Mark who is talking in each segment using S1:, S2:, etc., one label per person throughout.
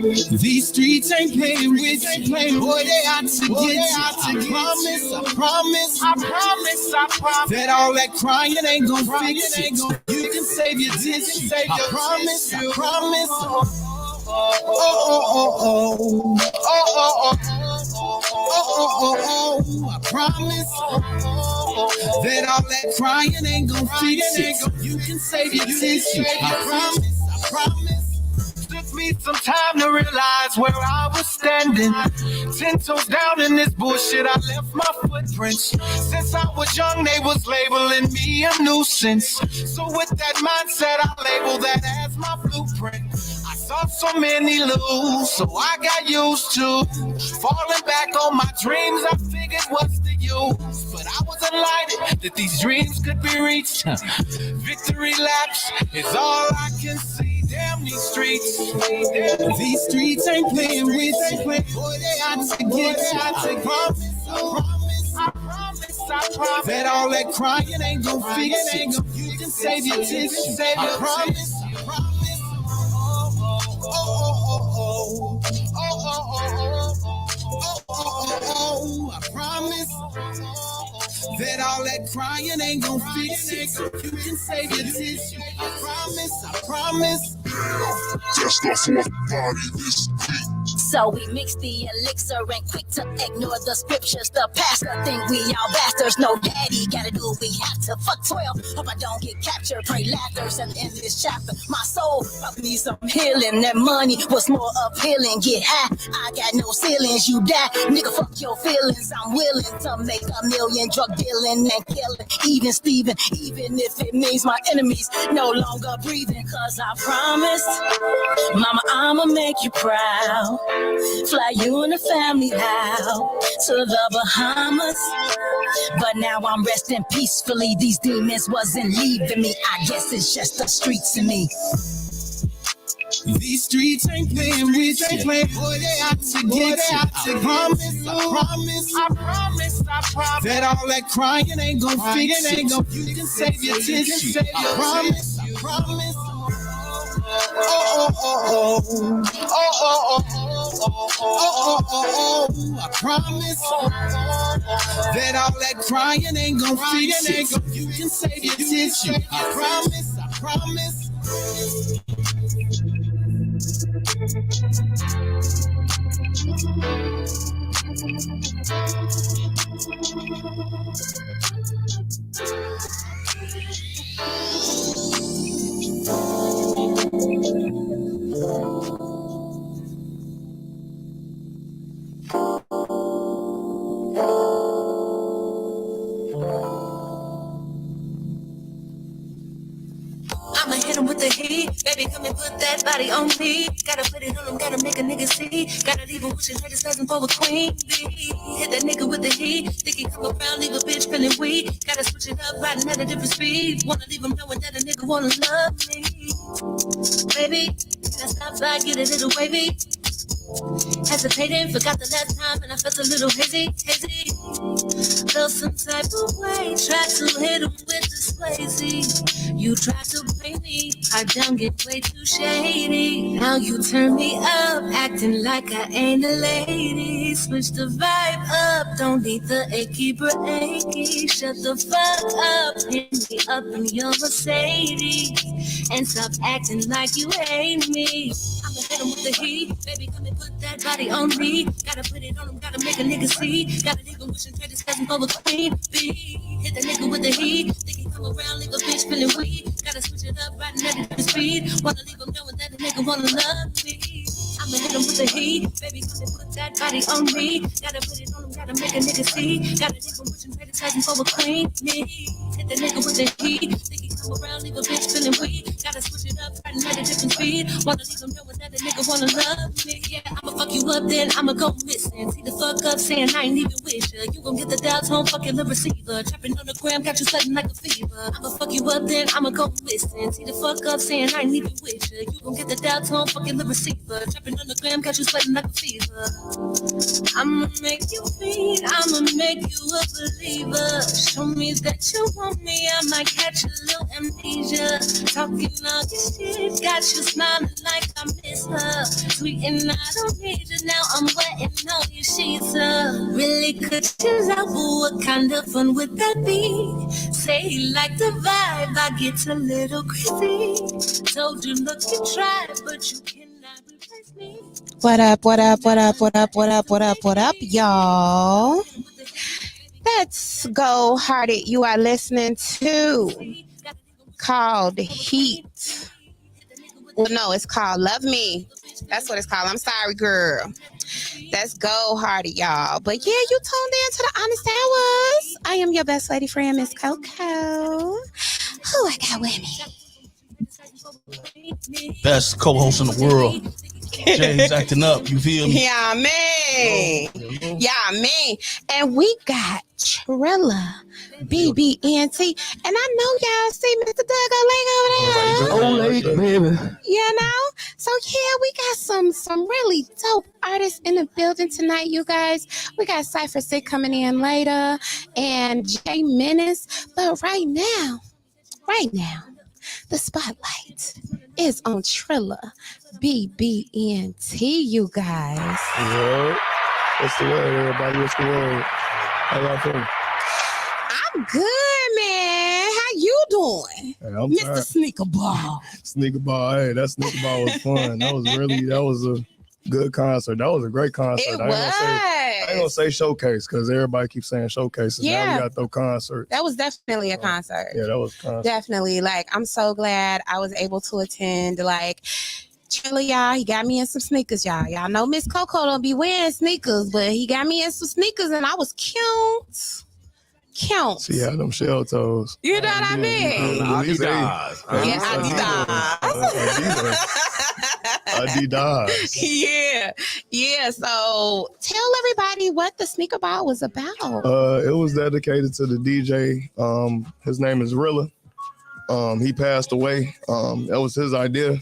S1: These streets ain't playing with you. Boy, they out to get you. I promise that all that crying ain't gonna fix it. You can save your tissue. I promise. I promise that all that crying ain't gonna fix it. You can save your tissue. I promise. Took me some time to realize where I was standing. 10 toes down in this bullshit, I left my footprints. Since I was young, they was labeling me a nuisance. So with that mindset, I label that as my blueprint. I saw so many lose, so I got used to falling back on my dreams. I figured what's the use, but I was enlightened that these dreams could be reached. Victory laps is all I can see. Damn these streets. These streets ain't playing with you. Boy, they out to get you. I promise that all that crying ain't gonna fix it. You can save your tissue. I promise. I promise that all that crying ain't gonna fix it. You can save your tissue. I promise.
S2: That's the fourth body this week.
S3: So we mix the elixir and quick to ignore the scriptures. The pastor think we all bastards. No daddy, gotta do what we have to. Fuck 12, hope I don't get captured. Pray laughters at the end of this chapter. My soul needs some healing. That money was more appealing. Get high, I got no ceilings. You die, nigga, fuck your feelings. I'm willing to make $1 million drug dealing and killing. Even Steven, even if it means my enemies no longer breathing. Cause I promised, mama, I'ma make you proud. Fly you and the family out to the Bahamas. But now I'm resting peacefully. These demons wasn't leaving me. I guess it's just the streets in me.
S1: These streets ain't playing with you. Boy, they out to get you. I promise that all that crying ain't gonna fix it. You can save your tissue. I promise. I promise that all that crying ain't gonna fix it. You can save your tissue. I promise.
S4: I'ma hit him with the heat. Baby, come and put that body on me. Gotta put it on him, gotta make a nigga see. Gotta leave him wishing her husband for a queen bee. Hit that nigga with the heat. Think he come around, leave a bitch feeling weak. Gotta switch it up, riding at a different speed. Wanna leave him knowing that a nigga wanna love me. Baby, can I stop by, get a little wavy? Hesitating, forgot the last time and I felt a little hazy. Felt some type of way, tried to hit him with this lazy. You tried to play me, I don't get way too shady. Now you turn me up, acting like I ain't a lady. Switch the vibe up, don't need the achy breaky. Shut the fuck up, hit me up in your Mercedes. And stop acting like you hate me. I'ma hit him with the heat, baby, come and put that body on me. Gotta put it on him, gotta make a nigga see. Gotta leave him wishing his cousin for a queen bee. Hit the nigga with the heat, think he come around, leave a bitch feeling weak. Gotta switch it up, riding at a different speed. Wanna leave him knowing that a nigga wanna love me. I'ma hit him with the heat, baby, come and put that body on me. Gotta put it on him, gotta make a nigga see. Gotta leave him wishing his cousin for a queen bee. Hit the nigga with the heat, think he come around, leave a bitch feeling weak. Gotta switch it up, riding at a different speed. Wanna leave him knowing that a nigga wanna love me. Yeah, I'ma fuck you up, then I'ma go missing. See the fuck up, saying I ain't even wish ya. You gon' get the dial tone, fucking the receiver. Trapping on the gram, got you sweating like a fever. I'ma fuck you up, then I'ma go missing. See the fuck up, saying I ain't even wish ya. You gon' get the dial tone, fucking the receiver. Trapping on the gram, got you sweating like a fever. I'ma make you feel, I'ma make you a believer. Show me that you want me, I might catch a little amnesia. Talking all your shit. Got you smiling like I miss her. Sweet and I don't need it now. I'm wetting all your sheets up. Really could choose out, but what kind of fun would that be? Say you like the vibe, I get a little crazy. Told you look and try, but you cannot replace me.
S1: What up, what up, what up, what up, what up, what up, what up, y'all? That's Go Hearted. You are listening to called Heat. Well, no, it's called Love Me. That's what it's called. I'm sorry, girl. That's Go Hearted, y'all. But yeah, you tuned in to the Honest Hours. I am your best lady friend, Miss Coco. Who I got with me?
S5: Best co-host in the world. James acting up, you feel me?
S1: Yeah, me. Yeah, me. And we got TRILLA, BBENT. And I know y'all see Mr. Doug over there.
S5: Oh, late, baby.
S1: You know? So yeah, we got some really dope artists in the building tonight, you guys. We got CYPHER coming in later and MENACE. But right now, the spotlight is on TRILLA, BBENT, you guys.
S6: Yeah. What's the word, everybody? What's the word? How y'all feeling?
S1: I'm good, man. How you doing?
S6: Hey, I'm
S1: Mr.
S6: tired.
S1: Sneaker Ball.
S6: Sneaker ball. Hey, that sneaker ball was fun. That was a good concert. That was a great concert.
S1: It
S6: I ain't gonna say showcase because everybody keeps saying showcases.
S1: Yeah.
S6: Now we got those concerts.
S1: That was definitely a concert.
S6: Yeah, that was a concert.
S1: Definitely. Like, I'm so glad I was able to attend. Like, TRILLA, y'all, he got me in some sneakers, y'all. Y'all know Miss Coco don't be wearing sneakers, but he got me in some sneakers and I was cute.
S6: She had them shell toes.
S1: You know what I mean?
S5: Adidas.
S6: Adidas.
S1: Yeah. So tell everybody what the sneaker ball was about.
S6: It was dedicated to the DJ. His name is Rilla. He passed away. That was his idea.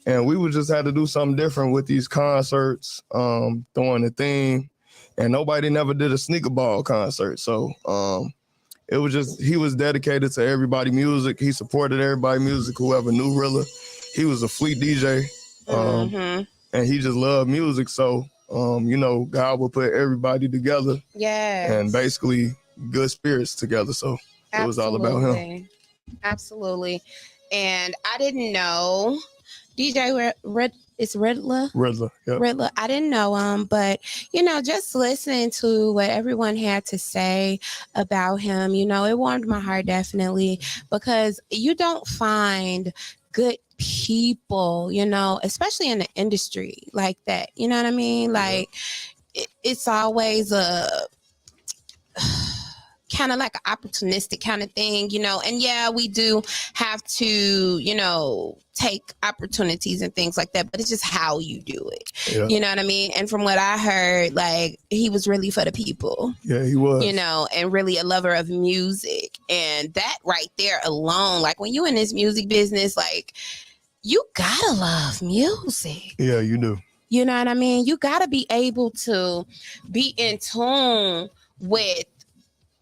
S6: And we would just had to do something different with these concerts, throwing the theme. And nobody never did a sneaker ball concert. So it was just, he was dedicated to everybody music. He supported everybody music, whoever knew Rilla. He was a fleet DJ. And he just loved music. So, God would put everybody together.
S1: Yeah.
S6: And basically good spirits together. So it was all about him.
S1: Absolutely. And I didn't know DJ it's Riddler.
S6: Yep.
S1: Riddler. I didn't know him, but just listening to what everyone had to say about him, it warmed my heart definitely, because you don't find good people, especially in the industry like that. You know what I mean? Like it's always a kind of like an opportunistic kind of thing, and yeah, we do have to, take opportunities and things like that, but it's just how you do it.
S6: Yeah.
S1: You know what I mean? And from what I heard, like, he was really for the people.
S6: Yeah, he was.
S1: And really a lover of music. And that right there alone, like, when you in this music business, like, you gotta love music.
S6: Yeah, you do.
S1: You know what I mean? You gotta be able to be in tune with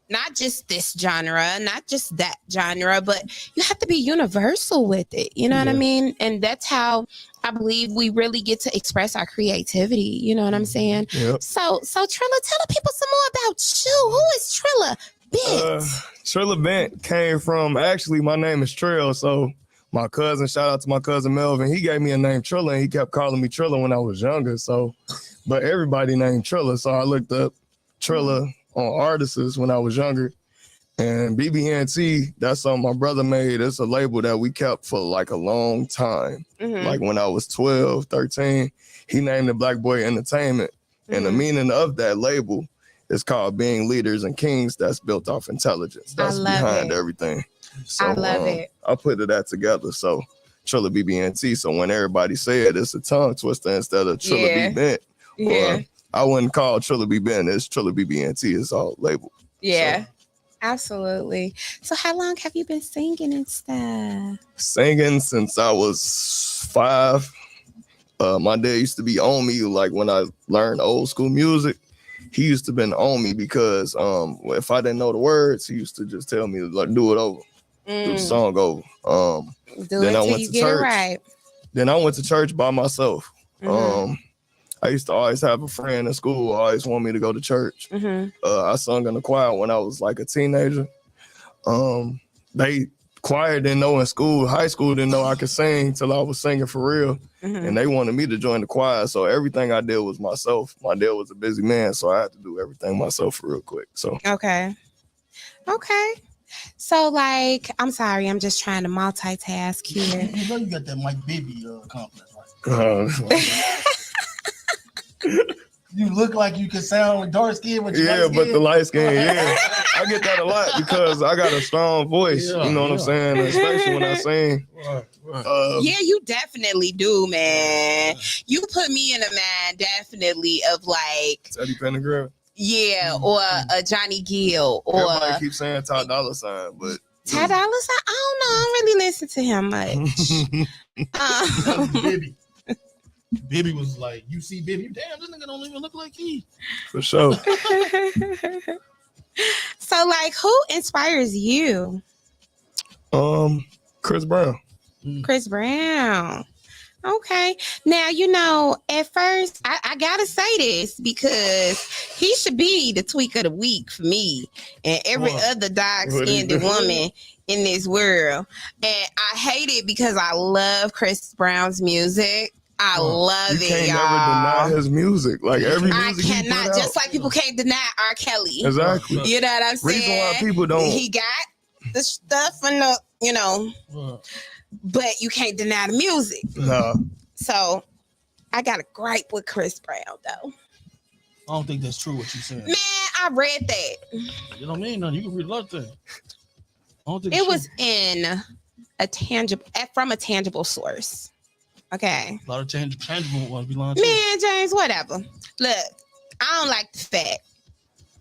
S1: not just this genre, not just that genre, but you have to be universal with it. You know what I mean? And that's how I believe we really get to express our creativity. You know what I'm saying?
S6: Yep.
S1: So TRILLA, tell the people some more about you. Who is TRILLA BBENT?
S6: TRILLA BBENT came from, actually, my name is Trill. So my cousin, shout out to my cousin Melvin, he gave me a name TRILLA, and he kept calling me TRILLA when I was younger. So, but everybody named TRILLA. So I looked up TRILLA on artists when I was younger, and BBENT, that's something my brother made. It's a label that we kept for like a long time. Like when I was 12, 13, he named it Black Boy Entertainment. And the meaning of that label is called being leaders and kings. That's built off intelligence. That's behind everything. So
S1: I love it.
S6: I put that together. So TRILLA BBENT. So when everybody say it, it's a tongue twister instead of TRILLA BBENT.
S1: Yeah.
S6: I wouldn't call TRILLA BBENT. It's TRILLA BBENT. It's all labeled.
S1: Yeah.
S6: So,
S1: absolutely. So how long have you been singing and stuff?
S6: Singing since I was 5. My dad used to be on me, like when I learned old school music. He used to been on me because if I didn't know the words, he used to just tell me to like do it over. do the song over.
S7: Do
S6: then
S7: it
S6: I
S7: till
S6: went
S7: you
S6: to
S7: get
S6: church.
S7: it right.
S6: Then I went to church by myself. I used to always have a friend in school who always wanted me to go to church. I sung in the choir when I was like a teenager. They choir didn't know in school, high school didn't know I could sing till I was singing for real. And they wanted me to join the choir. So everything I did was myself. My dad was a busy man, so I had to do everything myself real quick. So
S7: Okay. So like, I'm sorry, I'm just trying to multitask here.
S5: You know you got that Mike Bibby complex, right? You look like you can sound like dark skin, but
S6: but the light skin, I get that a lot because I got a strong voice. You know what I'm saying? Especially when I sing.
S5: Right.
S7: Yeah, you definitely do, man. You put me in a mind definitely of like
S6: Teddy Pendergrass.
S7: Yeah, or a Johnny Gill, or
S6: everybody keeps saying Ty Dolla $ign, but
S7: Ty Dolla $ign. I don't know. I don't really listen to him much.
S5: Bibby was like, you see Bibby, damn, this nigga don't even look like he.
S6: For sure.
S7: So, like, who inspires you?
S6: Chris Brown.
S7: Chris Brown. Okay. Now, you know, at first, I gotta say this because he should be the tweak of the week for me and every other dark-skinned woman in this world. And I hate it because I love Chris Brown's music. I love it,
S6: can't
S7: y'all.
S6: never deny his music. Like every music
S7: I cannot, just like people can't deny R. Kelly.
S6: Exactly.
S7: You know what I'm saying?
S6: Reason why people don't.
S7: He got the stuff and the, you know, but you can't deny the music.
S6: No.
S7: So I got a gripe with Chris Brown, though.
S5: I don't think that's true what you saying.
S7: Man, I read that.
S5: You don't mean nothing. You can read a lot of things. I don't think
S7: it was in a tangible, from a tangible source. Okay.
S5: A lot of tangible ones be lying too.
S7: Man, James, whatever. Look, I don't like the fact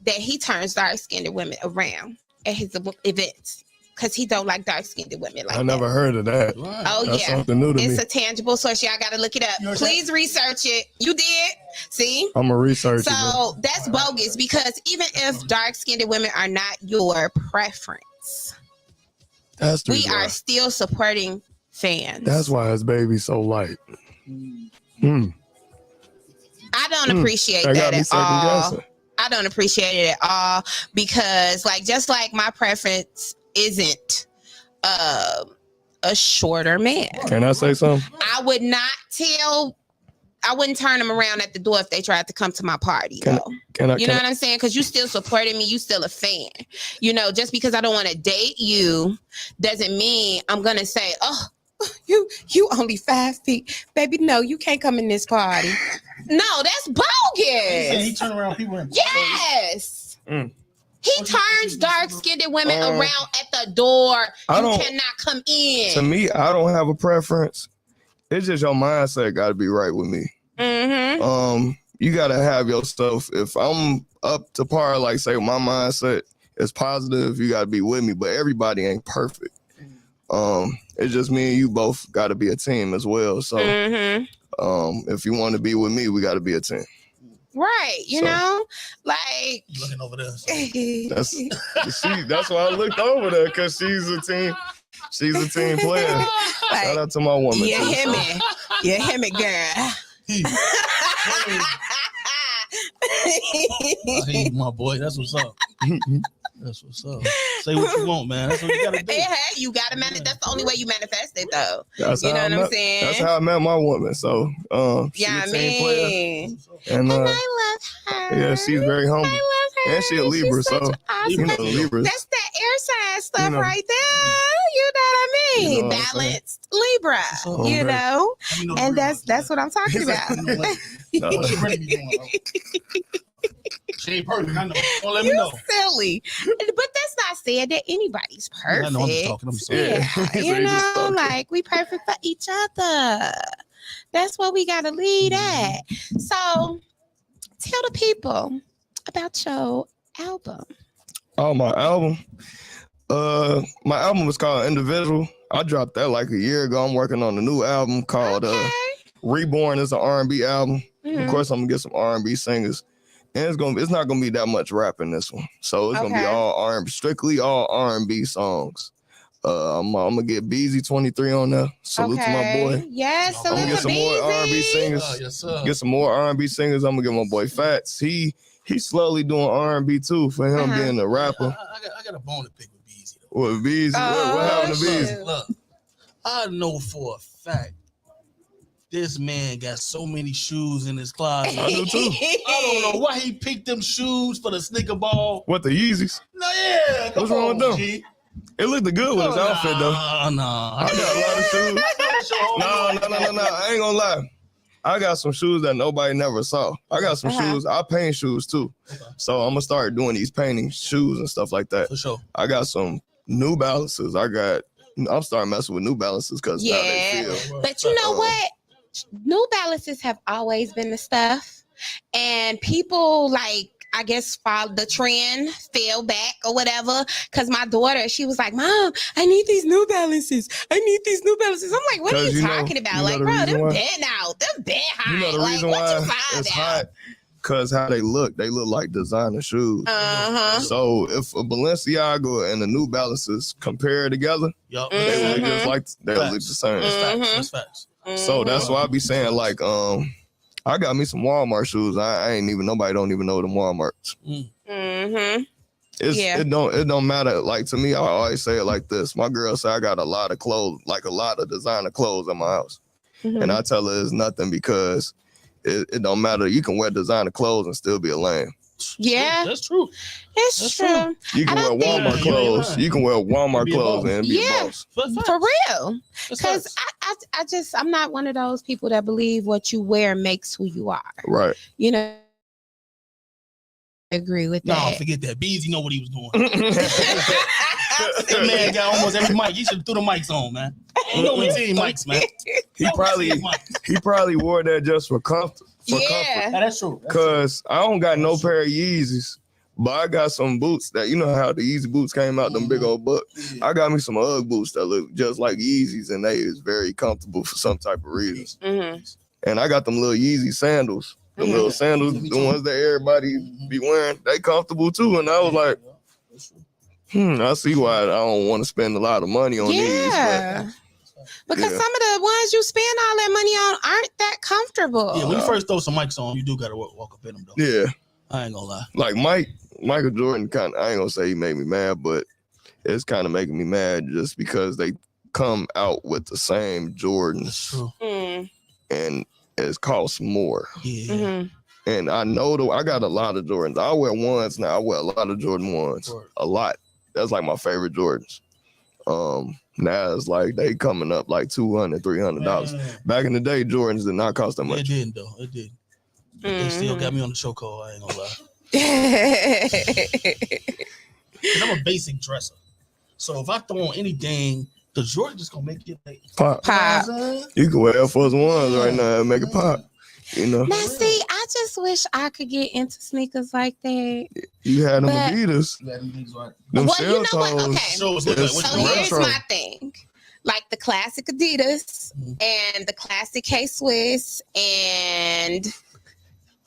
S7: that he turns dark-skinned women around at his events because he don't like dark-skinned women like
S6: I never heard of that.
S5: Right.
S7: Oh,
S6: That's
S7: yeah.
S6: something new to me.
S7: It's a tangible source. Y'all got to look it up. Please research it. You did. See?
S6: I'm a researcher.
S7: So that's bogus because even if dark-skinned women are not your preference, we are still supporting fans.
S6: That's why his baby's so light.
S7: I don't appreciate that at all. I don't appreciate it at all because, like, just like my preference isn't a shorter man.
S6: Can I say something?
S7: I wouldn't turn them around at the door if they tried to come to my party.
S6: You know
S7: what I'm saying? Because you still supporting me. You still a fan. You know, just because I don't want to date you doesn't mean I'm going to say, oh, you only 5 feet. Baby, no, you can't come in this party. No, that's bogus.
S5: He turn around people.
S7: Yes. He turns dark-skinned women around at the door. You cannot come in.
S6: To me, I don't have a preference. It's just your mindset got to be right with me. You got to have your stuff. If I'm up to par, like say my mindset is positive, you got to be with me. But everybody ain't perfect. It's just me and you both got to be a team as well. So if you want to be with me, we got to be a team.
S7: Right, you know, like
S5: looking over there.
S6: That's why I looked over there because she's a team player. Like, shout out to my woman.
S7: Yeah, him and girl.
S5: Hey, my boy, that's what's up. That's what's up. Say what you want, man. That's what you gotta do.
S7: Hey, you gotta manifest. That's the only way you manifest it, though.
S6: That's
S7: you know what I'm saying?
S6: That's how I met my woman. So, she's a team player. And
S7: I love her.
S6: Yeah, she's very humble.
S7: I love her.
S6: And she a Libra, so
S7: awesome.
S6: you know Libras.
S7: That's that air sign stuff right there. You know what I mean?
S6: You know what
S7: Balanced Libra. You know, and that's what I'm talking about.
S5: She ain't perfect. I know. Don't let me know.
S7: Silly, but that's not saying that anybody's perfect.
S5: I know I'm talking. I'm sorry.
S7: Yeah, you know, like we perfect for each other. That's what we gotta lead at. So, tell the people about your album.
S6: Oh, my album. My album was called Individual. I dropped that like a year ago. I'm working on a new album called Reborn. It's an R&B album. Of course, I'm gonna get some R&B singers. And it's not gonna be that much rap in this one. So it's gonna be all R&B, strictly all R&B songs. I'm gonna get BZ23 on there. Salute to my boy.
S7: Yes,
S6: I'm
S7: salute
S6: gonna get
S7: to
S6: some more R&B
S7: BZ.
S6: singers.
S5: Yes, sir.
S6: Get some more R&B singers. I'm gonna get my boy Fats. He's slowly doing R&B too for him being a rapper.
S5: I got a bone to pick with BZ.
S6: What BZ? What happened to BZ?
S5: Look, I know for a fact this man got so many shoes in his closet.
S6: I do too.
S5: I don't know why he picked them shoes for the sneaker ball.
S6: What, the Yeezys?
S5: No, yeah.
S6: What's wrong with them?
S5: G.
S6: It looked good with his outfit though.
S5: No.
S6: I got a lot of shoes. No. I ain't gonna lie. I got some shoes that nobody never saw. I got some shoes. I paint shoes too.
S5: Okay.
S6: So I'm gonna start doing these painting shoes and stuff like that.
S5: For sure.
S6: I got some New Balances. I'm starting messing with New Balances because how they feel.
S7: But you know what? New Balances have always been the stuff. And people like, I guess, follow the trend, fell back or whatever. Because my daughter, she was like, Mom, I need these New Balances. I'm like, what are you talking about? Like, bro, them been out. Them been hot.
S6: You know the reason why it's hot? Because how they look like designer shoes. So if a Balenciaga and the New Balances compare together, they look just like they look the same.
S5: That's facts.
S6: So that's why I be saying like, I got me some Walmart shoes. I ain't even, nobody don't even know them Walmarts. It don't matter. Like to me, I always say it like this. My girl say I got a lot of clothes, like a lot of designer clothes in my house. And I tell her it's nothing because it don't matter. You can wear designer clothes and still be a lame.
S7: Yeah,
S5: that's true.
S7: It's true.
S6: You can wear Walmart clothes. You can wear Walmart clothes and be a boss.
S7: For real. Because I'm not one of those people that believe what you wear makes who you are.
S6: Right.
S7: You know, I agree with that.
S5: No, forget that. Bees, you know what he was doing. That man got almost every mic. He should have threw the mics on, man. You know we team mics, man.
S6: He probably wore that just for comfort.
S7: Yeah,
S5: that's true.
S6: Cause I don't got no pair of Yeezys, but I got some boots that, you know how the Yeezy boots came out, them big old boots. I got me some Ugg boots that look just like Yeezys, and they is very comfortable for some type of reason. And I got them little Yeezy sandals. The little sandals, the ones that everybody be wearing, they comfortable too. And I was like, I see why I don't want to spend a lot of money on these.
S7: Because some of the ones you spend all that money on aren't that comfortable.
S5: Yeah, when you first throw some mics on, you do gotta walk up in them though.
S6: Yeah.
S5: I ain't gonna lie.
S6: Like Michael Jordan I ain't gonna say he made me mad, but it's kind of making me mad just because they come out with the same Jordans. And it costs more. And I know I got a lot of Jordans. I wear ones now. I wear a lot of Jordan ones. A lot. That's like my favorite Jordans. Now it's like they coming up like $200, $300. Back in the day, Jordans did not cost that much.
S5: It didn't though. It did. They still got me on the show call. I ain't gonna lie. Cause I'm a basic dresser. So if I throw on anything, the Jordan just gonna make it like
S6: pop. You can wear Air Force Ones right now and make it pop. You know.
S7: Now, see, I just wish I could get into sneakers like that.
S6: You had them Adidas. Them shell toes.
S7: Okay. So here's my thing. Like the classic Adidas and the classic K-Swiss, and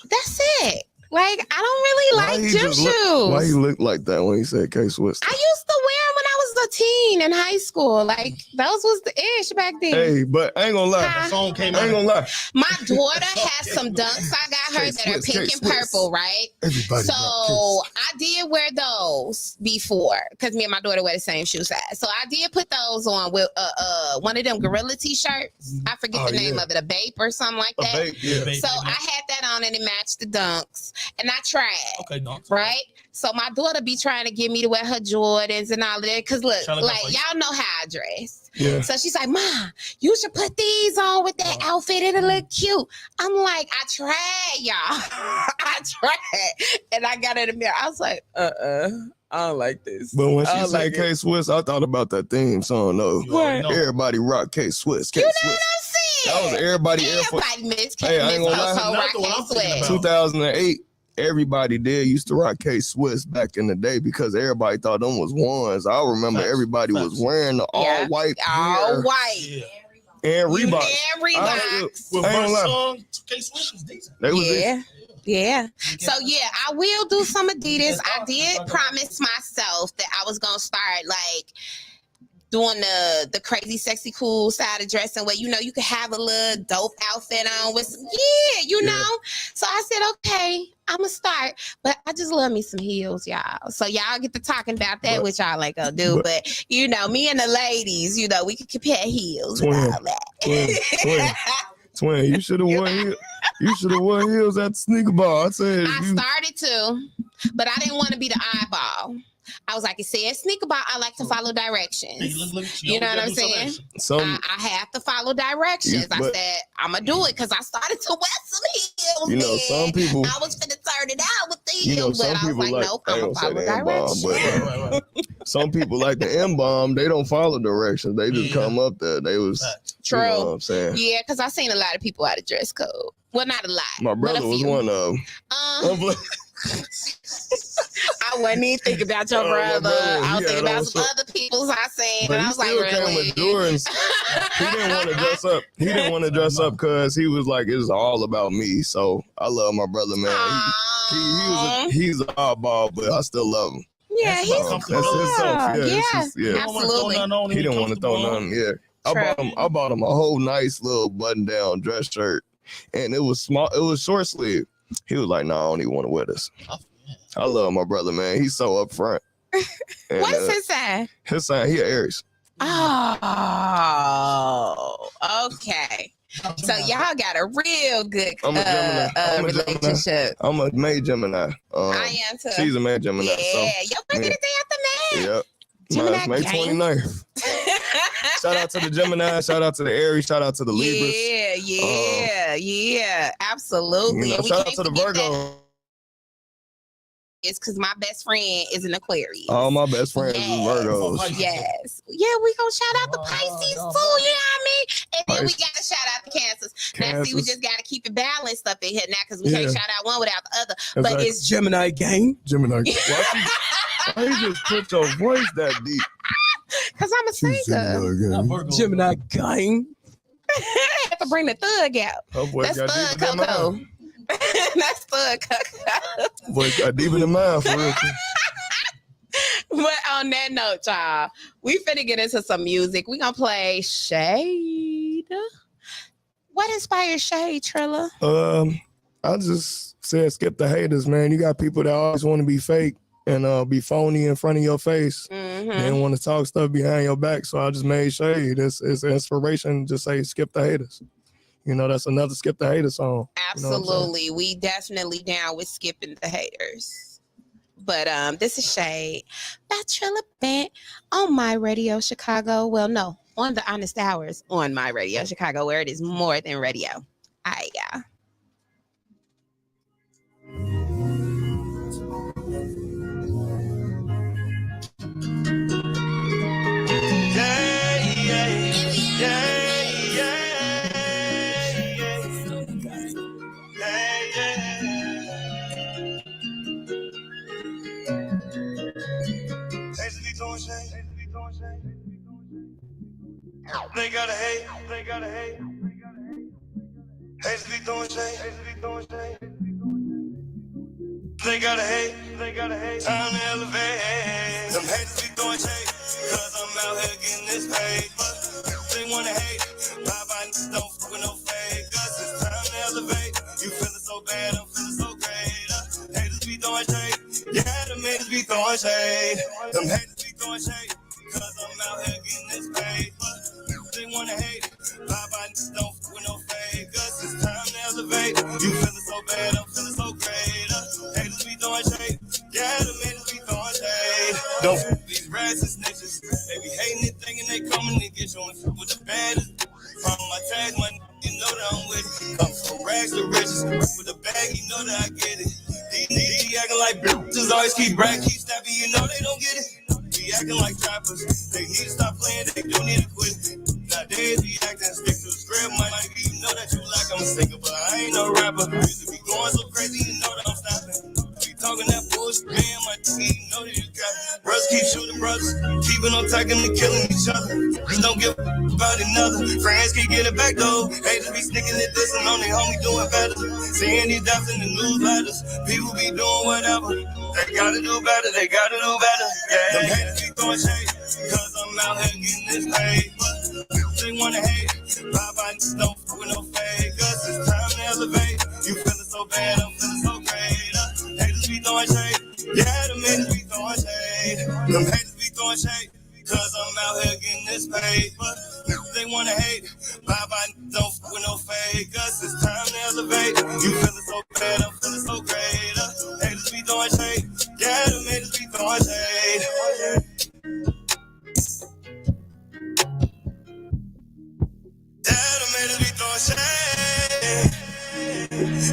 S7: that's it. Like, I don't really like gym shoes.
S6: Why you look like that when you said K-Swiss?
S7: I used to wear them when I was a teen in high school. Like, those was the ish back then.
S6: Hey, but I ain't gonna lie.
S5: That song came out.
S6: I ain't gonna lie.
S7: My daughter has some dunks I got her that are pink and purple, right? So I did wear those before because me and my daughter wear the same shoe size. So I did put those on with one of them gorilla t-shirts. I forget the name of it, a Bape or something like that. So I had that on and it matched the dunks. And I tried. Okay, dunks. Right? So my daughter be trying to get me to wear her Jordans and all of that. Cause look, like y'all know how I dress. Yeah. So she's like, "Ma, you should put these on with that outfit. It'll look cute." I'm like, I tried, y'all. I tried. And I got in the mirror. I was like, I don't like this.
S6: But when she said K-Swiss, I thought about that theme song though. Everybody rock K-Swiss.
S7: You know what I'm saying?
S6: That was everybody.
S7: Everybody miss K-Swiss.
S6: 2008. Everybody there used to rock K-Swiss back in the day because everybody thought them was ones. I remember everybody was wearing the all white.
S7: All white.
S6: Yeah. And Reebok.
S7: And Reebok.
S5: K-Swiss was decent.
S6: They was decent.
S7: Yeah. So yeah, I will do some Adidas. I did promise myself that I was gonna start like doing the crazy, sexy, cool side of dressing where, you know, you could have a little dope outfit on with some, you know. So I said, okay, I'm going to start. But I just love me some heels, y'all. So y'all get to talking about that, which y'all ain't going to do. But, you know, me and the ladies, you know, we could compare heels and all that.
S6: Twin, you should have worn heels. You should have worn heels at the sneaker bar. I said
S7: I started to, but I didn't want to be the eyeball. I was like, it said sneaker bar. I like to follow directions.
S5: Hey, look,
S7: you know what I'm saying? I have to follow directions. I said, I'm going to do it because I started to wear some heels.
S6: You know, some people.
S7: I was finna turn it out with the heels,
S6: You know, some
S7: but I was
S6: people
S7: like, nope, I'm going to follow directions.
S6: But some people like the M-bomb. They don't follow directions. They just come up there. They was.
S7: True.
S6: You know what I'm saying?
S7: Yeah, because I've seen a lot of people out of dress code. Well, not a lot.
S6: My brother was one of them.
S7: I wasn't even thinking about your brother. I was thinking about some other people's I seen.
S6: But
S7: and I was like, really?
S6: With Jordans. He didn't want to dress up. He didn't want to dress up because he was like, it's all about me. So I love my brother, man. He's an oddball, but I still love him.
S7: Yeah, he's himself.
S6: Yeah,
S7: absolutely.
S6: He didn't want to throw nothing. Yeah. I bought him a whole nice little button-down dress shirt, and it was small. It was short sleeve. He was like, "No, I don't even want to wear this." I love my brother, man. He's so upfront. And,
S7: what is his sign?
S6: His sign, he an Aries.
S7: Oh, okay. So y'all got a real good relationship.
S6: I'm a May Gemini.
S7: I am too.
S6: She's a May Gemini.
S7: Yeah,
S6: so,
S7: your birthday the day after May.
S6: Yep.
S7: Gemini
S6: May 29th. Shout out to the Gemini. Shout out to the Aries. Shout out to the Libras.
S7: Yeah. Absolutely.
S6: You know, shout out to the Virgo.
S7: It's because my best friend is an Aquarius.
S6: All my best friends is Virgos.
S7: Yes. Yeah, we gonna shout out the Pisces too, you know what I mean? And then we gotta shout out the Cancers. Now, see, we just gotta keep it balanced up in here now because we can't shout out one without the other.
S6: Exactly.
S7: But it's Gemini gang.
S6: Gemini gang. Why you just put your voice that deep?
S7: Because I'm a singer. Gemini gang. I have to bring the thug out. That's thug Coco. That's thug Coco.
S6: Boy, got deep in the mind for real.
S7: But on that note, y'all, we finna get into some music. We gonna play Shade. What inspired Shade, Trilla?
S6: I just said skip the haters, man. You got people that always want to be fake and be phony in front of your face.
S7: Mm-hmm.
S6: They don't want to talk stuff behind your back. So I just made Shade. It's inspiration. Just say skip the haters. You know, that's another Skip the Hater song.
S7: Absolutely. You know we definitely down with skipping the haters. But this is Shade by Trilla BBENT on My Radio Chicago. Well, no, on the Honest Hours on My Radio Chicago, where it is more than radio. All right, y'all.
S8: They gotta hate. Haters be throwing shade. They gotta hate. Time to elevate. Them haters be throwing shade. Cause I'm out here getting this paper. They wanna hate. Bye-bye, don't fuck with no fake. Cause it's time to elevate. You feeling so bad, I'm feeling so great. Haters be throwing shade. Yeah, them haters be throwing shade. Them haters be throwing shade. Cause I'm out here getting this paper. They wanna hate. Bye-bye, don't fuck with no fake. Cause it's time to elevate. You feeling so bad, I'm feeling so great. Haters be throwing shade. Yeah, the haters be throwing shade. Don't fuck these rats and snitches. They be hating it, thinking they coming to get you on the with the baddest. Follow my tag, my you know that I'm with it. Come from rags to riches. With a bag, you know that I get it. These acting like bitches, always keep bragging, keep snapping, you know they don't get it. Be acting like trappers. They need to stop playing, they do need to quit. Nowadays be acting, stick to the script. Might be, you know that you like I'm a singer, but I ain't no rapper. Used to be going so crazy, you know that I'm stopping. Be talking that bullshit, man, my you know that you got it. Brothers keep shooting brothers, keeping on attacking and killing each other. Just don't give about another. Friends keep getting back though. Haters be sticking at this and on their homie doing better. Seeing these deaths in the newsletters, people be doing whatever. They gotta do better, Yeah. Them haters be throwing shade, cause I'm out here getting this paper. They wanna hate, Bye-bye, don't fuck with no fakers. It's time to elevate. You feeling so bad, I'm feeling so great. Haters be throwing shade. Yeah, them haters be throwing shade. Them haters be throwing shade. Cause I'm out here getting this paper. They wanna hate, bye-bye, don't fuck with no fakers. It's time to elevate. You feeling so bad, I'm feeling so great. Haters be throwing shade. Yeah, them haters be throwing shade. Yeah, them haters be throwing shade.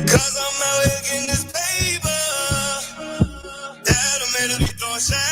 S8: Cause I'm out here getting this paper. Yeah, them haters be throwing shade.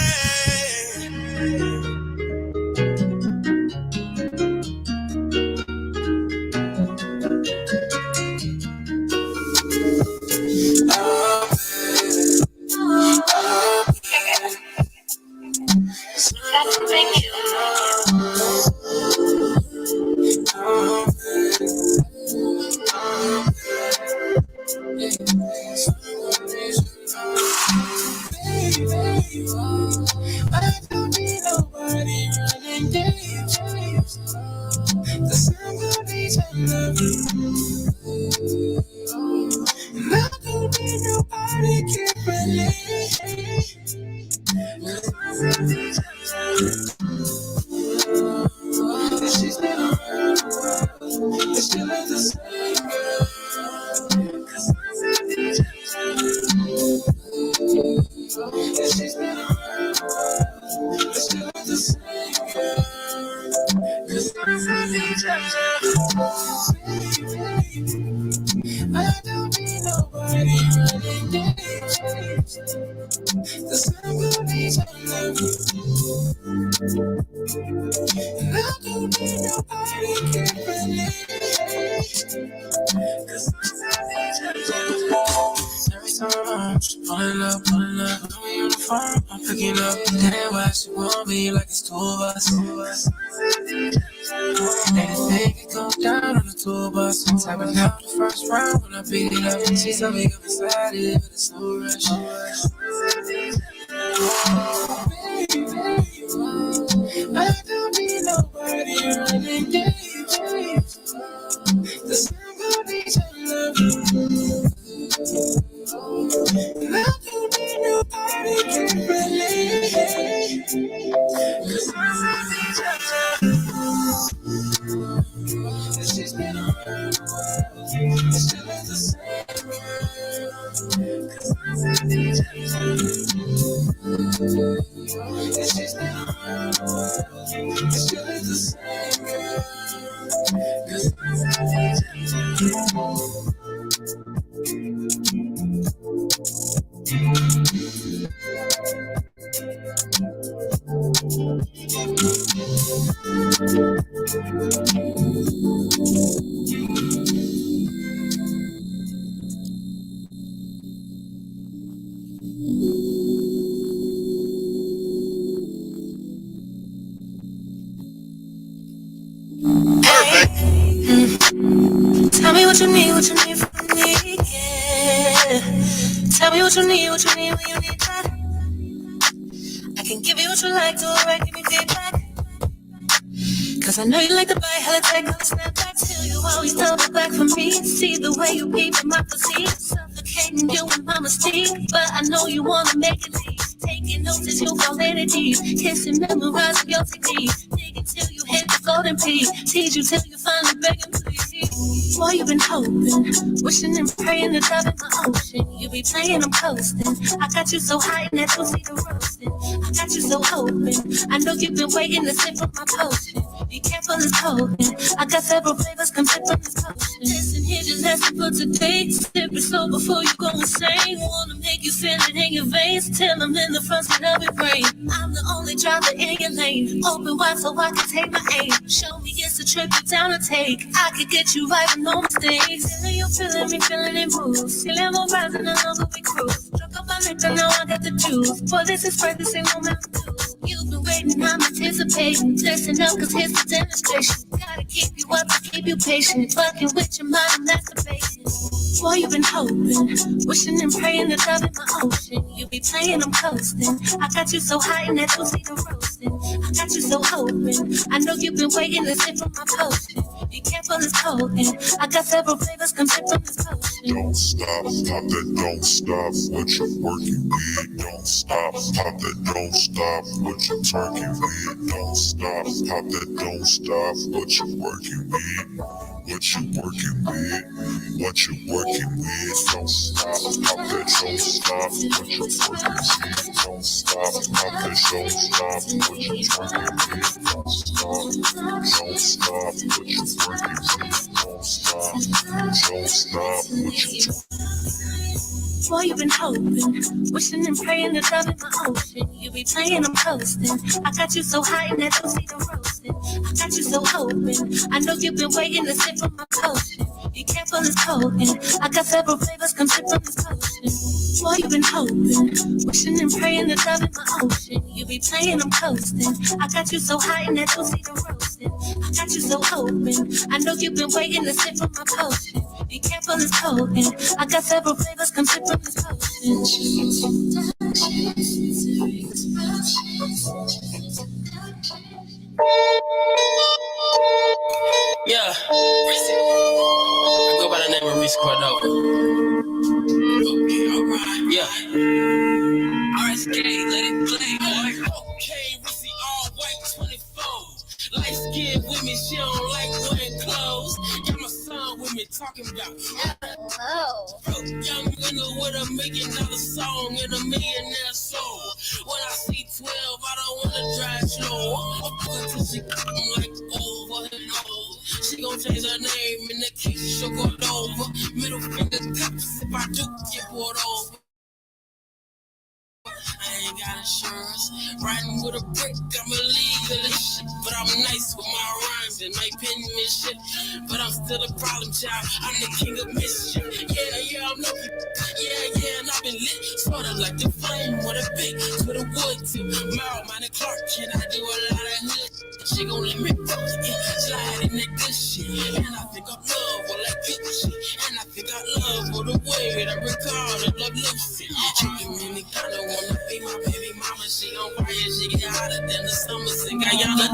S1: Pulling up, put me on the phone, I'm picking up. Damn, why she want me like it's two of us. Anything can go down on the tour bus. Tapping out the first round when I beat it up. She's so big, I'm excited, but it's no rush. I don't need nobody running games. The sun gon' need your love. And I don't need nobody to relate. Cause I need your love. And she's been around the world, and still in the same world. Cause I need your love. And she's been around the world, and still in the same world. Cause I need your love.
S4: Tell me what you need from me, yeah. Tell me what you need when you need that. I can give you what you like, do it right, give me feedback. Cause I know you like to buy hella tech, gonna snap back. Still you always double back for me. See the way you peep in my physique, suffocating you with my mystique. But I know you wanna make it deep. Taking notes as you fall in it deep. Kissing, memorizing your technique. Dig until you hit the golden peak. Tease you till you finally beg him to your feet. Boy, you've been hoping, wishing and praying to dive in my ocean. You be playing, I'm coasting. I got you so high and that you'll see the roasting. I got you so open. I know you've been waiting to sip from my potion. Be careful, it's potent. I got several flavors, come sip from this potion. Listen here, just asking for today. Sip it slow before you go insane. Wanna make you feel it in your veins. Till I'm in the front seat of your brain. I'm the only driver in your lane. Open wide so I can take my aim. Show me it's a trip you down to take. I could get you right with no mistakes. Feeling you, feeling me, feeling it moves. Feeling more rising along with we cruise. Struck up my liquor, now I got the juice. Boy, this is first, this ain't no matter juice. You've been waiting, I'm anticipating. Listen up, cause here's the demonstration. Gotta keep you up to keep you patient. Fucking with your mind, masturbating. Boy, you been hoping, wishing and praying to love in my ocean. You be playing, I'm coasting. I got you so hot in that 2-seater roasting. I got you so hoping. I know you've been waiting to sip from my potion. Be careful, it's potent. I got several flavors, come sip from this potion.
S2: Don't stop, pop that, don't stop. What you working with? Don't stop, pop that, don't stop. What you twerking with? Don't stop, pop that, don't stop. What you working with? What you working with? What you working with? Don't stop, pop that, don't stop. What you working with? Don't stop, pop that, don't stop. What you twerking with? Don't stop, don't stop. What you working with? Don't stop, don't stop. What you
S4: Boy, you been hoping, wishing and praying to love in my ocean. You be playing, I'm coasting. I got you so hot in that 2-seater roasting. I got you so hoping. I know you've been waiting to sip from my potion. Be careful, it's potent. I got several flavors, come sip from this potion. Boy, you been hoping, wishing and praying to love in my ocean. You be playing, I'm coasting. I got you so hot in that 2-seater roasting. I got you so hoping. I know you've been waiting to sip from my potion. Be careful, it's potent. I got several flavors, come sip from this potion.
S9: Yeah, I go by the name of Reese Cordova. Okay, alright, yeah. RSK, let it play, boy. Okay, Reese, all white 24. Light skin with me, she don't like wearing clothes. Got my son with me talking about young nigga with $1 million song and $1 millionaire soul. When I see 12, I don't wanna drive slow. Until she come like over and over. She gon' change her name in the case she'll go over. Middle finger cups if I do get pulled over. I ain't got insurance. Riding with a brick, I'm illegal and shit. But I'm nice with my rhymes and my penmanship. But I'm still a problem child. I'm the king of mischief. Yeah, I'm no. Yeah, and I've been lit. Sorta like the flame with a big to the wood tip. Mouth, Minor Clark, and I do a lot of hood. She gon' let me slide in that good shit. And I think I'm love with like good shit. And I think I love with the way that I recall and love Lucy. She give me the kind of wanna be my baby mama. She on fire, she get hotter than the summer in Guyana.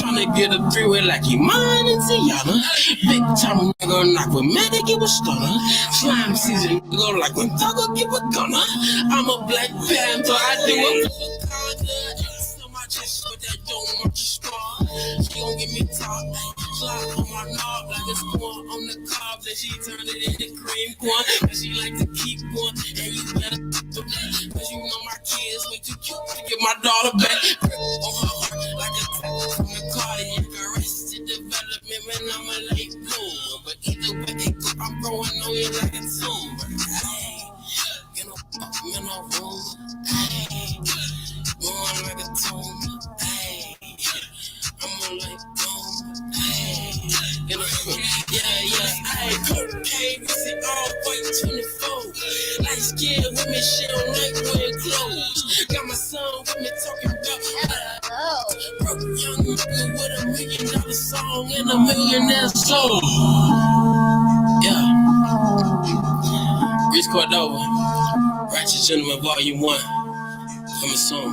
S9: Tryna get a three-way like Iman and Tiana. Big time nigga knock with Mega, give a stunner. Slime season nigga like when Thugger give a gunner. I'm a Black Panther, I do a on my chest with that dome on the straw. She gon' give me top, slide on my knob like it's corn on the cob. Then she turned it into cream corn. And she like to keep going, and you better cause you know my kids way too cute to get my daughter back. Grip on her heart like a tap from the cardiac. Arrested development when I'm a late bloomer. But either way it go, I'm growing on you like a tumor. Hey, you know, I'm in a room. Hey, going like a tumor. Hey, I'm a like boom. Hey, you know, yeah. Hey, cocaine, we see all white 24. Light skin with me, she don't like wearing clothes. Got my son with me talking about broke young nigga with $1 million song and $1 millionaire soul. Yeah. Reese Cordova, Righteous Gentleman, Volume 1. Coming soon.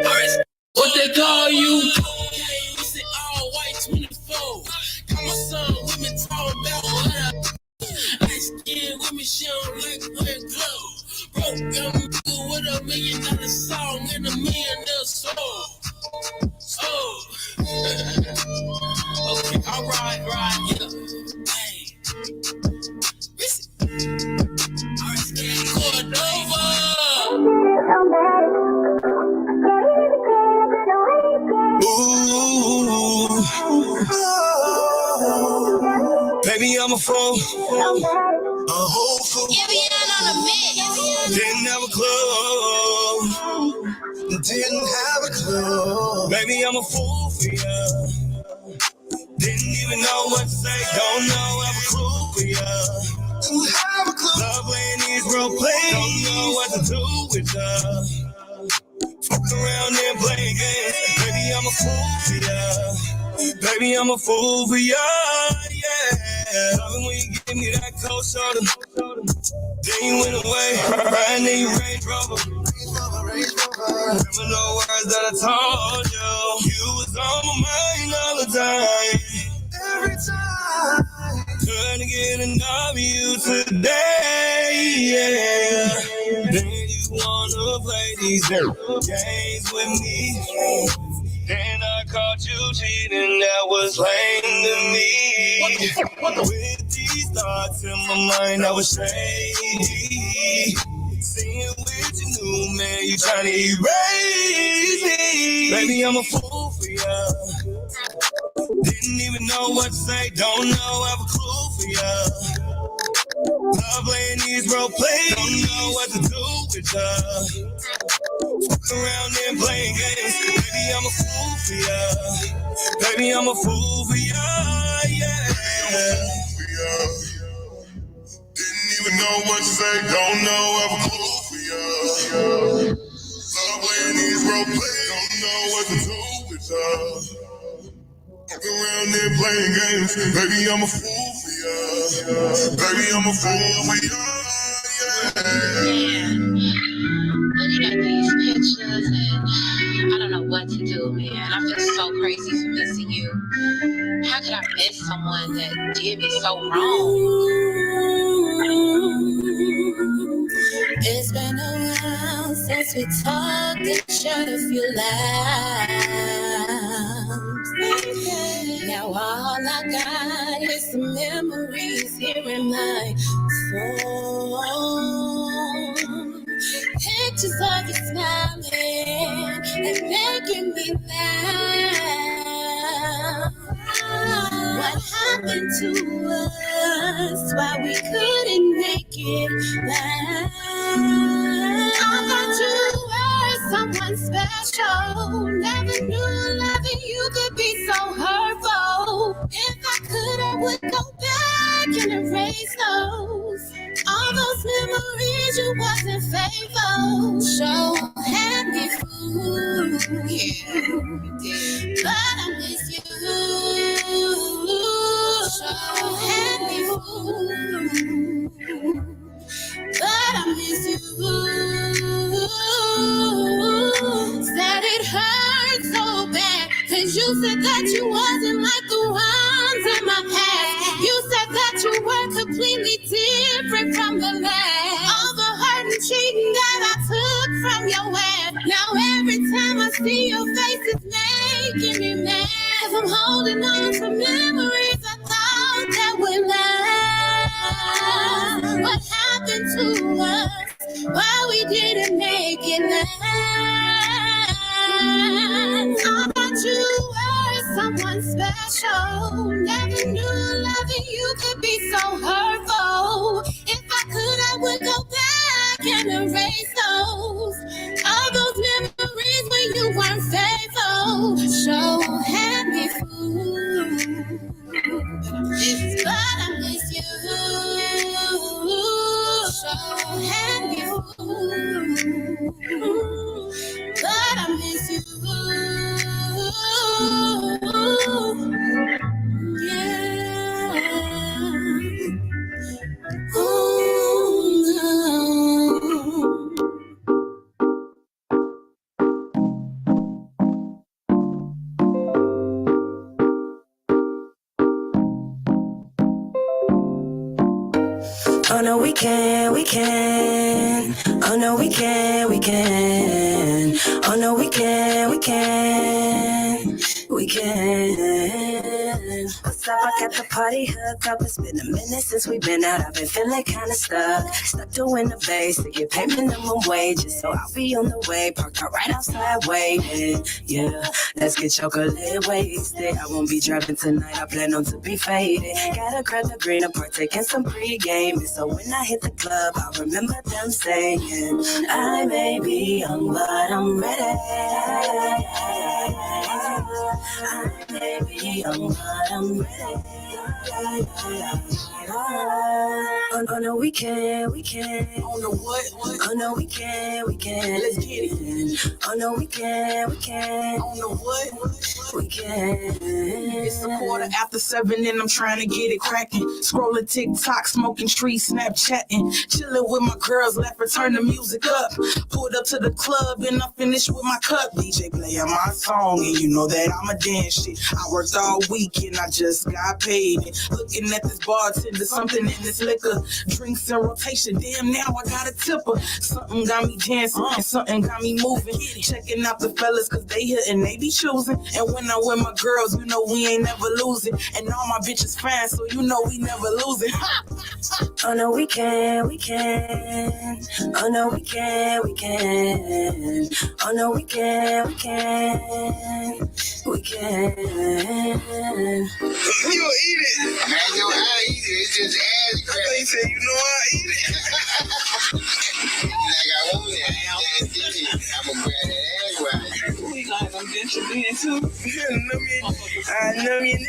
S9: Alright, what they call you? Okay, we say all white 24. Got my son with me talking about what I skin with me, she don't like wearing clothes. Broke young nigga with $1 million song and $1 millionaire soul. Oh, okay, alright, yeah. Hey, alright, Cordova.
S1: Ooh, baby, I'm a fool, a whole fool. Didn't have a clue, didn't have a clue. Baby, I'm a fool for you. Didn't even know what to say, don't know, have a clue for you. Didn't have a clue. Love playing these role plays, don't know what to do with you. Fuck around and play games. Baby, I'm a fool for ya. Baby, I'm a fool for ya. Yeah.
S8: Love it when you give me that cold shoulder. Then you went away, riding in your Range Rover. Remember the words that I told you. You was on my mind all the time. Every time. Couldn't get enough of you today, yeah. Then you wanna play these games with me. Then I caught you cheating, that was lame to me. With these thoughts in my mind, that was shady. Seeing with your new man, you trying to erase me. Baby, I'm a fool for ya. Didn't even know what to say, don't know, have a clue for ya. Love playing these role plays, don't know what to do with ya. Fuck around and playing games, baby, I'm a fool for ya. Baby, I'm a fool for ya, yeah.
S2: Didn't even know what to say, don't know, have a clue for ya. Love playing these role plays, don't know what to do with ya. Fuck around there playing games, baby, I'm a fool for ya. Baby, I'm a fool for ya, yeah.
S10: Looking at these pictures and I don't know what to do, man. I feel so crazy for missing you. How could I miss someone that did me so wrong?
S4: It's been a while since we talked and shared a few laughs. Now all I got is some memories here in my phone. Pictures of you smiling and making me laugh. What happened to us? Why we couldn't make it back? I thought you were someone special. Never knew loving you could be so hurtful. If I could, I would go back and erase those. All those memories, you wasn't faithful. So had me fooled, but I miss you. So had me fooled, but I miss you. Said it hurt so bad, 'cause you said that you wasn't like the ones in my past. You said that you were completely different from the last. All the hurt and cheating that I took from your ass. Now every time I see your face, it's making me mad. 'Cause I'm holding on to memories I thought that would last. What happened to us? Why we didn't make it last? I thought you were someone special. Never knew loving you could be so hurtful. If I could, I would go back and erase those. All those memories when you weren't faithful. So had me fooled, but I miss you. So had me fooled, but I miss you. Yeah. Oh, no.
S11: Oh no, we can, we can. Oh no, we can, we can. Oh no, we can, we can. We can. What's up? I got the party hooked up. It's been a minute since we've been out. I've been feeling kinda stuck. Stuck doing the base to get paid minimum wages. So I'll be on the way. Parked out right outside waiting. Yeah, let's get chocolate wasted. I won't be driving tonight. I plan on to be faded. Gotta grab the green and partake in some pregame. And so when I hit the club, I remember them saying, I may be young, but I'm ready. Baby, I'm ready. On the weekend.
S9: On the what?
S11: On the weekend.
S9: Let's get it.
S11: On the weekend.
S9: On the what?
S11: Weekend.
S9: It's a 7:15 and I'm trying to get it cracking. Scrolling TikTok, smoking trees, Snapchatting. Chilling with my girls, laughing, turn the music up. Pulled up to the club and I finished with my cup. DJ playing my song and you know that I'm a dance shit. I worked all week and I just got paid. Looking at this bartender, something in this liquor. Drinks in rotation, damn now I got a tipper. Something got me dancing and something got me moving. Checking out the fellas cause they here and they be choosing. And when I'm with my girls, you know we ain't never losing. And all my bitches fine, so you know we never losing.
S11: On the weekend. On the weekend. On the weekend.
S9: You'll eat it.
S12: I know I eat it. It's just ass crack.
S9: They say you know I eat it.
S12: Like I want it. I'm gonna grab that ass right.
S9: We gonna have them dentures in too. I know you now.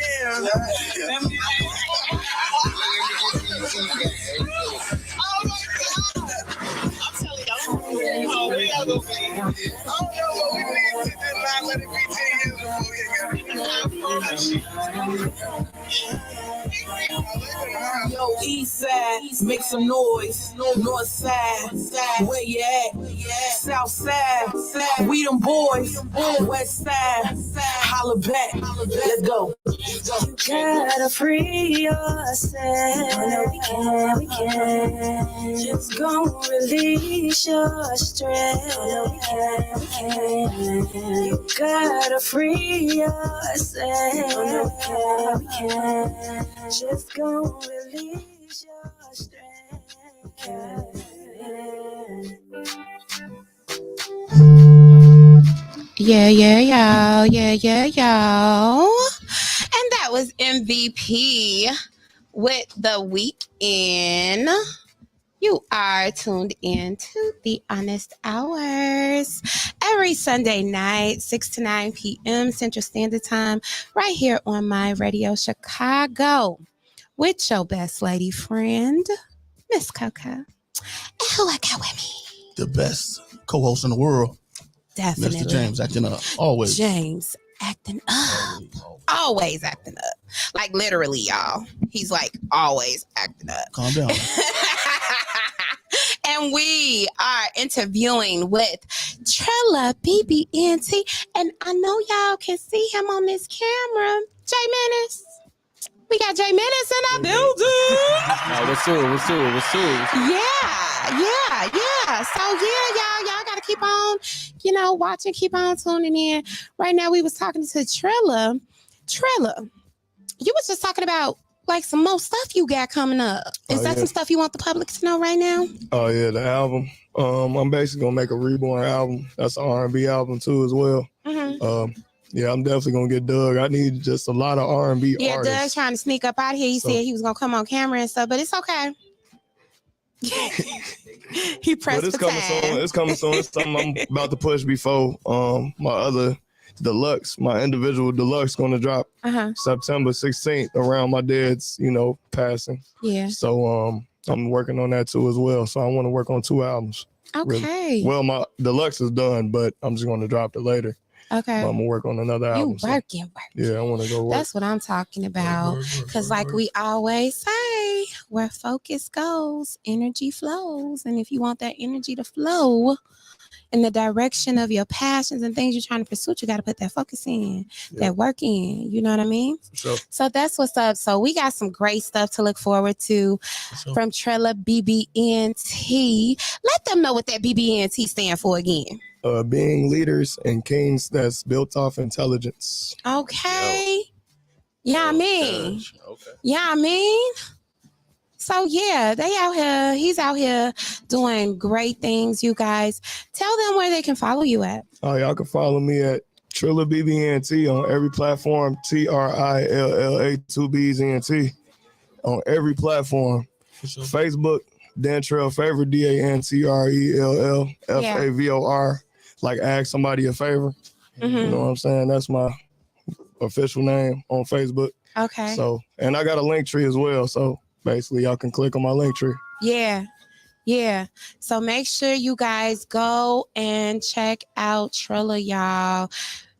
S9: Oh, we gotta go see. I don't know what we need to do. Not let it be 10 years before Yo, east side, make some noise. North side, where you at? South side, we them boys. West side, holla back. Let's go.
S11: You gotta free yourself. On the weekend. Just gon' release your stress. On the weekend. You gotta free yourself. On the weekend. Just gon' release your stress.
S7: Yeah, y'all. And that was MVP with The Weekend. You are tuned in to The Honest Hours every Sunday night, 6 to 9 p.m. Central Standard Time, right here on My Radio Chicago with your best lady friend, Miss Coco. And who I got with me?
S5: The best co-host in the world.
S7: Definitely.
S5: Mr. James acting up. Always.
S7: James acting up. Always acting up. Like literally, y'all. He's like always acting up.
S5: Calm down.
S7: And we are interviewing with TRILLA BBENT. And I know y'all can see him on this camera. Jay Menace. We got Jay Menace in our building.
S13: What's up?
S7: Yeah. So y'all gotta keep on, watching, keep on tuning in. Right now we was talking to TRILLA. TRILLA, you was just talking about like some more stuff you got coming up. Is that some stuff you want the public to know right now?
S6: Oh yeah, the album. I'm basically gonna make a reborn album. That's an R&B album too as well.
S7: Mm-hmm.
S6: Yeah, I'm definitely gonna get Doug. I need just a lot of R&B
S7: yeah,
S6: artists.
S7: Doug's trying to sneak up out here. He said he was gonna come on camera and stuff, but it's okay. He pressed
S6: But it's
S7: for
S6: coming
S7: time.
S6: soon. It's coming soon. It's something I'm about to push before my other deluxe, my individual deluxe, gonna drop September 16th around my dad's, passing.
S7: Yeah.
S6: So I'm working on that too as well. So I want to work on 2 albums.
S7: Okay.
S6: Really. Well, my deluxe is done, but I'm just gonna drop it later.
S7: Okay.
S6: But I'm gonna work on another album.
S7: You working.
S6: Yeah, I want to go work.
S7: That's what I'm talking about. Because like we always say, where focus goes, energy flows. And if you want that energy to flow in the direction of your passions and things you're trying to pursue, you got to put that focus in, that work in. You know what I mean?
S6: Sure.
S7: So that's what's up. So we got some great stuff to look forward to from TRILLA BBENT. Let them know what that BBENT stand for again.
S6: Being leaders and kings that's built off intelligence.
S7: Okay. Yeah, I mean.
S13: Okay.
S7: Yeah, I mean. So yeah, they out here. He's out here doing great things. You guys, tell them where they can follow you at.
S6: Oh, y'all can follow me at TRILLA BBENT on every platform. TRILLA 2 B's ENT on every platform. Facebook, Dan Trell Favor, DANTRELL FAVOR. Like ask somebody a favor. You know what I'm saying? That's my official name on Facebook.
S7: Okay.
S6: So, and I got a link tree as well. So basically y'all can click on my link tree.
S7: Yeah. Yeah. So make sure you guys go and check out TRILLA, y'all.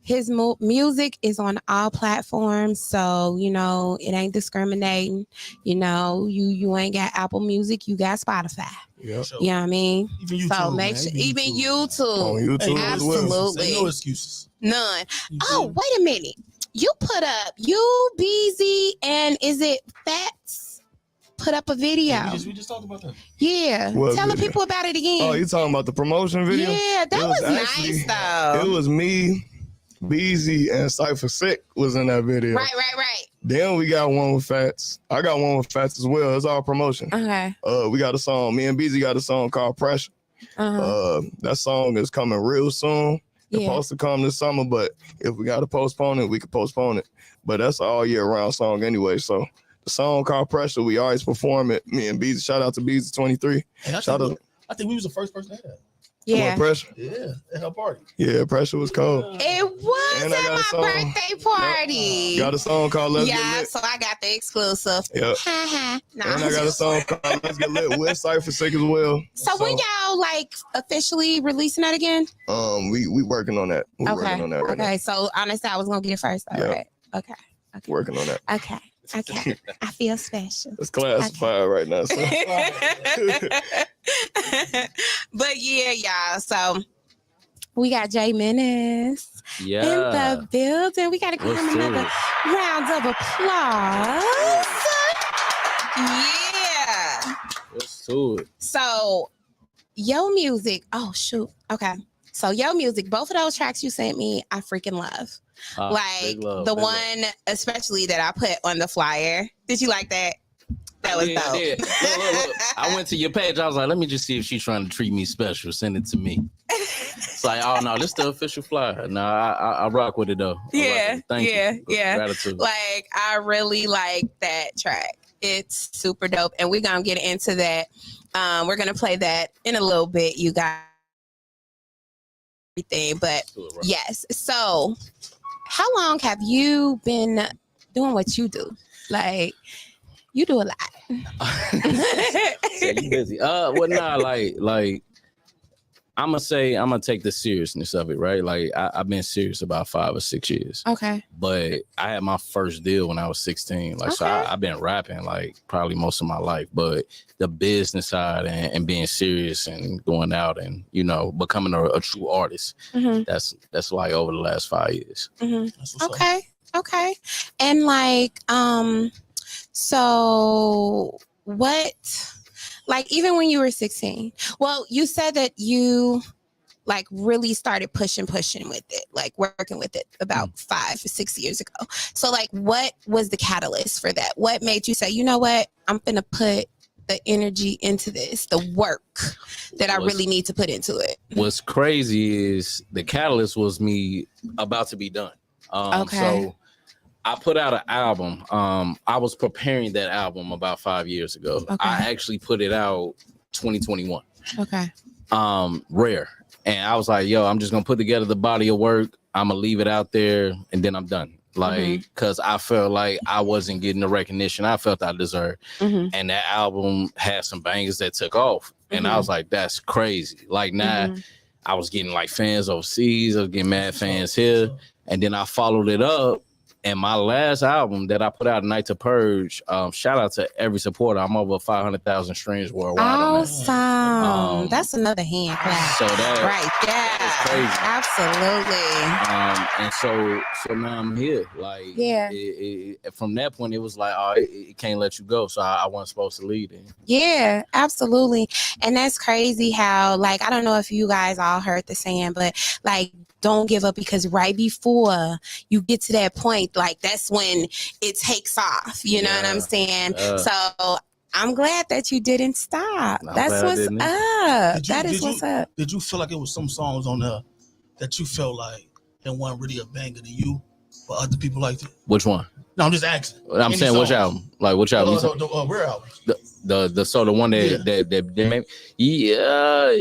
S7: His music is on all platforms, so you know it ain't discriminating. You know, you ain't got Apple Music, you got Spotify.
S6: Yeah,
S7: you know what I mean.
S5: Even YouTube,
S7: so make
S5: man.
S7: sure, even YouTube,
S6: on YouTube as well.
S7: absolutely
S5: No excuses.
S7: none. Oh, wait a minute, you put up you Beezy and is it Fats? Put up a video.
S5: We just talked about that.
S7: Yeah,
S6: What
S7: tell the
S6: video?
S7: people about it again.
S6: Oh, you talking about the promotion video?
S7: Yeah, that was nice though.
S6: It was me, Beezy, and CYPHER was in that video.
S7: Right.
S6: Then we got one with Fats. I got one with Fats as well. It's all promotion.
S7: Okay.
S6: We got a song. Me and Beezy got a song called Pressure. That song is coming real soon. It's supposed to come this summer, but if we got to postpone it, we can postpone it. But that's an all year round song anyway. So the song called Pressure, we always perform it. Me and Beezy. Shout out to Beezy 23.
S5: I think we was the first person to have that.
S7: Yeah.
S6: Pressure.
S5: Yeah, at her party.
S6: Yeah, Pressure was cold.
S7: It was
S6: And I got a
S7: at
S6: song.
S7: my birthday party.
S6: Got a song called Let's Get
S7: Yeah,
S6: Lit.
S7: so I got the exclusive.
S6: Yep.
S7: No,
S6: And I got a song called Let's Get Lit with CYPHER as well.
S7: So when y'all like officially releasing that again?
S6: We working on that. We're working on that right now.
S7: So honestly, I was gonna get it first. All right. Okay.
S6: Working on that.
S7: Okay. I feel special.
S6: It's classified right now. So.
S7: But yeah, y'all. So we got J Menace in the building. We gotta give him another round of applause. Yeah.
S13: Let's do it.
S7: So Yo Music. Oh shoot. Okay. So Yo Music, both of those tracks you sent me, I freaking love. Like the one, especially that I put on the flyer. Did you like that? That was dope.
S13: Yeah. Look. I went to your page. I was like, let me just see if she's trying to treat me special. Send it to me. It's like, oh no, this is the official flyer. No, I rock with it though.
S7: Yeah.
S13: Thank you.
S7: Gratitude. Like I really like that track. It's super dope, and we're gonna get into that. We're gonna play that in a little bit, you guys. Everything, but yes. So, how long have you been doing what you do? Like, you do a lot.
S13: Yeah, you busy. Well, nah, like I'm gonna take the seriousness of it, right? Like I've been serious about 5 or 6 years.
S7: Okay.
S13: But I had my first deal when I was 16. Like, so I've been rapping like probably most of my life, but the business side and being serious and going out and, you know, becoming a true artist, that's like over the last 5 years.
S7: Okay. And like, so what, like, even when you were 16, well, you said that you like really started pushing with it, like working with it about 5 or 6 years ago. So like, what was the catalyst for that? What made you say, you know what, I'm gonna put the energy into this, the work that I really need to put into it?
S13: What's crazy is the catalyst was me about to be done. So I put out an album. I was preparing that album about 5 years ago. I actually put it out 2021. Rare. And I was like, yo, I'm just gonna put together the body of work. I'm gonna leave it out there and then I'm done. Like, cause I felt like I wasn't getting the recognition I felt I deserved. And that album had some bangers that took off. And I was like, that's crazy. Like now I was getting like fans overseas, I was getting mad fans here. And then I followed it up. And my last album that I put out, Night to Purge, shout out to every supporter. I'm over 500,000 streams worldwide.
S7: Awesome. That's another hand clap.
S13: So that
S7: right there.
S13: Absolutely. And so now I'm here. Like, from that point, it was like, oh, it can't let you go. So I wasn't supposed to lead it.
S7: Yeah, absolutely. And that's crazy how, like, I don't know if you guys all heard the saying, but like, don't give up, because right before you get to that point, like that's when it takes off. You know what I'm saying? So I'm glad that you didn't stop. That's what's up. That is what's up.
S5: Did you feel like it was some songs on there that you felt like it wasn't really a banger to you, but other people liked it?
S13: Which one?
S5: No, I'm just asking.
S13: I'm saying which album? Like which album?
S5: The Rare album.
S13: The one that they made. Yeah.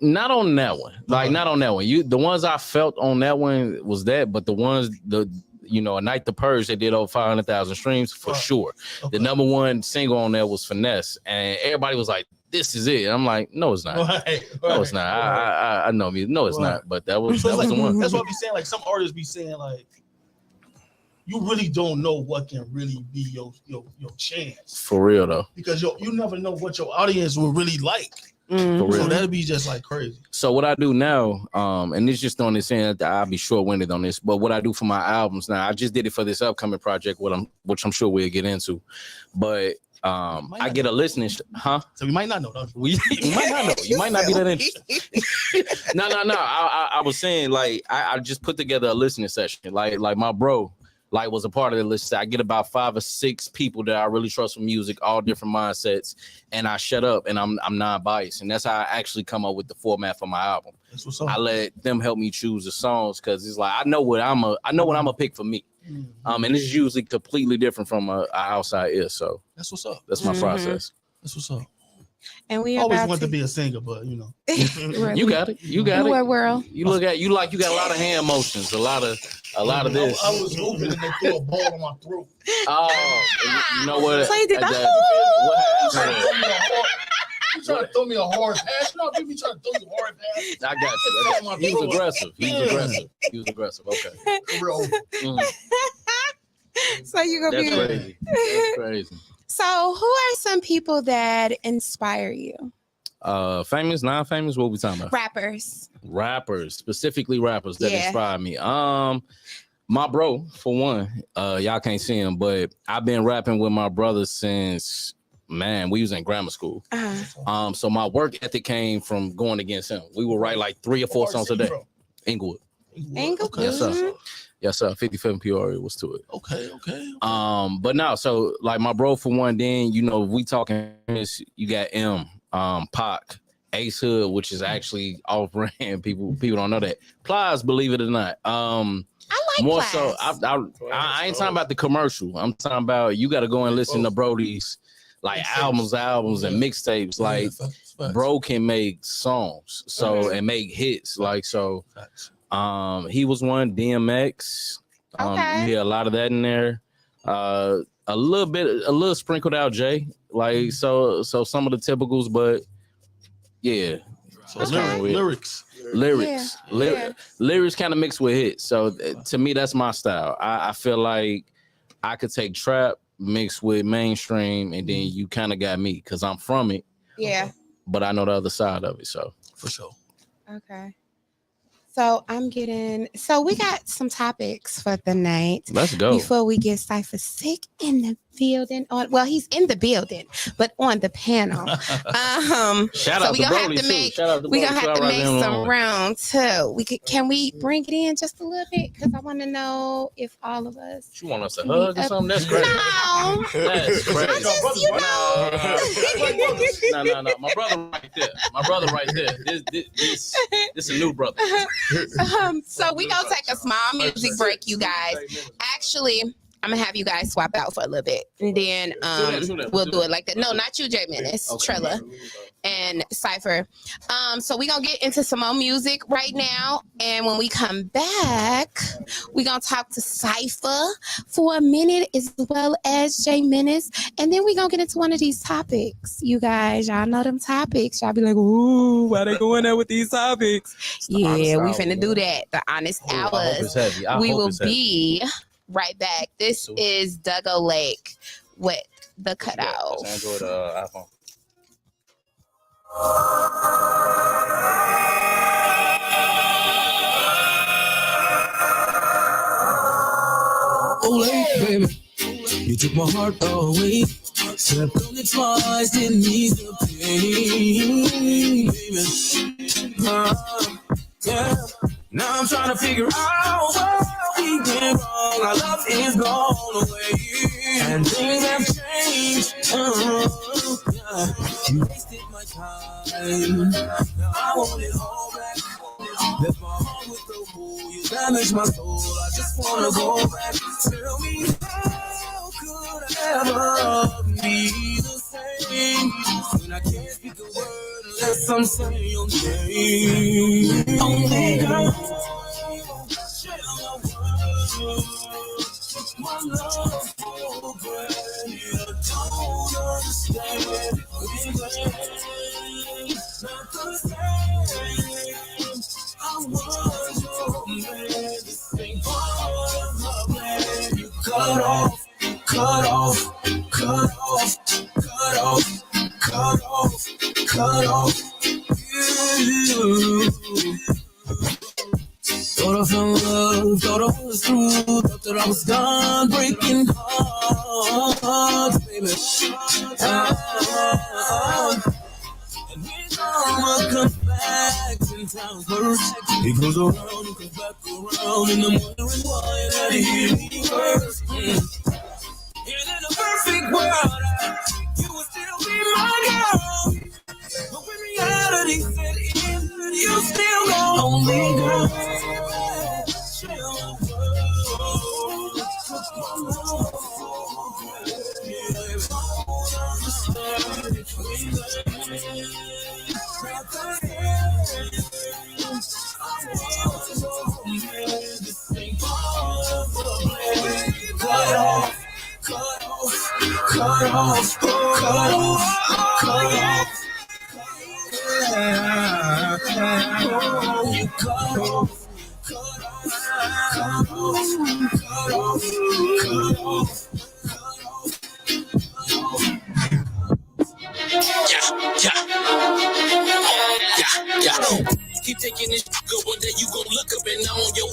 S13: Not on that one. Like not on that one. The ones I felt on that one was that, but the ones you know, A Night to Purge, they did over 500,000 streams for sure.
S5: Okay.
S13: The number one single on there was Finesse, and everybody was like, "This is it." I'm like, "No, it's not. No, it's not. I know me. No, it's not." But that was the one.
S5: That's what I be saying. Like some artists be saying, like, you really don't know what can really be your chance.
S13: For real though,
S5: because you never know what your audience will really like.
S13: For real.
S5: So that'd be just like crazy.
S13: So what I do now, and it's just on this end, I'll be short-winded on this, but what I do for my albums now, I just did it for this upcoming project, which I'm sure we'll get into. But I get a listening, huh?
S5: So we might not know, though.
S13: We might not know. You might not be that interested. No. I was saying, like, I just put together a listening session. Like my bro, like, was a part of the list. I get about 5 or 6 people that I really trust for music, all different mindsets, and I shut up and I'm non-biased, and that's how I actually come up with the format for my album.
S5: That's what's up.
S13: I let them help me choose the songs because it's like I know what I'm gonna pick for me, and it's usually completely different from a outside ear. So
S5: that's what's up.
S13: That's my process.
S5: That's what's up.
S7: And we
S5: always want to be a singer, but you know,
S13: you got it. You got
S7: it.
S13: World. You look at you got a lot of hand motions, a lot of this.
S5: I was moving and they threw a ball on my throat.
S13: Oh, you know what?
S7: So you did
S5: You trying to throw me a hard pass? No, you be trying to throw me a hard pass.
S13: I got you. He was aggressive. He was aggressive. Okay.
S7: So you gonna
S13: That's
S7: be
S13: crazy. That's crazy.
S7: So who are some people that inspire you?
S13: Famous, non-famous, what we talking about?
S7: Rappers,
S13: specifically rappers that inspire me. My bro, for one, y'all can't see him, but I've been rapping with my brother since, man, we was in grammar school. So my work ethic came from going against him. We would write like 3 or 4 songs a day. Inglewood.
S7: Okay.
S13: Yes, sir. 55 Peoria was to it.
S5: Okay.
S13: But no, so like my bro, for one, then, you know, we talking this, you got Pac, Ace Hood, which is actually off-brand. People don't know that. Plies, believe it or not.
S7: I like
S13: more
S7: Plies.
S13: so. I ain't talking about the commercial. I'm talking about you got to go and listen to Brody's like albums and mixtapes. Like bro can make songs, and make hits. Like so. He was one. DMX. You hear a lot of that in there. A little sprinkled out Jay. Like so some of the typicals, but yeah.
S5: So lyrics
S13: kind of mixed with hits. So to me, that's my style. I feel like I could take trap mixed with mainstream, and then you kind of got me because I'm from it.
S7: Yeah.
S13: But I know the other side of it. So
S5: for sure.
S7: Okay. So we got some topics for the night.
S13: Let's go.
S7: Before we get Cypher Sick in the building. He's in the building, but on the panel.
S13: Shout out to Brody too.
S7: We're gonna have to make some round too. Can we bring it in just a little bit? Because I want to know if all of us.
S13: You want us to hug or something? That's crazy.
S7: No.
S13: That's crazy.
S7: I just,
S13: No. My brother right there. This a new brother.
S7: So we gonna take a small music break, you guys. Actually, I'm gonna have you guys swap out for a little bit, and then we'll do it like that. No, not you, J Menace, Trilla, and Cypher. So we gonna get into some more music right now, and when we come back, we gonna talk to Cypher for a minute, as well as J Menace, and then we gonna get into one of these topics. You guys, y'all know them topics. Y'all be like, ooh, why they going there with these topics? Yeah, we finna do that. The honest hours. We will be right back. This is Duggo Lake with The Cutout.
S13: Android iPhone.
S1: Ole, baby, you took my heart away. Slept on it twice, didn't ease the pain, baby. Yeah. Now I'm trying to figure out what we went wrong. Our love is gone away, and things have changed. Yeah. You wasted my time. Now I want it all back. Left my heart with the hole. You damaged my soul. I just wanna go back. Tell me, how could I ever be the same when I can't speak a word unless I'm saying your name? Only girl, share my world. My love for granted, I don't understand it. Not the same. I was your man, this ain't part of my plan. You cut off, cut off, cut off, cut off, cut off, cut off. You. Thought I found love, thought I was through, thought that I was done breaking hearts, baby. And when karma comes back, 10 times worse. It goes around and comes back around, and I'm wondering why that hit me first. And in a perfect world, you would still be my girl. But when reality set in, you still go only girl. Cut off, cut off, cut off, cut off, cut off. You cut off, cut off, cut off, cut off. Yeah. Keep taking this good, one day you gon' look up and I'm on your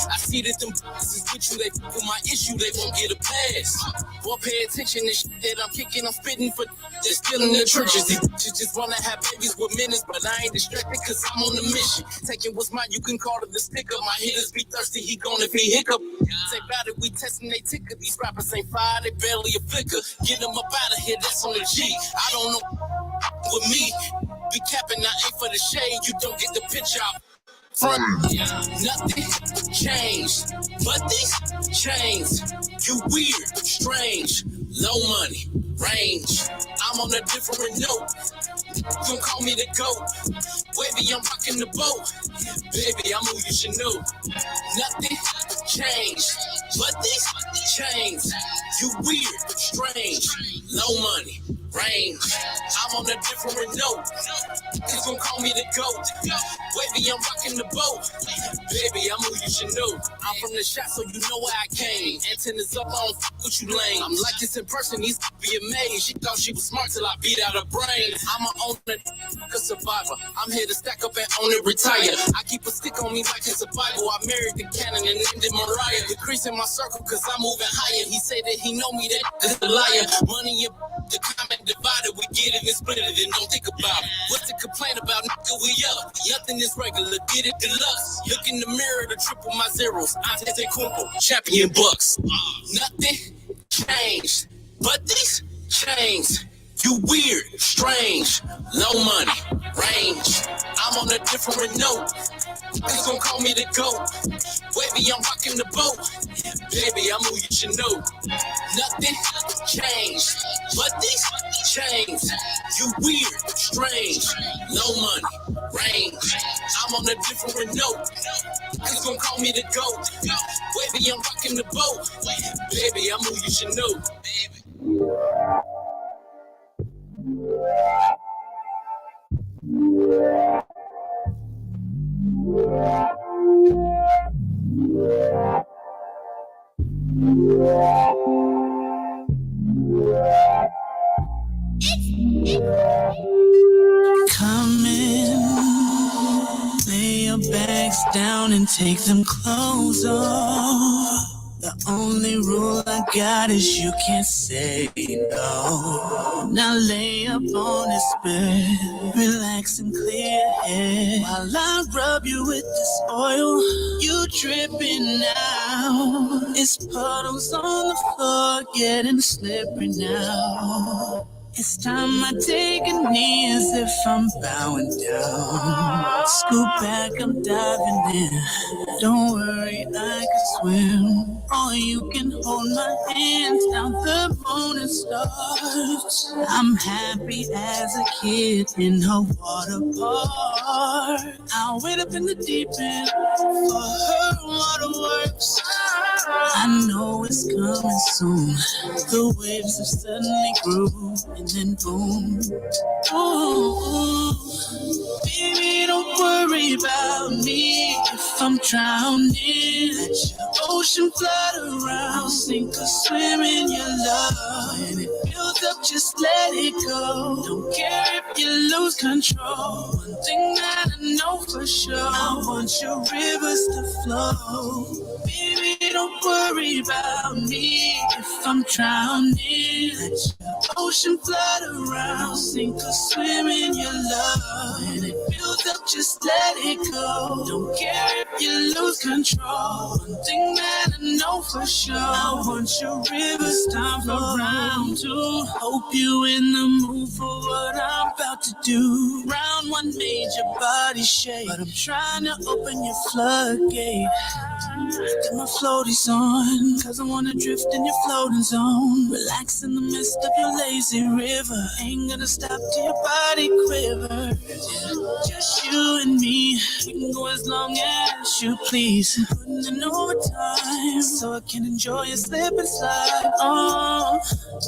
S1: I see that them is with you, they with my issue, they won't get a pass. Boy, pay attention to shit that I'm kicking, I'm spitting for they're still in the churches. These bitches just wanna have babies with minutes, but I ain't distracted cause I'm on the mission. Taking what's mine, you can call it the sticker. My hitters be thirsty, he gone if he hiccup. Say about it, we testing they ticker. These rappers ain't fire, they barely a flicker. Get them up out of here, that's on the G. I don't know with me. Be capping, I ain't for the shade, you don't get the picture out. Front, nothing changed, but these chains, you weird, strange, low money, range. I'm on a different note. Don't call me the GOAT. Baby, I'm rocking the boat. Baby, I'm who you should know. Nothing changed, but these chains, you weird, strange, low money, range. I'm on a different note. He's gonna call me the GOAT. Baby, I'm rocking the boat. Baby, I'm who you should know. I'm from the shot, so you know where I came. Antennas up, I don't f with you lame. I'm like this in person, these be amazed. She thought she was smart till I beat out her brain. I'm a owner, a survivor. I'm here to stack up and own it, retire. I keep a stick on me like it's a Bible. I married the cannon and named it Mariah. Decreasing my circle cause I'm moving higher. He said that he know me, that is a liar. Money and the comment divided. We get it and split it and don't think about it. What's to complain about, nigga, we up. Nothing is regular, get it deluxe. Look in the mirror to triple my zeros. Antetokounmpo, champion bucks. Nothing changed, but these chains. You weird, strange, low money, range. I'm on a different note. He's gonna call me the GOAT. Baby, I'm rocking the boat. Baby, I'm who you should know. Nothing changed, but these chains. You weird, strange, low money, range. I'm on a different note. He's gonna call me the GOAT. Baby, I'm rocking the boat. Baby, I'm who you should know.
S9: Come in, lay your bags down and take them clothes off. The only rule I got is you can't say no. Now lay up on this bed, relax and clear head. While I rub you with this oil, you dripping now. It's puddles on the floor, getting slippery now. It's time I take a knee as if I'm bowing down. Scoop back, I'm diving in. Don't worry, I can swim. Or you can hold my hands down the moon and stars. I'm happy as a kid in a water park. I'll wait up in the deep end for her waterworks. I know it's soon. The waves have suddenly grew, and then boom. Ooh, baby, don't worry about me if I'm drowning. Let your ocean flood around, sink or swim in your love. When it builds up, just let it go. Don't care if you lose control. One thing that I know for sure, I want your rivers to flow. Baby, don't worry about me if I'm drowning. Let your ocean flood around, sink or swim in your love. When it builds up, just let it go. Don't care if you lose control. One thing that I know for sure, I want your rivers to flow around too. Hope you in the mood for what I'm about to do. Round one made your body shake, but I'm trying to open your floodgate. Get my floaties on, cause I wanna drift in your floating zone. Relax in the midst of your lazy river. Ain't gonna stop till your body quivers. Just you and me, we can go as long as you please. Putting in overtime, so I can enjoy your slip and slide. Oh,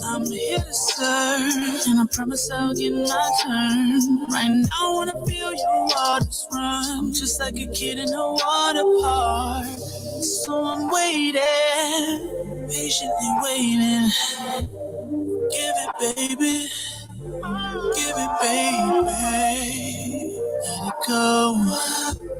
S9: I'm here to serve, and I promise I'll get my turn. Right now I wanna feel your waters run, just like a kid in a water park. So I'm waiting, patiently waiting. Give it, baby. Give it, baby. Let it go.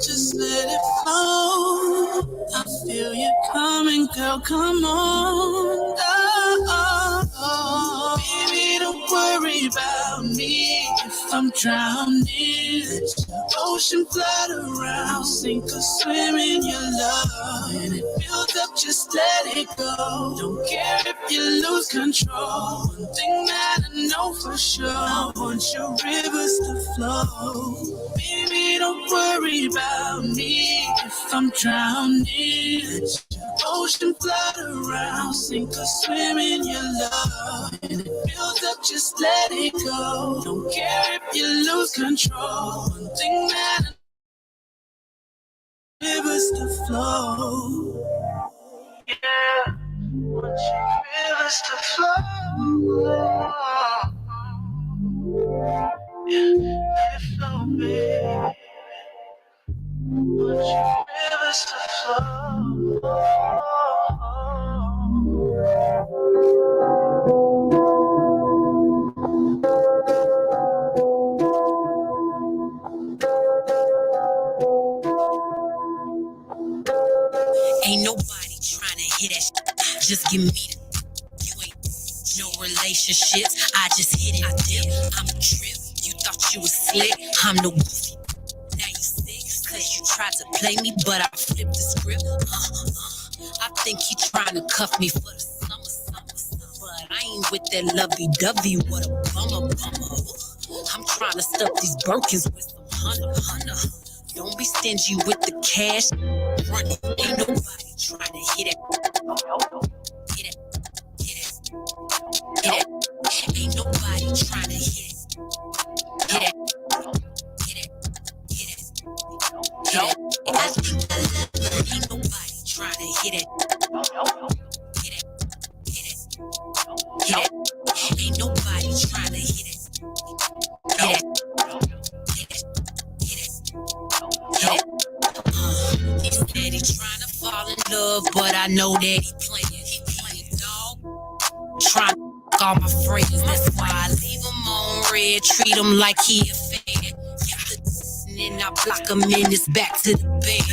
S9: Just let it flow. I feel you coming, girl. Come on. Oh, oh, oh. Baby, don't worry about me if I'm drowning. Let your ocean flood around, sink or swim in your love. When it builds up, just let it go. Don't care if you lose control. One thing that I know for sure, I want your rivers to flow. Baby, don't worry about me if I'm drowning. Let your ocean flood around, sink or swim in your love. And it builds up, just let it go. Don't care if you lose control. One thing that I rivers to flow. Yeah, want your rivers to flow. Yeah, let it flow, baby. Want your rivers to flow.
S14: Ain't nobody trying to hit that shit. Just give me the. You ain't no relationships. I just hit it. I dip. I'm a trip. You thought you was slick. I'm the goofy. Now you sick. Cause you tried to play me, but I flipped the script. I think he trying to cuff me for the summer. But I ain't with that lovey-dovey. What a bummer. I'm trying to stuff these Birkins with some hunter. Don't be stingy with the cash. Running. Ain't nobody trying to hit it. Hit it. Ain't nobody trying to hit it. Hit it. I think I love it. Ain't nobody trying to hit it. Hit it. Ain't nobody trying to hit it. Hit it. He said he trying to fall in love, but I know that he playing dog. Trying to all my friends, that's why I leave him on red, treat him like he a fan. And then I block him in his back to the bed.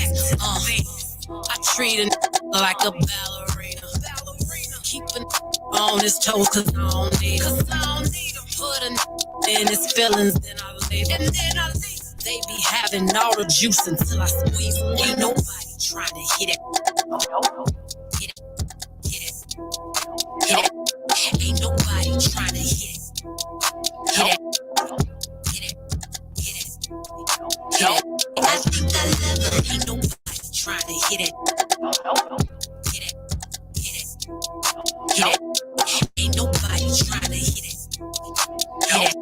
S14: I treat him like a ballerina. Keep him on his toes, cause I don't need him. Put him in his feelings, then I leave him. They be having all the juice until I squeeze. Ain't nobody trying to hit it. Hit it. Ain't nobody trying to hit it. Hit it. I think I love it. Ain't nobody trying to hit it. Hit it. Ain't nobody trying to hit it. Hit it.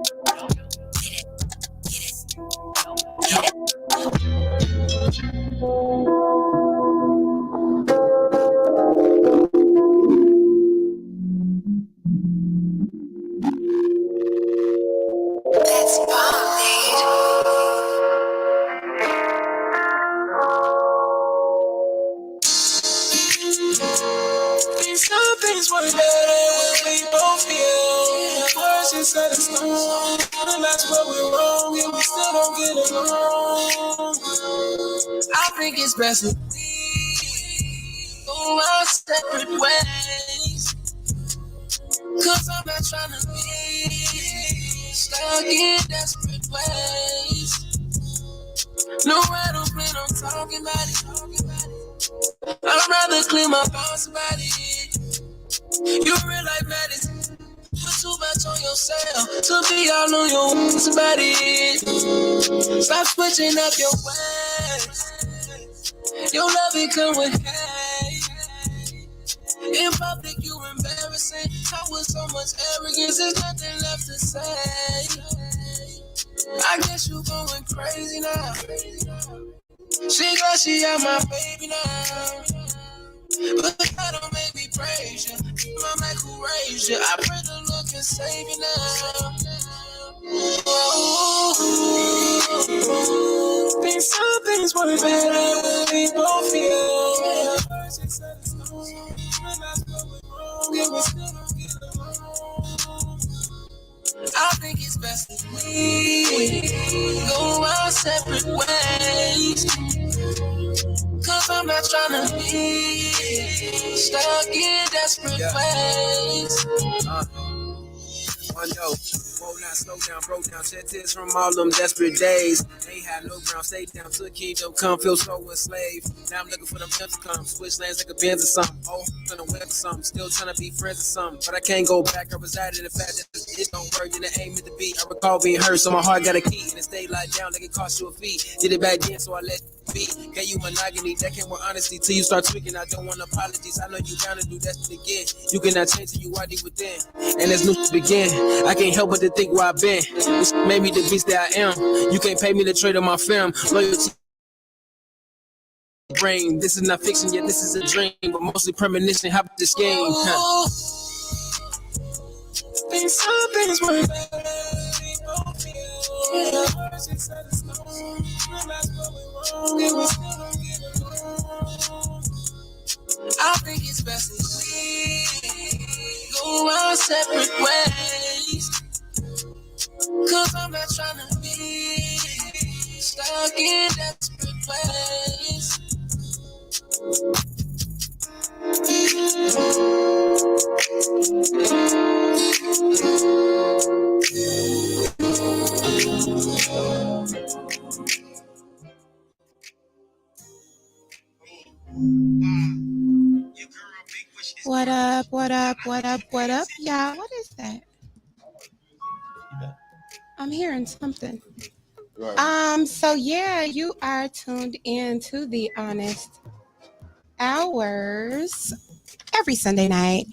S9: things work better when we both feel. Words just set in stone, and that's where we're wrong, and we still don't get along. I think it's best if we go our separate ways. Cause I'm not trying to be stuck in desperate ways. No, I don't plan on talking about it. I'd rather clear my thoughts about it. You real life matters. Put too much on yourself to be all on your own about it. Stop switching up your ways. Your love it come with hate. In public you embarrassing. Talk with so much arrogance, there's nothing left to say. I guess you going crazy now. She got she out my baby now. But that don't make me praise you. My man who raised you. I pray the Lord can save you now. Think some things work better when we both feel. I think it's best if we go our separate ways. Cause I'm not trying to be stuck in desperate ways. One note, whoa, now slow down, broke down, shed tears from all them desperate days. Ain't had no ground, stay down till the kingdom come, feel so a slave. Now I'm looking for them pimps to come, switch lanes like a Benz or something. Oh, I'm gonna win for something, still trying to be friends or something. But I can't go back, I reside in the fact that it don't work, and it ain't meant to be. I recall being hurt, so my heart got a key, and it stayed locked down like it cost you a fee. Did it back then, so I let it be. Gave you monogamy, that came with honesty. Till you start tweaking, I don't want apologies. I know you down to do that again. You cannot change till you are deep within, and there's new to begin. I can't help but to think where I've been. This made me the beast that I am. You can't pay me to trade on my film. Loyalty brain. This is not fiction, yet this is a dream. But mostly premonition, how about this game? Think some things were better. I think it's best if we go our separate ways. Cause I'm not trying to be stuck in desperate ways.
S7: What up, what up, what up, what up, y'all? What is that? I'm hearing something. So yeah, you are tuned in to the Honest Hours every Sunday night,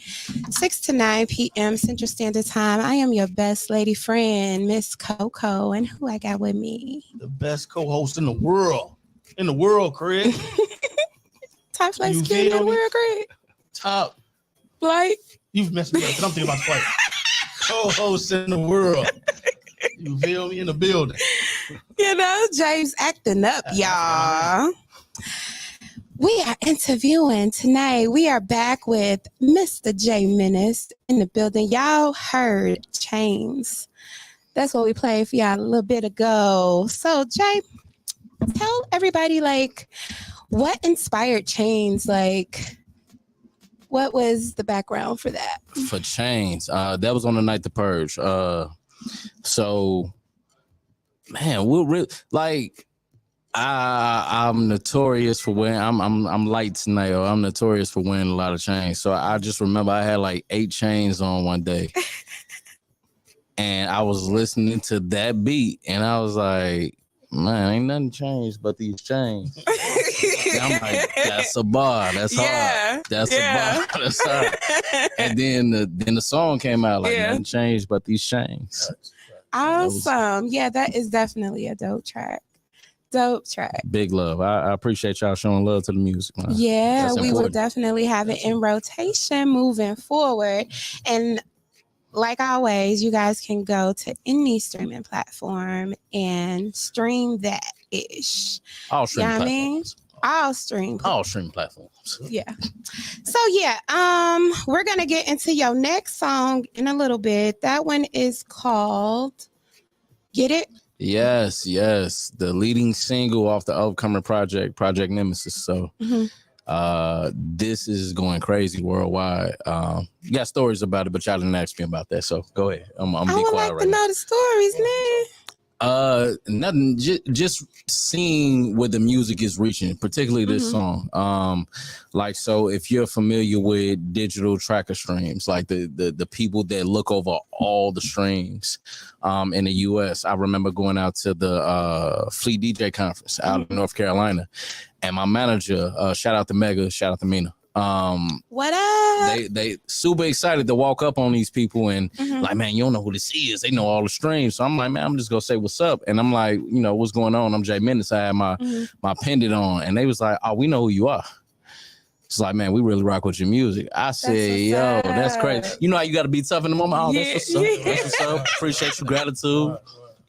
S7: 6 to 9 p.m. Central Standard Time. I am your best lady friend, Miss Coco, and who I got with me?
S5: The best co-host in the world. In the world, Craig.
S7: Top flight skin in the world, Craig.
S5: Top
S7: flight.
S5: You've messed me up, but I'm thinking about flight. Co-host in the world. You feel me? In the building.
S7: You know, James acting up, y'all. We are interviewing tonight. We are back with Mr. J Menace in the building. Y'all heard Chains. That's what we played for y'all a little bit ago. So, Jay, tell everybody, like, what inspired Chains? Like, what was the background for that?
S13: For Chains, that was on the night The Purge. So, man, we'll really like. I'm notorious for wearing. I'm light tonight, or I'm notorious for wearing a lot of chains. So I just remember I had like 8 chains on one day, and I was listening to that beat, and I was like, "Man, ain't nothing changed but these chains." And I'm like, "That's a bar. That's hard. That's a bar. That's hard." And then the song came out like, "Nothing changed but these chains."
S7: Awesome. Yeah, that is definitely a dope track. Dope track.
S13: Big love. I appreciate y'all showing love to the music, man.
S7: Yeah,
S13: That's
S7: we
S13: important.
S7: will definitely have it in rotation moving forward. And like always, you guys can go to any streaming platform and stream that ish.
S13: All streaming
S7: platforms. All stream
S13: platforms.
S7: Yeah. So yeah, we're gonna get into your next song in a little bit. That one is called Get It?
S13: Yes. The leading single off the upcoming Project Nemesis. So this is going crazy worldwide. You got stories about it, but y'all didn't ask me about that. So go ahead. I'm
S7: I
S13: be
S7: would
S13: quiet
S7: like
S13: right
S7: to
S13: now.
S7: know the stories, man.
S13: Nothing. Just seeing where the music is reaching, particularly this song. Like, so if you're familiar with digital tracker streams, like the people that look over all the streams, in the U.S. I remember going out to the Fleet DJ conference out in North Carolina, and my manager, shout out to Mega, shout out to Mina.
S7: What up?
S13: They super excited to walk up on these people and like, man, you don't know who this is. They know all the streams. So I'm like, man, I'm just gonna say what's up. And I'm like, you know, what's going on? I'm Jay Menace. I had my pendant on, and they was like, oh, we know who you are. It's like, man, we really rock with your music. I said, yo, that's crazy. You know how you got to be tough in the moment. Oh, that's what's up. That's what's up. Appreciate your gratitude.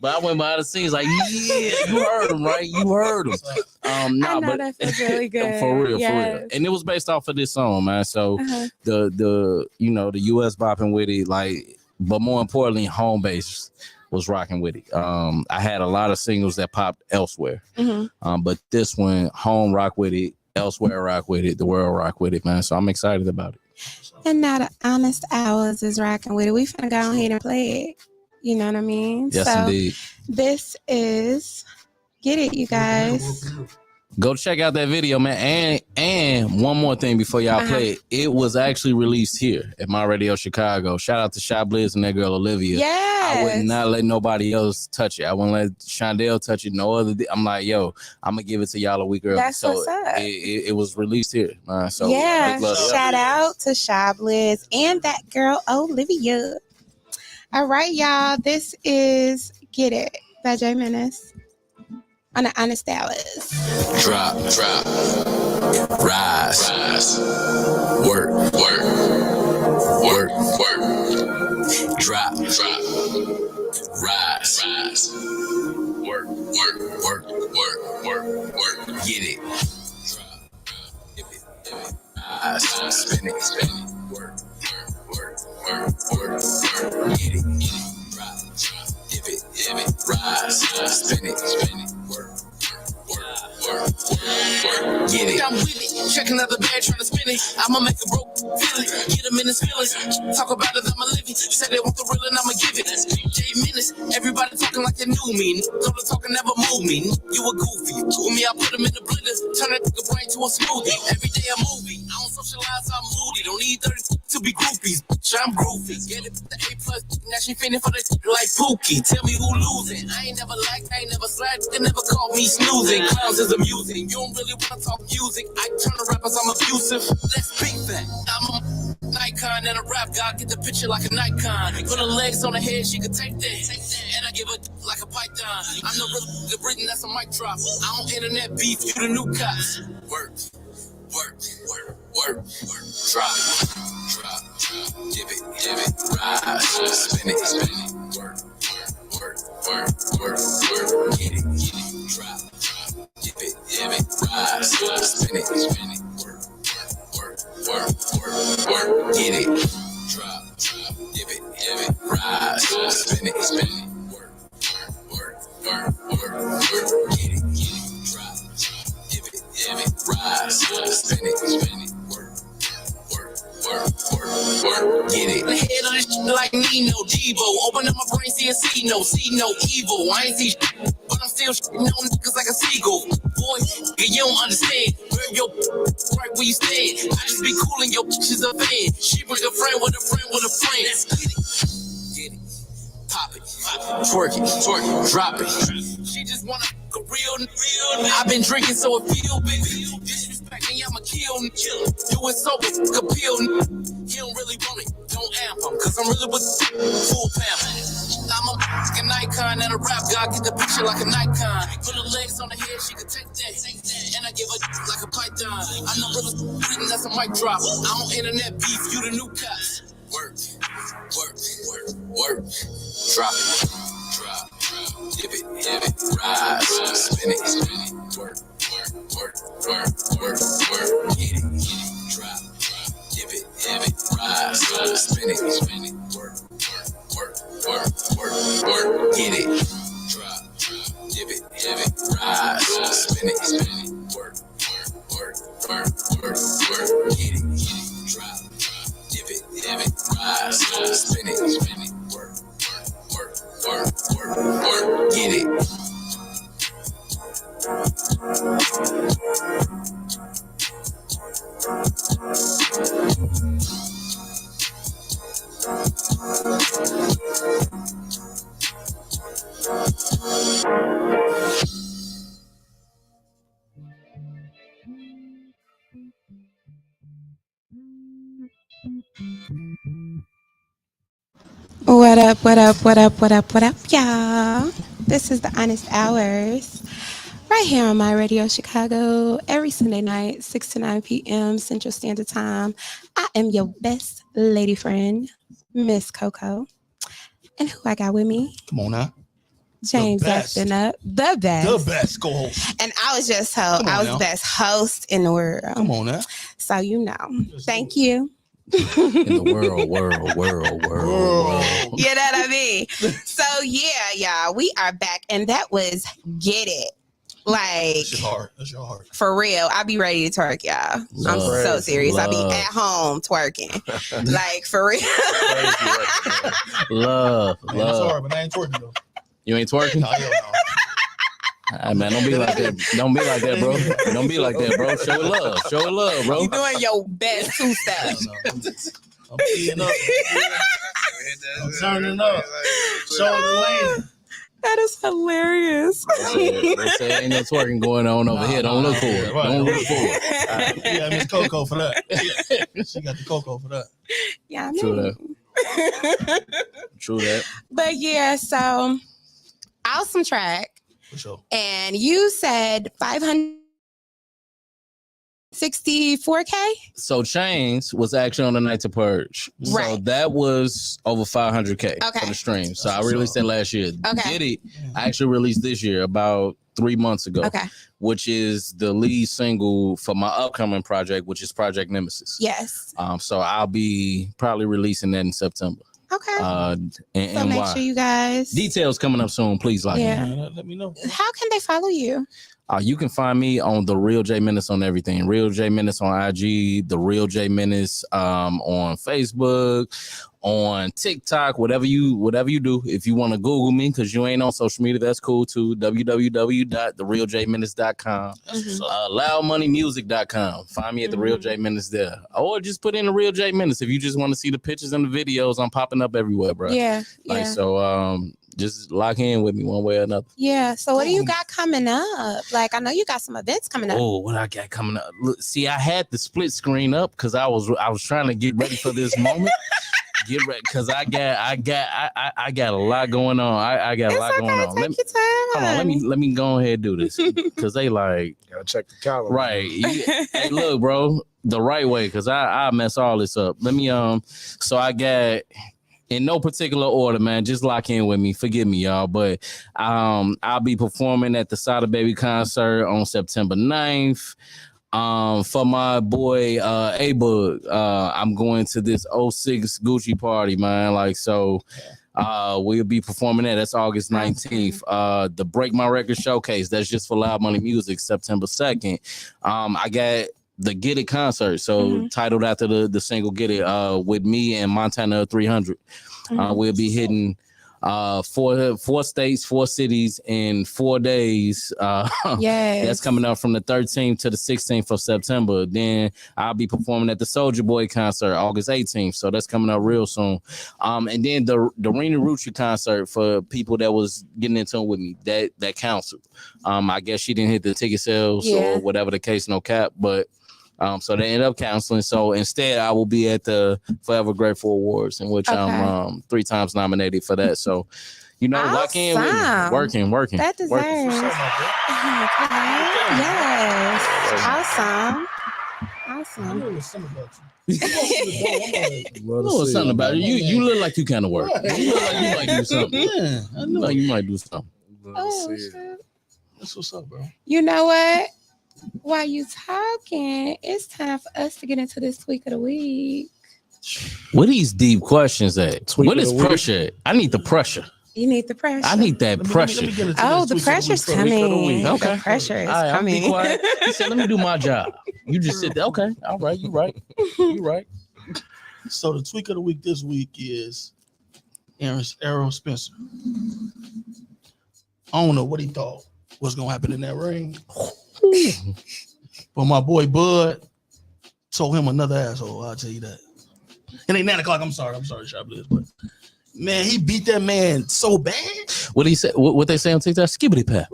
S13: But I went behind the scenes like, yeah, you heard him, right? You heard him.
S7: I know that feels really good.
S13: For real. And it was based off of this song, man. So the you know, the US bopping with it, like, but more importantly, home base was rocking with it. I had a lot of singles that popped elsewhere. But this one, home rock with it, elsewhere rock with it, the world rock with it, man. So I'm excited about it.
S7: And now the Honest Hours is rocking with it. We finna go ahead and play it. You know what I mean?
S13: Yes,
S7: so
S13: indeed.
S7: This is Get It, you guys.
S13: Go check out that video, man. And one more thing before y'all play it. It was actually released here at My Radio Chicago. Shout out to Shy Blizz and that girl Olivia.
S7: Yes.
S13: I would not let nobody else touch it. I wouldn't let Shondell touch it. No other. I'm like, yo, I'm gonna give it to y'all a week early.
S7: That's
S13: so
S7: what's up.
S13: It was released here. So
S7: yeah,
S13: big love to y'all.
S7: shout out to Shy Blizz and that girl Olivia. All right, y'all. This is Get It by Jay Menace on the Honest Hours.
S15: Drop, rise, work, drop, rise, work, get it. Drop, rise, spin it, work, get it. Drop, dip it, rise, spin it, work. Get it. I'm with it. Check another bag, trying to spin it. I'ma make a broke feel it. Get him in his feelings. Talk about it, I'ma live it. Say they want the real and I'ma give it. Jay Menace, everybody talking like they knew me. Told the talking never move me. You a goofy. With me, I put him in the blender. Turn that nigga brain to a smoothie. Every day a movie. I don't socialize, I'm moody. Don't need 30 to be groupies. Bitch, I'm groovy. Get it, the A+. Now she feeling for that like Pookie. Tell me who losing. I ain't never liked, I ain't never slacked. They never called me snoozing. Clowns is amusing. You don't really wanna talk music. I turn to rappers, I'm abusive. Let's beat that. I'm a Nikon and a rap guy. Get the picture like a Nikon. Put her legs on her head, she could take that. And I give her like a python. I'm the real the Britain, that's a mic drop. I don't internet beef, you the new cops. Work. Drop, give it, rise, spin it, work, get it, drop, give it, rise, spin it, work, get it, drop, give it, rise, spin it, work, get it, drop, give it, rise, spin it, work, get it. The head of this shit like Nino, Devo. Open up my brain, see no evil. I ain't see shit, but I'm still no niggas like a seagull. Boy, you don't understand. Grab your right where you stand. I just be cool and your bitches a fan. She bring a friend with a friend with a friend. Get it, pop it, twerk it, drop it. She just wanna a real. I've been drinking so it feel big. Disrespecting, I'ma kill. You and sober, appeal. He don't really want it, don't amp him, cause I'm really with full pamp. I'm a fucking icon and a rap guy, get the picture like a Nikon. Put her legs on her head, she can take that. And I give her like a python. I know really written, that's a mic drop. I don't internet beef, you the new cops. Work. Drop it. Give it, rise, spin it, work, get it, drop, give it, rise, spin it, work, get it, drop, give it, rise, spin it, work, get it, drop, give it, rise, spin it, work, get it.
S7: What up, y'all? This is the Honest Hours, right here on My Radio Chicago, every Sunday night, 6 to 9 p.m. Central Standard Time. I am your best lady friend, Miss Coco. And who I got with me?
S5: Come on now.
S7: James acting up. The best
S5: co-host.
S7: And I was just told I was the best host in the world.
S5: Come on now.
S7: So you know. Thank you.
S13: In the world.
S7: You know what I mean? So yeah, y'all, we are back, and that was Get It. Like,
S5: that's your heart.
S7: For real, I be ready to twerk, y'all. I'm so serious. I be at home twerking. Like, for real.
S13: Love.
S5: I'm sorry, but I ain't twerking though.
S13: You ain't twerking?
S5: No, hell no.
S13: Right, man, don't be like that. Don't be like that, bro. Don't be like that, bro. Show love, bro.
S7: You doing your best two steps.
S5: I'm teeing up. I'm turning up. Show the lane.
S7: That is hilarious.
S13: They say ain't no twerking going on over here. Don't look for it.
S5: Right.
S13: Don't look for it.
S5: You got Miss Coco for that. She got the Coco for that.
S7: Yeah, I
S13: True
S7: mean.
S13: that. True that.
S7: But yeah, so awesome track.
S5: For sure.
S7: And you said 564K?
S13: So Chains was actually on the Night to Purge. So
S7: Right.
S13: that was over 500K for the stream. So I released it last year.
S7: Okay.
S13: Get It, I actually released this year about 3 months ago.
S7: Okay.
S13: Which is the lead single for my upcoming project, which is Project Nemesis.
S7: Yes.
S13: So I'll be probably releasing that in September.
S7: Okay.
S13: And
S7: So make sure you guys.
S13: Details coming up soon, please.
S5: Let me know.
S7: How can they follow you?
S13: You can find me on the Real J Menace on everything. Real J Menace on IG, the Real J Menace on Facebook, on TikTok, whatever you do. If you want to Google me because you ain't on social media, that's cool too. www.therealjmenace.com. Loudmoneymusic.com. Find me at the Real J Menace there. Or just put in the Real J Menace if you just want to see the pictures and the videos. I'm popping up everywhere, bro.
S7: Yeah.
S13: Like, so just lock in with me one way or another.
S7: Yeah. So what do you got coming up? Like, I know you got some events coming up.
S13: Oh, what I got coming up? Look, see, I had the split screen up because I was trying to get ready for this moment. Get ready because I got a lot going on. I got a lot going on.
S7: Take your time.
S13: Hold on, let me go ahead and do this because they like
S6: gotta check the calendar.
S13: Right. Hey, look, bro, the right way because I mess all this up. Let me so I got. In no particular order, man. Just lock in with me. Forgive me, y'all. But I'll be performing at the Sada Baby concert on September 9th. For my boy A-Bug, I'm going to this 06 Gucci party, man. Like, so we'll be performing that. That's August 19th. The Break My Record Showcase, that's just for Loud Money Music, September 2nd. I got the Get It concert, so titled after the single Get It, with me and Montana 300. We'll be hitting 4 states, 4 cities in 4 days.
S7: Yes.
S13: That's coming up from the 13th to the 16th of September. Then I'll be performing at the Soulja Boy concert August 18th. So that's coming up real soon. And then the Rena Rucci concert for people that was getting in tune with me, that canceled. I guess she didn't hit the ticket sales or whatever the case, no cap, but so they ended up canceling. So instead, I will be at the Forever Grateful Awards, in which I'm 3 times nominated for that. So, you know, lock in with me. Working.
S7: That deserves. Yes. Awesome.
S5: I know there's something about
S13: Something about you. You look like you kind of work. You look like you might do something.
S5: Yeah, I know.
S13: Like you might do something.
S7: Oh, shit.
S5: That's what's up, bro.
S7: You know what? while you talking, it's time for us to get into this tweak of the week.
S13: What are these deep questions at? What is pressure at? I need the pressure.
S7: You need the pressure.
S13: I need that pressure.
S7: Oh, the pressure's coming.
S13: Okay.
S7: The pressure is
S13: All right, I'm
S7: coming.
S13: be quiet. He said, let me do my job. You just sit there. Okay. All right. You right. You right.
S5: So the tweak of the week this week is Errol Spencer. I don't know what he thought was gonna happen in that ring, but my boy Bud told him another asshole. I'll tell you that. It ain't 9 o'clock. I'm sorry, Shoplifters, but man, he beat that man so bad.
S13: What he said? What they say on TikTok? Skibbity paps.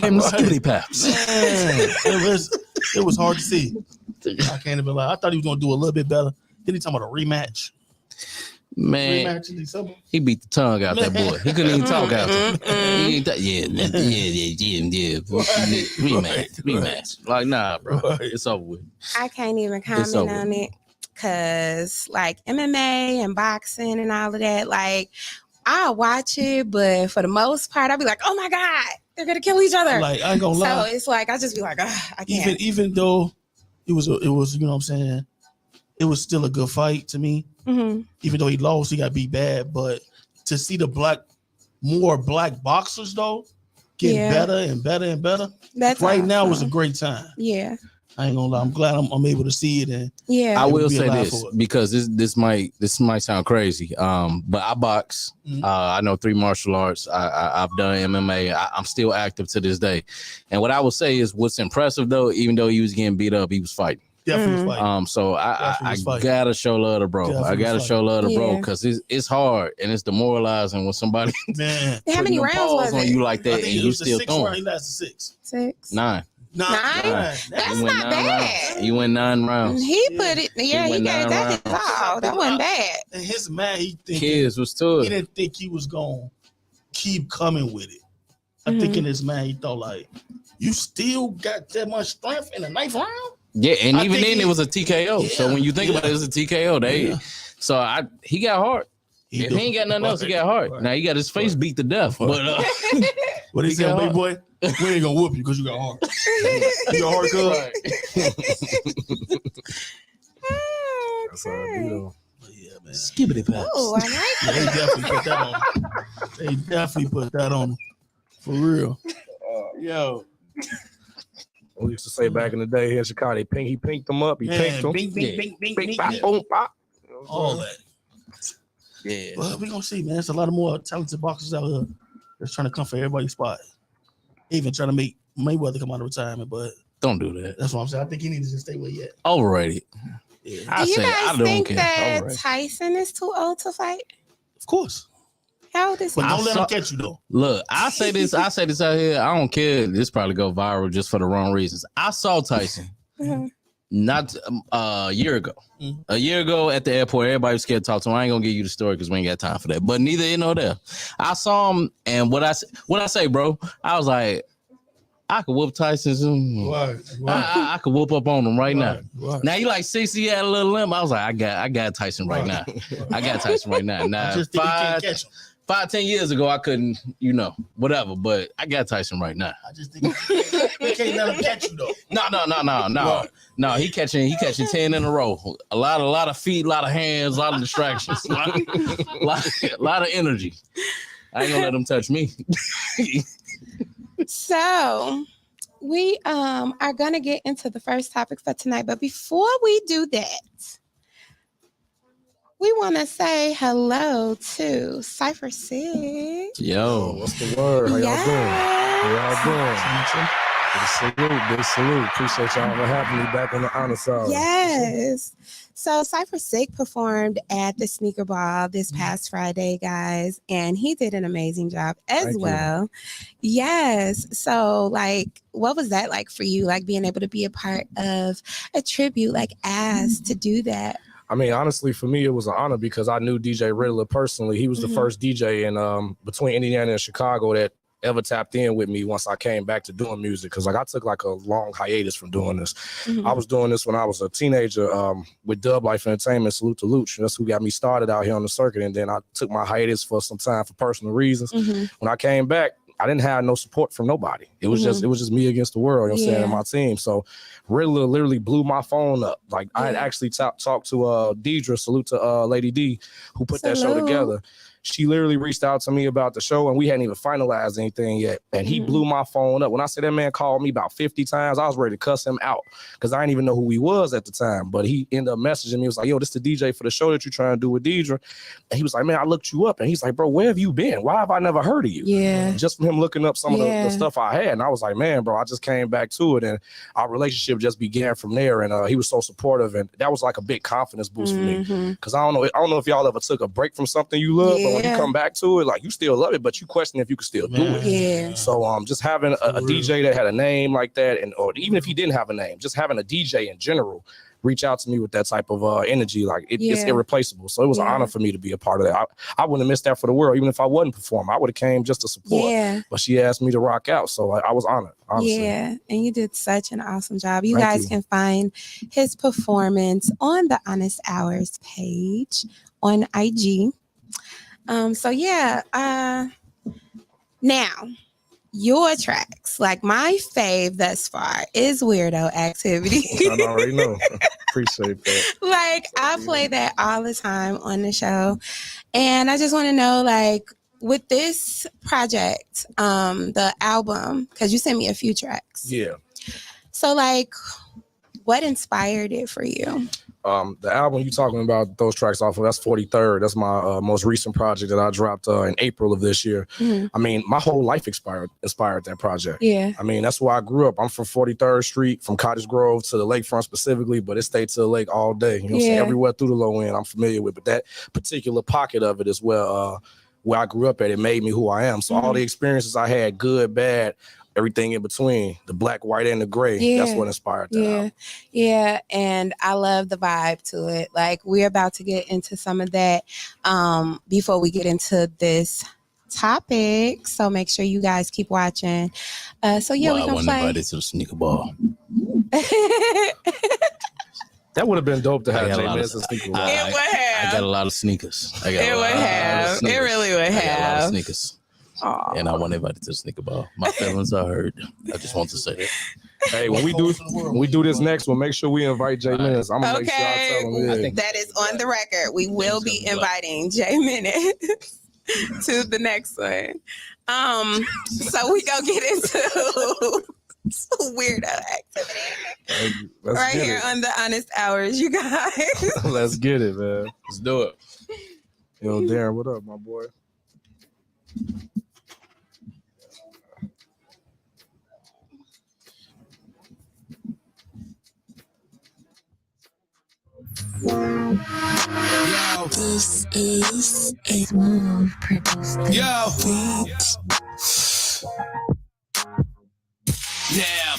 S13: Name the skibbity paps.
S5: Man, it was hard to see. I can't even lie. I thought he was gonna do a little bit better. Then he talking about a rematch.
S13: Man,
S5: Rematch in December.
S13: he beat the tongue out that boy. He couldn't even talk out. Yeah. Rematch. Like, nah, bro. It's over with.
S7: I can't even comment on it because, like, MMA and boxing and all of that, like, I'll watch it, but for the most part, I'll be like, oh my God, they're gonna kill each other.
S5: Like, I ain't gonna lie.
S7: So it's like I just be like, I can't.
S5: Even though it was, you know what I'm saying, it was still a good fight to me.
S7: Mm-hmm.
S5: Even though he lost, he got beat bad. But to see more black boxers though get better and better and better,
S7: that's
S5: right
S7: awesome.
S5: now was a great time.
S7: Yeah.
S5: I ain't gonna lie. I'm glad I'm able to see it. And
S13: I will say this because this might sound crazy. But I box.
S5: Mm-hmm.
S13: I know 3 martial arts. I've done MMA. I'm still active to this day. And what I will say is what's impressive though, even though he was getting beat up, he was fighting.
S5: Definitely fighting.
S13: So I gotta show love to bro.
S5: Definitely
S13: I gotta show love to bro because it's hard and it's demoralizing when somebody
S5: man.
S7: How many rounds was
S13: on
S7: it?
S13: you like that and you still throwing.
S5: He lasted 6.
S7: 6.
S13: 9.
S7: 9? That's not bad.
S13: You went 9 rounds.
S7: He put it. Yeah, he gave that his all. That wasn't bad.
S5: And his man, he
S13: kids was to it.
S5: He didn't think he was gonna keep coming with it. I think in his man, he thought like, you still got that much strength in the 9th round.
S13: Yeah, and even then it was a TKO. So when you think about it, it's a TKO. So he got hard. If he ain't got nothing else, he got hard. Now he got his face beat to death. But
S5: what he said, big boy, we ain't gonna whoop you because you got hard. You got hard, cuz.
S6: That's all I do.
S5: Yeah, man.
S13: Skibbity paps.
S7: Oh, I like
S5: They definitely put that on. They definitely put that on. For real.
S6: Yo. We used to say back in the day here in Chicago, he pinked them up. He pinked them.
S5: Bing,
S6: bop, boom, bop.
S5: All that.
S13: Yeah.
S5: Well, we're gonna see, man. There's a lot of more talented boxers out here that's trying to come for everybody's spot. Even trying to make Mayweather come out of retirement, but
S13: don't do that.
S5: That's what I'm saying. I think he needs to stay where he at.
S13: Overrated.
S5: Yeah.
S7: Do you guys think that Tyson is too old to fight?
S5: Of course.
S7: How old is he?
S5: But don't let him catch you though.
S13: Look, I say this out here. I don't care. This probably go viral just for the wrong reasons. I saw Tyson not a year ago. A year ago at the airport, everybody was scared to talk to him. I ain't gonna give you the story because we ain't got time for that. But neither here nor there. I saw him, and what I say, bro, I was like, I could whoop Tyson's. I could whoop up on him right now. Now you like 60 had a little limp. I was like, I got Tyson right now. I got Tyson right now. Now
S5: just think you can't catch him.
S13: 5-10 years ago, I couldn't, whatever. But I got Tyson right now.
S5: I just think you can't let him catch you though.
S13: No. No, he catching 10 in a row. A lot of feet, a lot of hands, a lot of distractions, a lot of energy. I ain't gonna let him touch me.
S7: So we are gonna get into the first topic for tonight, but before we do that, we want to say hello to CYPHER 6.
S13: Yo,
S6: what's the word? How y'all doing? How y'all doing? Big salute. Appreciate y'all for having me back on the honor side.
S7: Yes. So CYPHER 6 performed at the Sneaker Ball this past Friday, guys, and he did an amazing job as well. Yes. So, what was that like for you? Like being able to be a part of a tribute, asked to do that?
S6: I mean, honestly, for me, it was an honor because I knew DJ Riddler personally. He was the first DJ in between Indiana and Chicago that ever tapped in with me once I came back to doing music. Because I took a long hiatus from doing this. I was doing this when I was a teenager with Dub Life Entertainment, Salute to Luch. That's who got me started out here on the circuit. And then I took my hiatus for some time for personal reasons. When I came back,
S16: I didn't have no support from nobody. It was just me against the world, you know what I'm saying, and my team. So really literally blew my phone up. Like I had actually talked to Deidre, salute to Lady D, who put that show together. She literally reached out to me about the show, and we hadn't even finalized anything yet. And he blew my phone up. When I said that man called me about 50 times, I was ready to cuss him out because I didn't even know who he was at the time. But he ended up messaging me. He was like, yo, this the DJ for the show that you're trying to do with Deidre. And he was like, man, I looked you up. And he's like, bro, where have you been? Why have I never heard of you?
S7: Yeah.
S16: Just from him looking up some of the stuff I had. And I was like, man, bro, I just came back to it. And our relationship just began from there. And he was so supportive. And that was like a big confidence boost for me. Because I don't know if y'all ever took a break from something you love, but when you come back to it, like you still love it, but you question if you could still do it.
S7: Yeah.
S16: So just having a DJ that had a name like that, and or even if he didn't have a name, just having a DJ in general reach out to me with that type of energy, like it's irreplaceable. So it was an honor for me to be a part of that. I wouldn't have missed that for the world, even if I wasn't performing. I would have came just to support. Yeah. But she asked me to rock out, so I was honored. Honestly.
S7: Yeah, and you did such an awesome job. You guys can find his performance on the Honest Hours page on IG. So yeah, now your tracks, like my fave thus far is Weirdo Activity.
S16: I already know. Appreciate that.
S7: Like I play that all the time on the show, and I just want to know, like, with this project, the album, because you sent me a few tracks.
S16: Yeah.
S7: So like, what inspired it for you?
S16: The album you talking about, those tracks off of, that's 43rd. That's my most recent project that I dropped in April of this year. I mean, my whole life inspired that project.
S7: Yeah.
S16: I mean, that's where I grew up. I'm from 43rd Street, from Cottage Grove to the lakefront specifically, but it stayed to the lake all day. You know what I'm saying? Everywhere through the low end I'm familiar with, but that particular pocket of it is where I grew up at. It made me who I am. So all the experiences I had, good, bad, everything in between, the black, white, and the gray, that's what inspired that album.
S7: Yeah, and I love the vibe to it. Like, we're about to get into some of that before we get into this topic, so make sure you guys keep watching. So yeah, we can play.
S13: I invited to the sneaker ball.
S16: That would have been dope to have J-Men's and sneaker ball.
S7: It would have.
S13: I got a lot of sneakers.
S7: It really would have.
S13: I got a lot of sneakers. Aww. And I want everybody to the sneaker ball. My feelings are hurt. I just want to say that.
S16: Hey, when we do this next one, make sure we invite J-Men's. I'm gonna make sure I tell him.
S7: That is on the record. We will be inviting J-Men's to the next one. So we gonna get into Weirdo Activity right here on the Honest Hours, you guys.
S16: Let's get it, man.
S13: Let's do it.
S16: Yo, Darren, what up, my boy?
S15: Yo,
S11: This is a smooth produced beat.
S15: Yeah.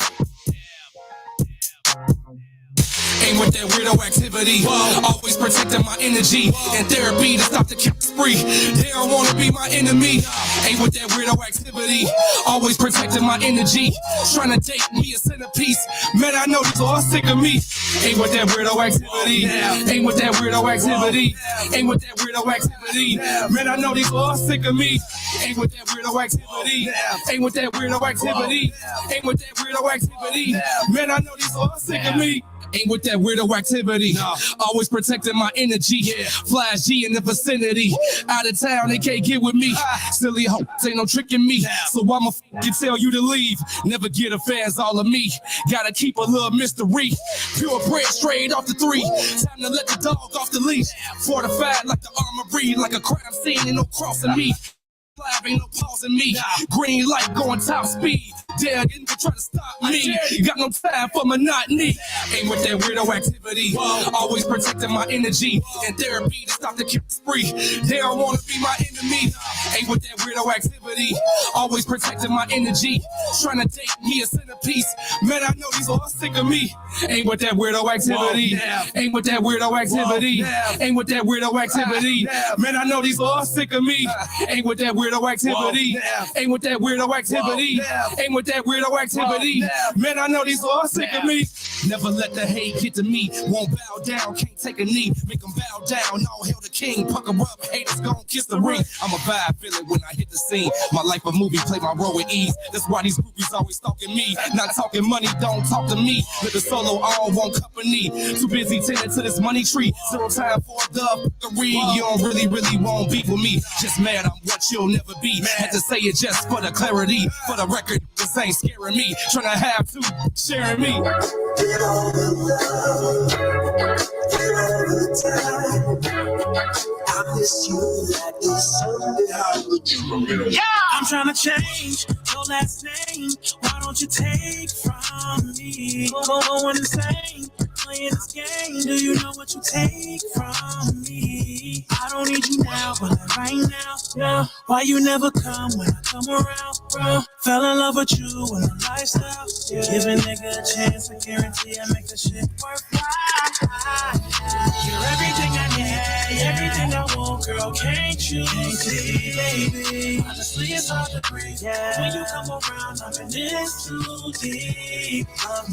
S15: Ain't with that weirdo activity. Always protecting my energy and therapy to stop the kill spree. They don't wanna be my enemy. Ain't with that weirdo activity. Always protecting my energy. Trying to date me a centerpiece. Man, I know these all sick of me. Ain't with that weirdo activity. Ain't with that weirdo activity. Ain't with that weirdo activity. Man, I know these all sick of me. Ain't with that weirdo activity. Ain't with that weirdo activity. Ain't with that weirdo activity. Man, I know these all sick of me. Ain't with that weirdo activity. Always protecting my energy. Flash G in the vicinity. Out of town, they can't get with me. Silly hoes ain't no tricking me. So I'ma tell you to leave. Never get a fans all of me. Gotta keep a little mystery. Pure bread straight off the 3. Time to let the dog off the leash. Fortified like the armory. Like a crime scene, ain't no crossing me. Live ain't no pausing me. Green light going top speed. Dare nigga try to stop me. Got no time for monotony. Ain't with that weirdo activity. Always protecting my energy and therapy to stop the kill spree. They don't wanna be my enemy. Ain't with that weirdo activity. Always protecting my energy. Trying to date me a centerpiece. Man, I know these all sick of me. Ain't with that weirdo activity. Ain't with that weirdo activity. Ain't with that weirdo activity. Man, I know these all sick of me. Ain't with that weirdo activity. Ain't with that weirdo activity. Ain't with with that weirdo activity. Man, I know these all sick of me. Never let the hate get to me. Won't bow down, can't take a knee. Make them bow down, all hail the king. Pucker up, haters gon' kiss the ring. I'm a vibe feeling when I hit the scene. My life a movie, play my role with ease. That's why these groupies always stalking me. Not talking money, don't talk to me. With the solo, all want company. Too busy tending to this money tree. Zero time for the fuckery. You don't really want beef with me. Just mad I'm what you'll never be. Had to say it just for the clarity. For the record, this ain't scaring me. Trying to have to sharing me.
S11: Get all the love, get all the time. I miss you like the sun that I put you.
S9: Yeah, I'm trying to change your last name. Why don't you take from me? Going insane, playing this game. Do you know what you take from me? I don't need you now, but like right now. Yeah. Why you never come when I come around, bro? Fell in love with you and the lifestyle. Yeah. Give a nigga a chance, I guarantee I make the shit worthwhile. You're everything I need, everything I want, girl. Can't you see, baby? Honestly, it's hard to breathe. Yeah. When you come around, I'm in this too deep. Love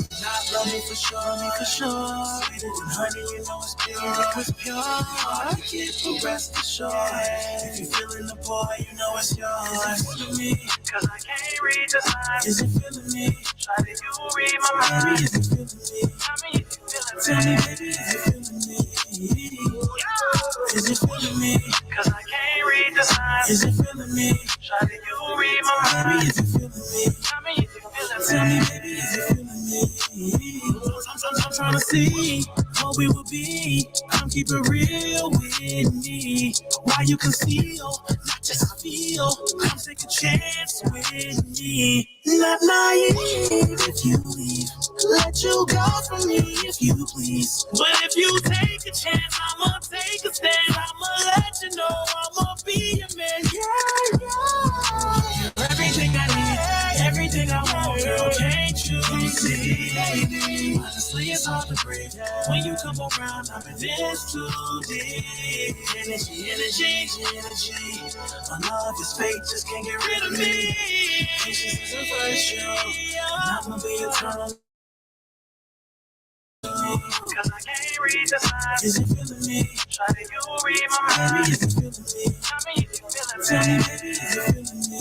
S9: me for sure, Sweeter than honey, you know it's pure. I can't for rest assured. If you're feeling the boy, you know it's yours. Is it feeling me? Cause I can't read the signs. Is it feeling me? Try to you read my mind. Baby, is it feeling me? Tell me if you feeling me. Tell me, baby, is it feeling me? Is it feeling me? Cause I can't read the signs. Is it feeling me? Try to you read my mind. Baby, is it feeling me? Tell me if you feeling me. Tell me, baby, is it feeling me? I'm trying to see what we will be. Come keep it real with me. Why you conceal, not just feel. Come take a chance with me. Not naive if you leave. Let you go from me if you please. But if you take a chance, I'ma take a stand. I'ma let you know I'ma be your man. Yeah. You're everything I need, everything I want, girl. Can't you see, baby? Honestly, it's hard to breathe. When you come around, I'm in this too deep. Energy. My love is fake, just can't get rid of me. Patience is a virtue, and I'ma be eternal. Cause I can't read the signs. Is it feeling me? Try to you read my mind. Baby, is it feeling me? Tell me if you feeling me. Tell me, baby, is it feeling me?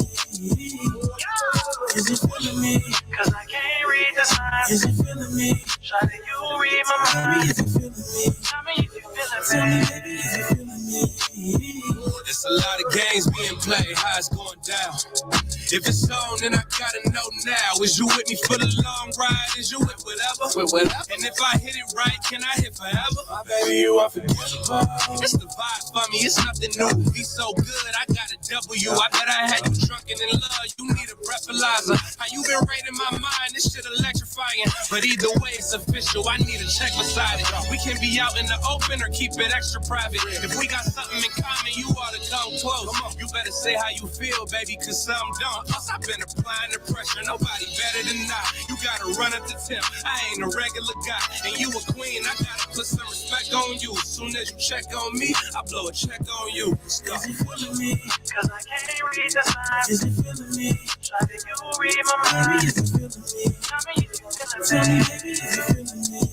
S9: Is it feeling me? Cause I can't read the signs. Is it feeling me? Try to you read my mind. Baby, is it feeling me? Tell me if you feeling me. Tell me, baby, is it feeling me?
S15: It's a lot of games being played, how it's going down. If it's on, then I gotta know now. Is you with me for the long ride? Is you with whatever? And if I hit it right, can I hit forever? My baby, you unforgettable. It's the vibe for me, it's nothing new. Be so good, I got a W. I bet I had you drunken in love. You need a breathalyzer. How you been raiding my mind? This shit electrifying. But either way, it's official. I need a check beside it. We can be out in the open or keep it extra private. If we got something in common, you ought to come close. You better say how you feel, baby, cause some don't. Plus, I've been applying the pressure. Nobody better than I. You gotta run up the temp. I ain't a regular guy. And you a queen. I gotta put some respect on you. As soon as you check on me, I blow a check on you. Let's go.
S9: Is it feeling me? Cause I can't read the signs. Is it feeling me? Try to you read my mind. Baby, is it feeling me? Tell me if you feeling me. Tell me, baby, is it feeling me?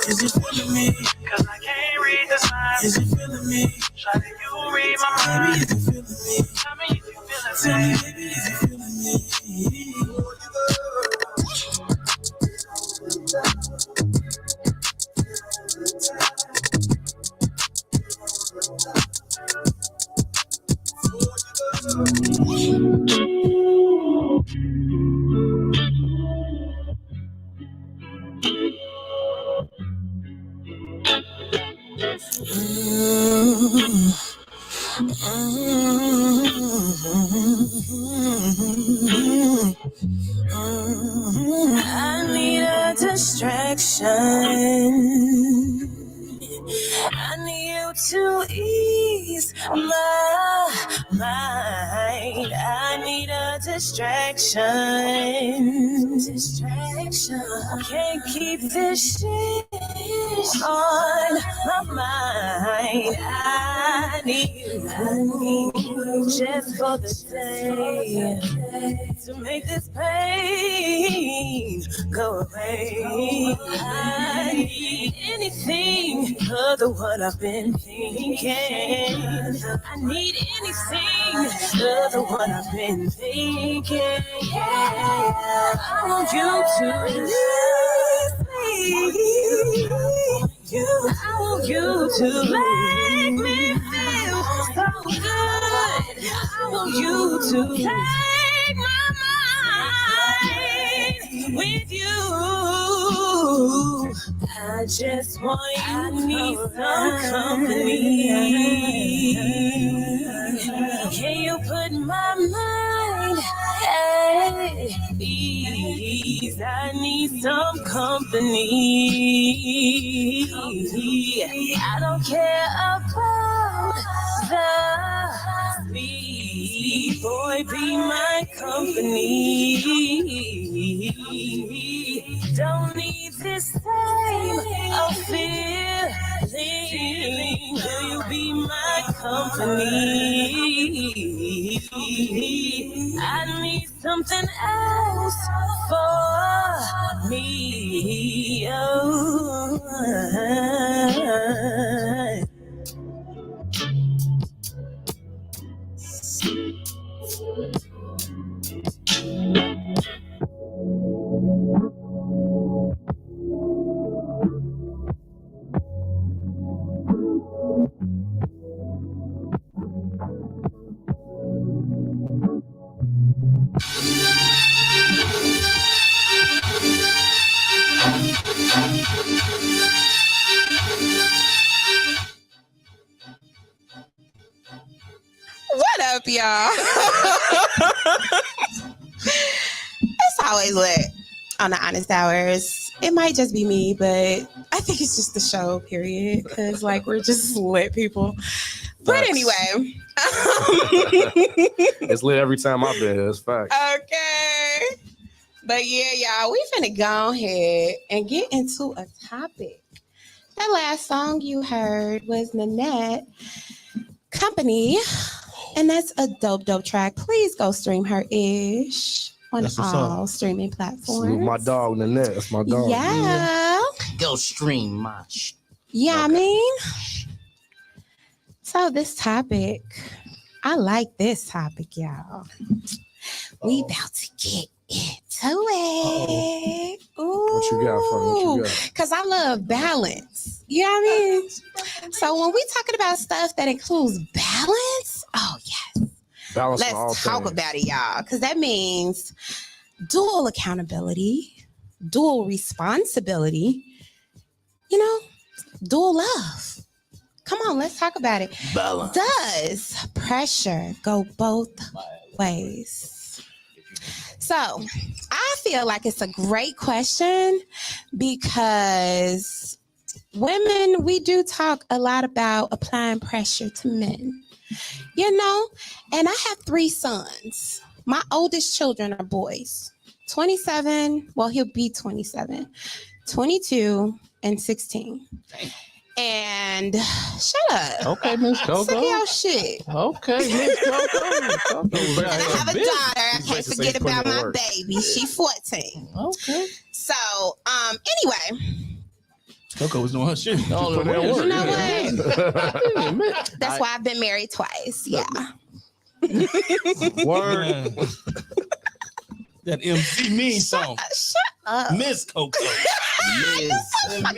S9: Is it feeling me? Cause I can't read the signs. Is it feeling me? Try to you read my mind. Baby, is it feeling me? Tell me if you feeling me. Tell me, baby, is it feeling me?
S11: I need a distraction. I need you to ease my mind. I need a distraction. Can't keep this shit on my mind. I need you just for the day to make this pain go away. I need anything other what I've been thinking. I need anything other what I've been thinking. I want you to release me. I want you to make me feel so good. I want you to take my mind with you. I just want you. I need some company. Can you put my mind at ease? I need some company. I don't care about the speed. Boy, be my company. Don't need this same old feeling. Will you be my company? I need something else for me. Oh.
S7: What up, y'all? It's always lit on the Honest Hours. It might just be me, but I think it's just the show, period. Because, like, we're just lit people. But anyway.
S16: It's lit every time I've been here. It's facts.
S7: Okay. But yeah, y'all, we finna go ahead and get into a topic. That last song you heard was Nanette Company. And that's a dope track. Please go stream her ish on all streaming platforms.
S16: Salute my dog, Nanette. That's my dog.
S7: Yeah.
S13: Go stream my shit.
S7: Yeah,
S13: Okay.
S7: I mean. So this topic, I like this topic, y'all. We about to get into it. Ooh.
S16: What you got for me? What you got?
S7: Because I love balance. You know what I mean? So when we talking about stuff that includes balance, oh yes.
S16: Balance on all
S7: Let's talk
S16: things.
S7: about it, y'all. Because that means dual accountability, dual responsibility, dual love. Come on, let's talk about it.
S13: Balance.
S7: Does pressure go both ways? So I feel like it's a great question because women, we do talk a lot about applying pressure to men, and I have 3 sons. My oldest children are boys, 27. Well, he'll be 27, 22, and 16. And shut up.
S13: Okay, Miss Coco.
S7: Say your shit.
S13: Okay, Miss Coco.
S7: And I have a daughter. I can't forget about my baby. She's 14.
S13: Okay.
S7: So, anyway.
S5: Coco was doing her shit.
S7: You know what? That's why I've been married twice. Yeah.
S5: Word. That MC Mean song.
S7: Shut up.
S5: Miss Coco.
S7: Stop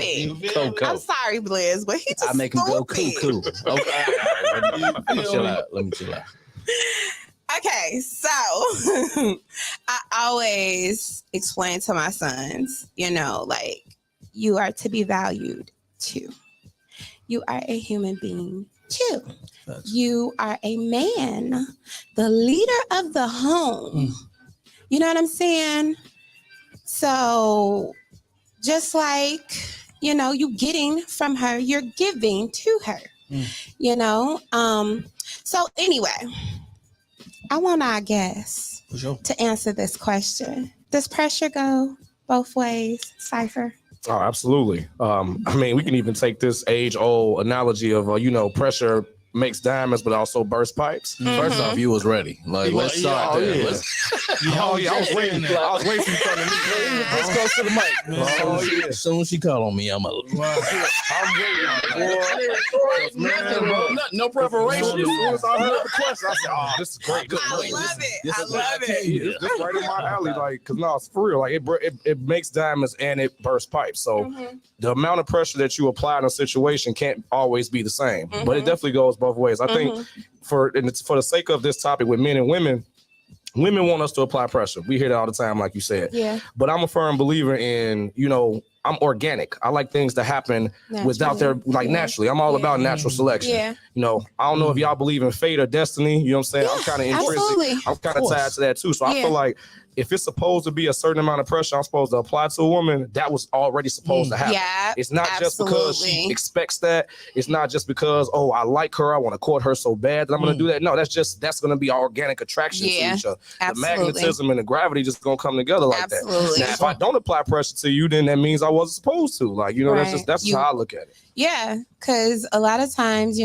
S7: it.
S13: Coco.
S7: I'm sorry, Blizz, but he just
S13: I make him go
S7: stupid.
S13: cuckoo. Okay. Let me chill out.
S7: Okay, so I always explain to my sons, like, you are to be valued too. You are a human being too. You are a man, the leader of the home. You know what I'm saying? So just like, you getting from her, you're giving to her, So anyway, I want our guests to answer this question. Does pressure go both ways, CYPHER?
S16: Oh, absolutely. I mean, we can even take this age-old analogy of, pressure makes diamonds, but also burst pipes.
S13: First off, you was ready. Like, let's start there.
S16: I was waiting. I was waiting for you to come to me.
S13: Let's go to the mic. As soon as she called on me, I'm waiting. No preparation.
S16: As soon as I heard the question, I said, "Oh, this is great.
S7: I love it. I love
S16: It's just right in my alley, like, cause no, it's for real. Like it makes diamonds and it bursts pipes. So the amount of pressure that you apply in a situation can't always be the same, but it definitely goes both ways. I think for the sake of this topic with men and women want us to apply pressure. We hear that all the time, like you said.
S7: Yeah.
S16: But I'm a firm believer in, I'm organic. I like things to happen without their naturally. I'm all about natural selection.
S7: Yeah.
S16: I don't know if y'all believe in fate or destiny. You know what I'm saying? I'm kind of intrinsic. I'm kind of tied to that too. So I feel like if it's supposed to be a certain amount of pressure I'm supposed to apply to a woman, that was already supposed to happen.
S7: Yeah,
S16: it's not just because she expects that. It's not just because, I like her, I want to court her so bad that I'm going to do that. No, that's going to be our organic attraction to each other. The magnetism and the gravity just going to come together like that. Now, if I don't apply pressure to you, then that means I wasn't supposed to. Like, that's how I look at it.
S7: Yeah, because a lot of times,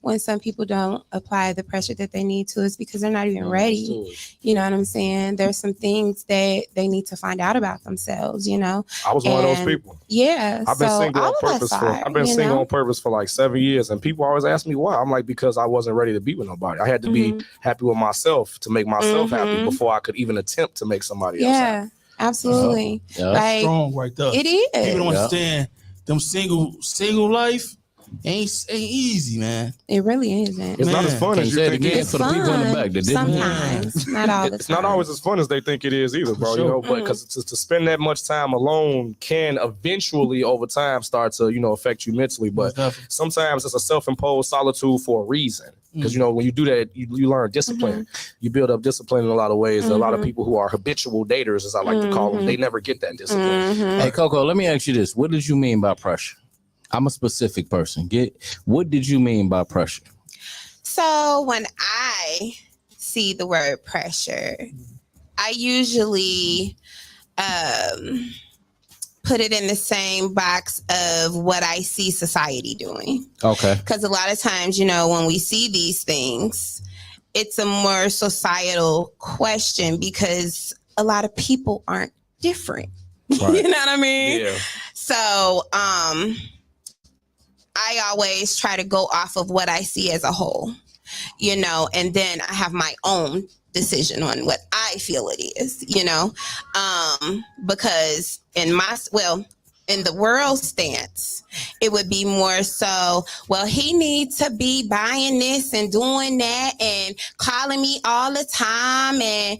S7: when some people don't apply the pressure that they need to, it's because they're not even ready. You know what I'm saying? There's some things that they need to find out about themselves, I
S16: was one of those people.
S7: Yeah.
S16: I've been single on purpose on purpose for like 7 years, and people always ask me why. I'm like, because I wasn't ready to be with nobody. I had to be happy with myself to make myself happy before I could even attempt to make somebody else happy.
S7: Absolutely.
S5: That's strong right there.
S7: It is.
S5: People don't understand them single life ain't easy, man.
S7: It really isn't.
S16: It's not as fun as you think it is.
S13: For the people in the back that didn't.
S7: Sometimes, not all the time.
S16: It's not always as fun as they think it is either, bro. But because to spend that much time alone can eventually over time start to, affect you mentally. But sometimes it's a self-imposed solitude for a reason. Because, when you do that, you learn discipline. You build up discipline in a lot of ways. A lot of people who are habitual daters, as I like to call them, they never get that discipline.
S13: Hey, Coco, let me ask you this. What did you mean by pressure? I'm a specific person. What did you mean by pressure?
S7: So when I see the word pressure, I usually put it in the same box of what I see society doing.
S13: Okay.
S7: Because a lot of times, when we see these things, it's a more societal question because a lot of people aren't different. Right. You know what I mean?
S16: Yeah.
S7: So, I always try to go off of what I see as a whole, and then I have my own decision on what I feel it is, because in the world stance, it would be more so, he needs to be buying this and doing that and calling me all the time and,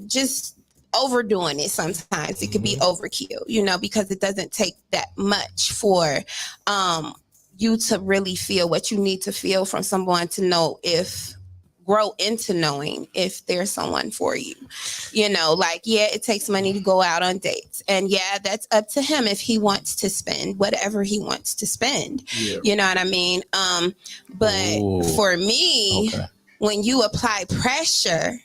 S7: just overdoing it sometimes. It could be overkill, because it doesn't take that much for you to really feel what you need to feel from someone to grow into knowing if there's someone for you. It takes money to go out on dates. And that's up to him if he wants to spend whatever he wants to spend. Yeah. You know what I mean? But for me, when you apply pressure,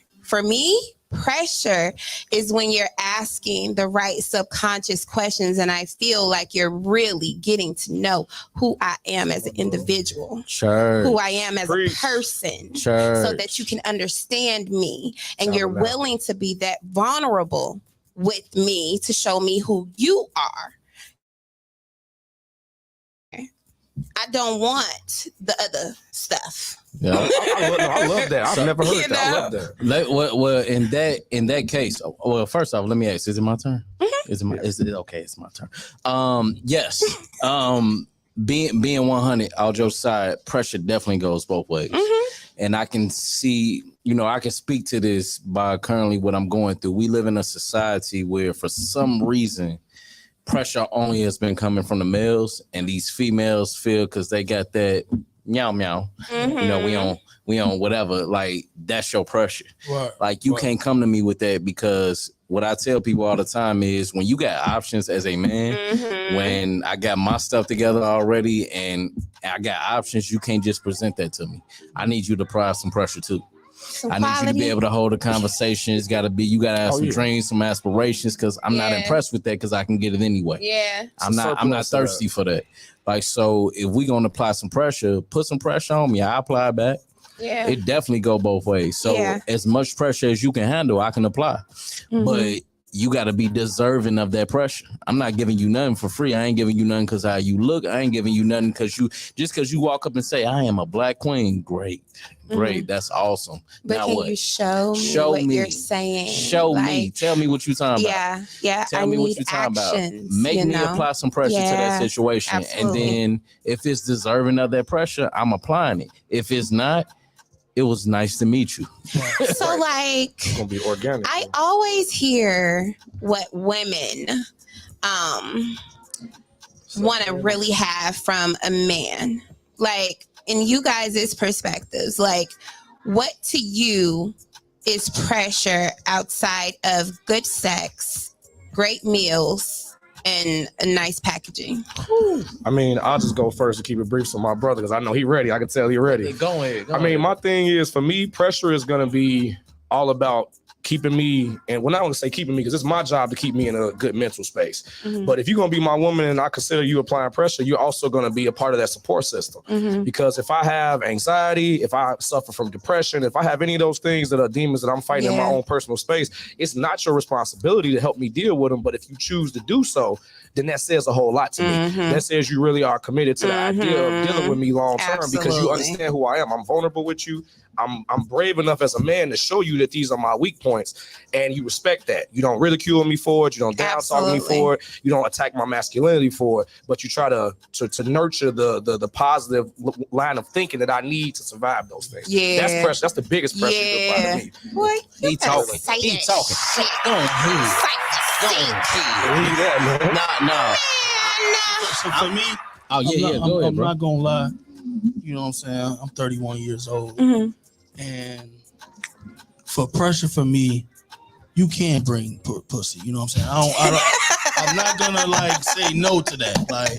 S7: pressure is when you're asking the right subconscious questions, and I feel like you're really getting to know who I am as an individual, who I am as a person, so that you can understand me, and you're willing to be that vulnerable with me to show me who you are. I don't want the other stuff.
S16: Yeah, I love that. I've never heard that. I love that.
S13: Well, in that case, first off, let me ask: is it my turn? Is it okay? It's my turn. Yes. Being 100, all jokes aside, pressure definitely goes both ways, and I can see. I can speak to this by currently what I'm going through. We live in a society where, for some reason, pressure only has been coming from the males, and these females feel because they got that meow meow. We on whatever. Like, that's your pressure. Right. Like, you can't come to me with that, because what I tell people all the time is, when you got options as a man, when I got my stuff together already and I got options, you can't just present that to me. I need you to apply some pressure too. I need you to be able to hold a conversation. It's got to be, you got to have some dreams, some aspirations, because I'm not impressed with that because I can get it anyway.
S7: Yeah.
S13: I'm not thirsty for that. Like, so if we going to apply some pressure, put some pressure on me. I apply back.
S7: Yeah.
S13: It definitely go both ways. So as much pressure as you can handle, I can apply. But you got to be deserving of that pressure. I'm not giving you nothing for free. I ain't giving you nothing because how you look. I ain't giving you nothing because you walk up and say, I am a black queen. Great. That's awesome.
S7: But
S13: now
S7: can
S13: what?
S7: you show what you're saying?
S13: Show me. Tell me what you talking about.
S7: Yeah.
S13: Tell me what you talking about. Make me apply some pressure to that situation.
S7: Absolutely.
S13: And then if it's deserving of that pressure, I'm applying it. If it's not, it was nice to meet you.
S7: So like,
S16: it's gonna be organic.
S7: I always hear what women want to really have from a man. Like, in you guys' perspectives, like, what to you is pressure outside of good sex, great meals, and a nice packaging?
S16: I mean, I'll just go first to keep it brief. So my brother, because I know he ready. I can tell he ready.
S13: Go ahead.
S16: I mean, my thing is, for me, pressure is going to be all about keeping me, and when I want to say keeping me, because it's my job to keep me in a good mental space. But if you're going to be my woman and I consider you applying pressure, you're also going to be a part of that support system. Because if I have anxiety, if I suffer from depression, if I have any of those things that are demons that I'm fighting in my own personal space, it's not your responsibility to help me deal with them. But if you choose to do so, then that says a whole lot to me. That says you really are committed to the idea of dealing with me long term, because you understand who I am. I'm vulnerable with you. I'm brave enough as a man to show you that these are my weak points, and you respect that. You don't ridicule me for it. You don't down talk me for it. You don't attack my masculinity for it, but you try to nurture the positive line of thinking that I need to survive those things.
S7: Yeah,
S16: that's pressure. That's the biggest pressure you can apply to me.
S7: Boy,
S13: he talking. He talking. Go ahead. Nah.
S5: So for me, I'm not gonna lie. You know what I'm saying? I'm 31 years old. And for pressure for me, you can't bring pussy. You know what I'm saying? I'm not gonna like say no to that. Like,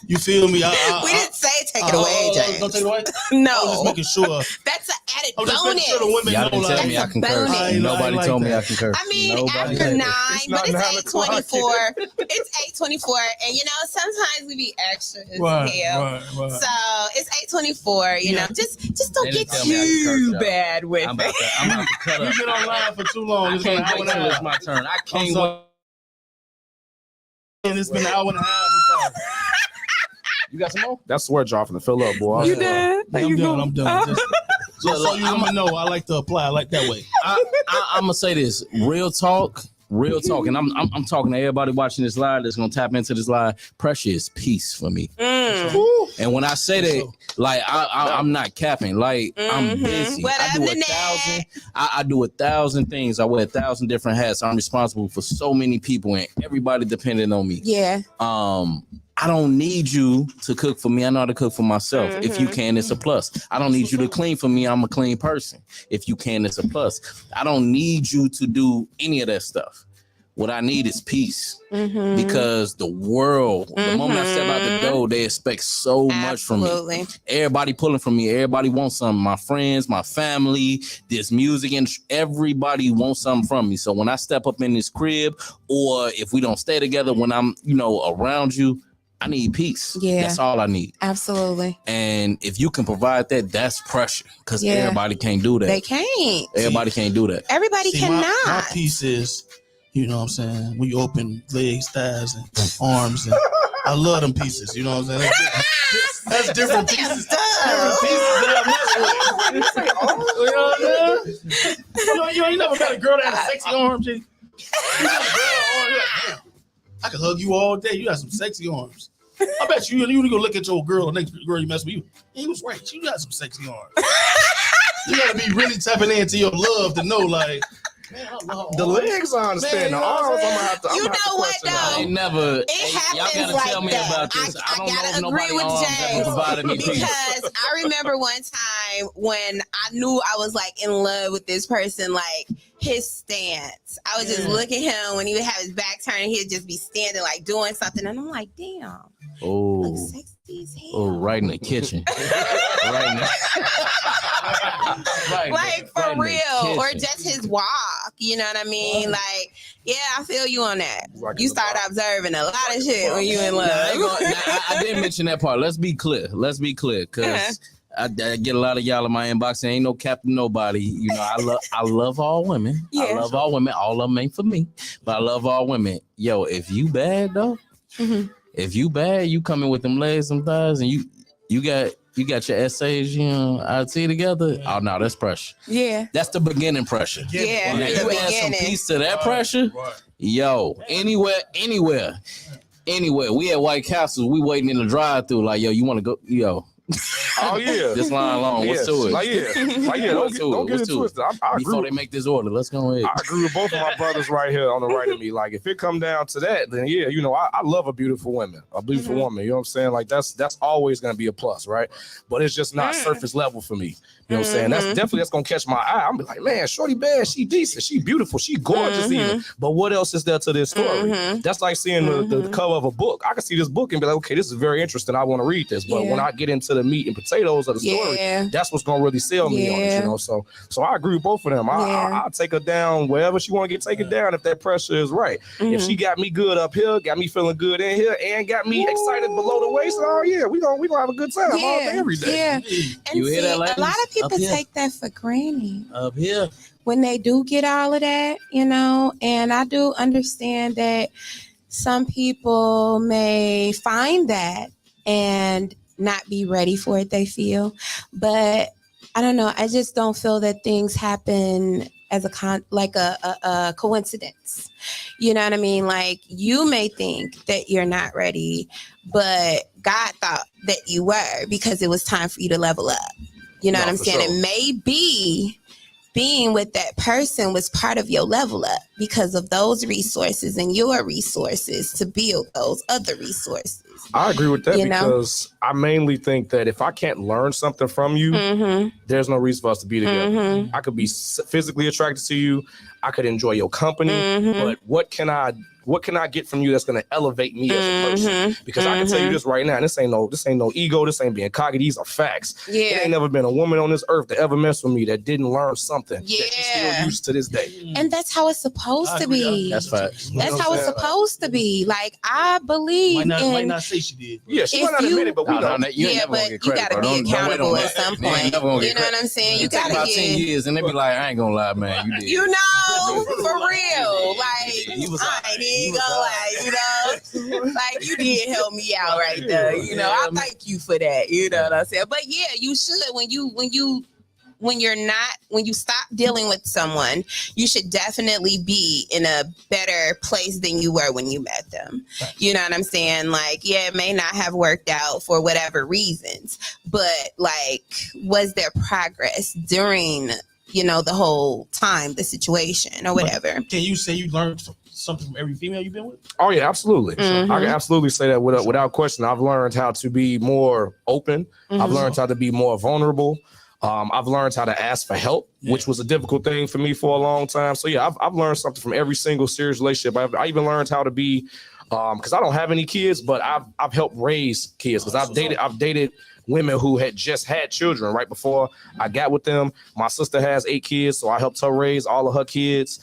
S5: you feel me?
S7: We didn't say take it away, James.
S5: Don't take it away?
S7: No.
S5: I was just making sure.
S7: That's an added
S5: I'm just
S7: bonus.
S5: making sure the women
S13: Y'all
S5: know,
S13: didn't tell
S5: like,
S13: me I concur. Nobody
S5: like
S13: told me
S5: that.
S13: I concur.
S7: I mean,
S13: Nobody
S7: after
S13: did.
S7: 9, but it's
S16: 8:24.
S7: It's 8:24, and you know sometimes we be extra as
S5: Right.
S7: So it's 8:24. You know, just don't
S13: They
S7: get
S13: didn't tell me I could
S7: too
S13: curse, y'all.
S7: bad with
S13: I'm
S7: it.
S13: about to cut up.
S5: We've been online for too long.
S13: I
S5: It's been an
S13: can't
S5: hour
S13: wait
S5: and a
S13: till it's
S5: half.
S13: my turn. I can't
S5: I'm sorry.
S13: wait.
S5: It's been an hour and a half. I'm sorry.
S13: You got some more?
S16: That's sweat dropping to fill up, boy.
S7: You done?
S5: I'm done. Just so you women know, I like to apply. I like that way.
S13: I'm gonna say this. Real talk, and I'm talking to everybody watching this live that's gonna tap into this live. Pressure is peace for me. And when I say that, like I'm not capping. Like, I'm busy. I do 1,000 things. I wear 1,000 different hats. I'm responsible for so many people, and everybody depending on me.
S7: Yeah.
S13: I don't need you to cook for me. I know how to cook for myself. If you can, it's a plus. I don't need you to clean for me. I'm a clean person. If you can, it's a plus. I don't need you to do any of that stuff. What I need is peace, because the world, the moment I step out the door, they expect so much from me. Everybody pulling from me. Everybody wants something. My friends, my family, this music, and everybody wants something from me. So when I step up in this crib, or if we don't stay together, when I'm, around you, I need peace.
S7: Yeah.
S13: That's all I need.
S7: Absolutely.
S13: And if you can provide that, that's pressure, because everybody can't do that.
S7: They can't.
S13: Everybody can't do that.
S7: Everybody cannot.
S5: My piece is, you know what I'm saying, we open legs, thighs, and arms, and I love them pieces. You know what I'm saying? That's different pieces. Different pieces that I mess with. You know what I'm saying? You never met a girl that had a sexy arm, G? You got a girl arm, you're like, damn, I could hug you all day. You got some sexy arms. I bet you go look at your girl, the next girl you mess with, he was right. You got some sexy arms. You gotta be really tapping into your love to know, like, man, I love
S16: the legs, I understand. The arms, I'm gonna have to.
S7: You know what though?
S13: I ain't never.
S7: It happens
S13: y'all gotta
S7: like
S13: tell me
S7: that.
S13: about this. I don't
S7: gotta
S13: know
S7: agree
S13: nobody
S7: with
S13: arms that provided me
S7: James,
S13: peace.
S7: because I remember one time when I knew I was like in love with this person, like his stance. I would just look at him when he would have his back turned, he'd just be standing like doing something, and I'm like, damn.
S13: Oh, right in the kitchen. Right in the
S7: Like for real, or just his walk. You know what I mean? Like, yeah, I feel you on that. You start observing a lot of shit when you in love.
S13: I didn't mention that part. Let's be clear, because I get a lot of y'all in my inbox. Ain't no cap to nobody. You know, I love all women.
S7: Yeah.
S13: I love all women. All of them ain't for me, but I love all women. Yo, if you bad though, if you bad, you coming with them legs, some thighs, and you got your essays, you know, IT together. Oh no, that's pressure.
S7: Yeah,
S13: that's the beginning pressure.
S7: Yeah,
S13: you add some piece to that pressure. Yo, anywhere. We at White Castle. We waiting in the drive-through. Like, yo, you want to go? Yo.
S16: Oh yeah,
S13: this line long. What's to it?
S16: Like yeah, don't get it twisted. I
S13: Before
S16: agree.
S13: they make this order, let's go ahead.
S16: I agree with both of my brothers right here on the right of me. Like, if it come down to that, then yeah, you know, I love a beautiful woman. You know what I'm saying? Like, that's always gonna be a plus, right? But it's just not surface level for me. You know what I'm saying? That's gonna catch my eye. I'm like, man, shorty bad, she decent, she beautiful, she gorgeous even. But what else is there to this story? That's like seeing the cover of a book. I can see this book and be like, okay, this is very interesting. I want to read this. But when I get into the meat and potatoes of the story, that's what's gonna really sell me on it. You know, so I agree with both of them. I'll take her down wherever she want to get taken down if that pressure is right. If she got me good up here, got me feeling good in here, and got me excited below the waist, oh yeah, we gonna have a good time all day, every day.
S7: Yeah, and
S13: You hear that,
S7: a
S13: ladies?
S7: lot of people
S13: Up here.
S7: take that for granted.
S13: Up here.
S7: When they do get all of that, you know, and I do understand that some people may find that and not be ready for it, they feel. But I don't know, I just don't feel that things happen as a coincidence. You know what I mean? Like, you may think that you're not ready, but God thought that you were, because it was time for you to level up. You know what I'm saying?
S16: Sure.
S7: And maybe being with that person was part of your level up because of those resources and your resources to build those other resources.
S16: I agree with that,
S7: You know?
S16: because I mainly think that if I can't learn something from you, there's no reason for us to be together. I could be physically attracted to you. I could enjoy your company, but what can I get from you that's going to elevate me as a person? Because I can tell you this right now, and this ain't no ego, this ain't being cocky, these are facts.
S7: Yeah.
S16: There ain't never been a woman on this earth that ever messed with me that didn't learn something that she still used to this day.
S7: And that's how it's supposed to be.
S13: That's facts.
S7: That's how it's supposed to be. Like, I believe
S5: might not say she did.
S16: Yeah, she
S7: If
S16: might not admit it, but we know.
S7: Yeah, but you gotta be accountable at some point. You know what I'm saying? You gotta
S13: about
S7: get
S13: 10 years, and they be like, I ain't gonna lie, man. You did.
S7: You know, for real. Like, I ain't gonna lie, you know? Like, you did help me out right there. You know, I thank you for that. You know what I'm saying? But yeah, you should, when you stop dealing with someone, you should definitely be in a better place than you were when you met them. You know what I'm saying? Like, yeah, it may not have worked out for whatever reasons, but like, was there progress during, you know, the whole time, the situation or whatever?
S5: Can you say you learned something from every female you've been with?
S16: Oh yeah, absolutely. I can absolutely say that without question. I've learned how to be more open. I've learned how to be more vulnerable. I've learned how to ask for help, which was a difficult thing for me for a long time. So yeah, I've learned something from every single serious relationship. I even learned how to be, because I don't have any kids, but I've helped raise kids, because I've dated women who had just had children right before I got with them. My sister has 8 kids, so I helped her raise all of her kids.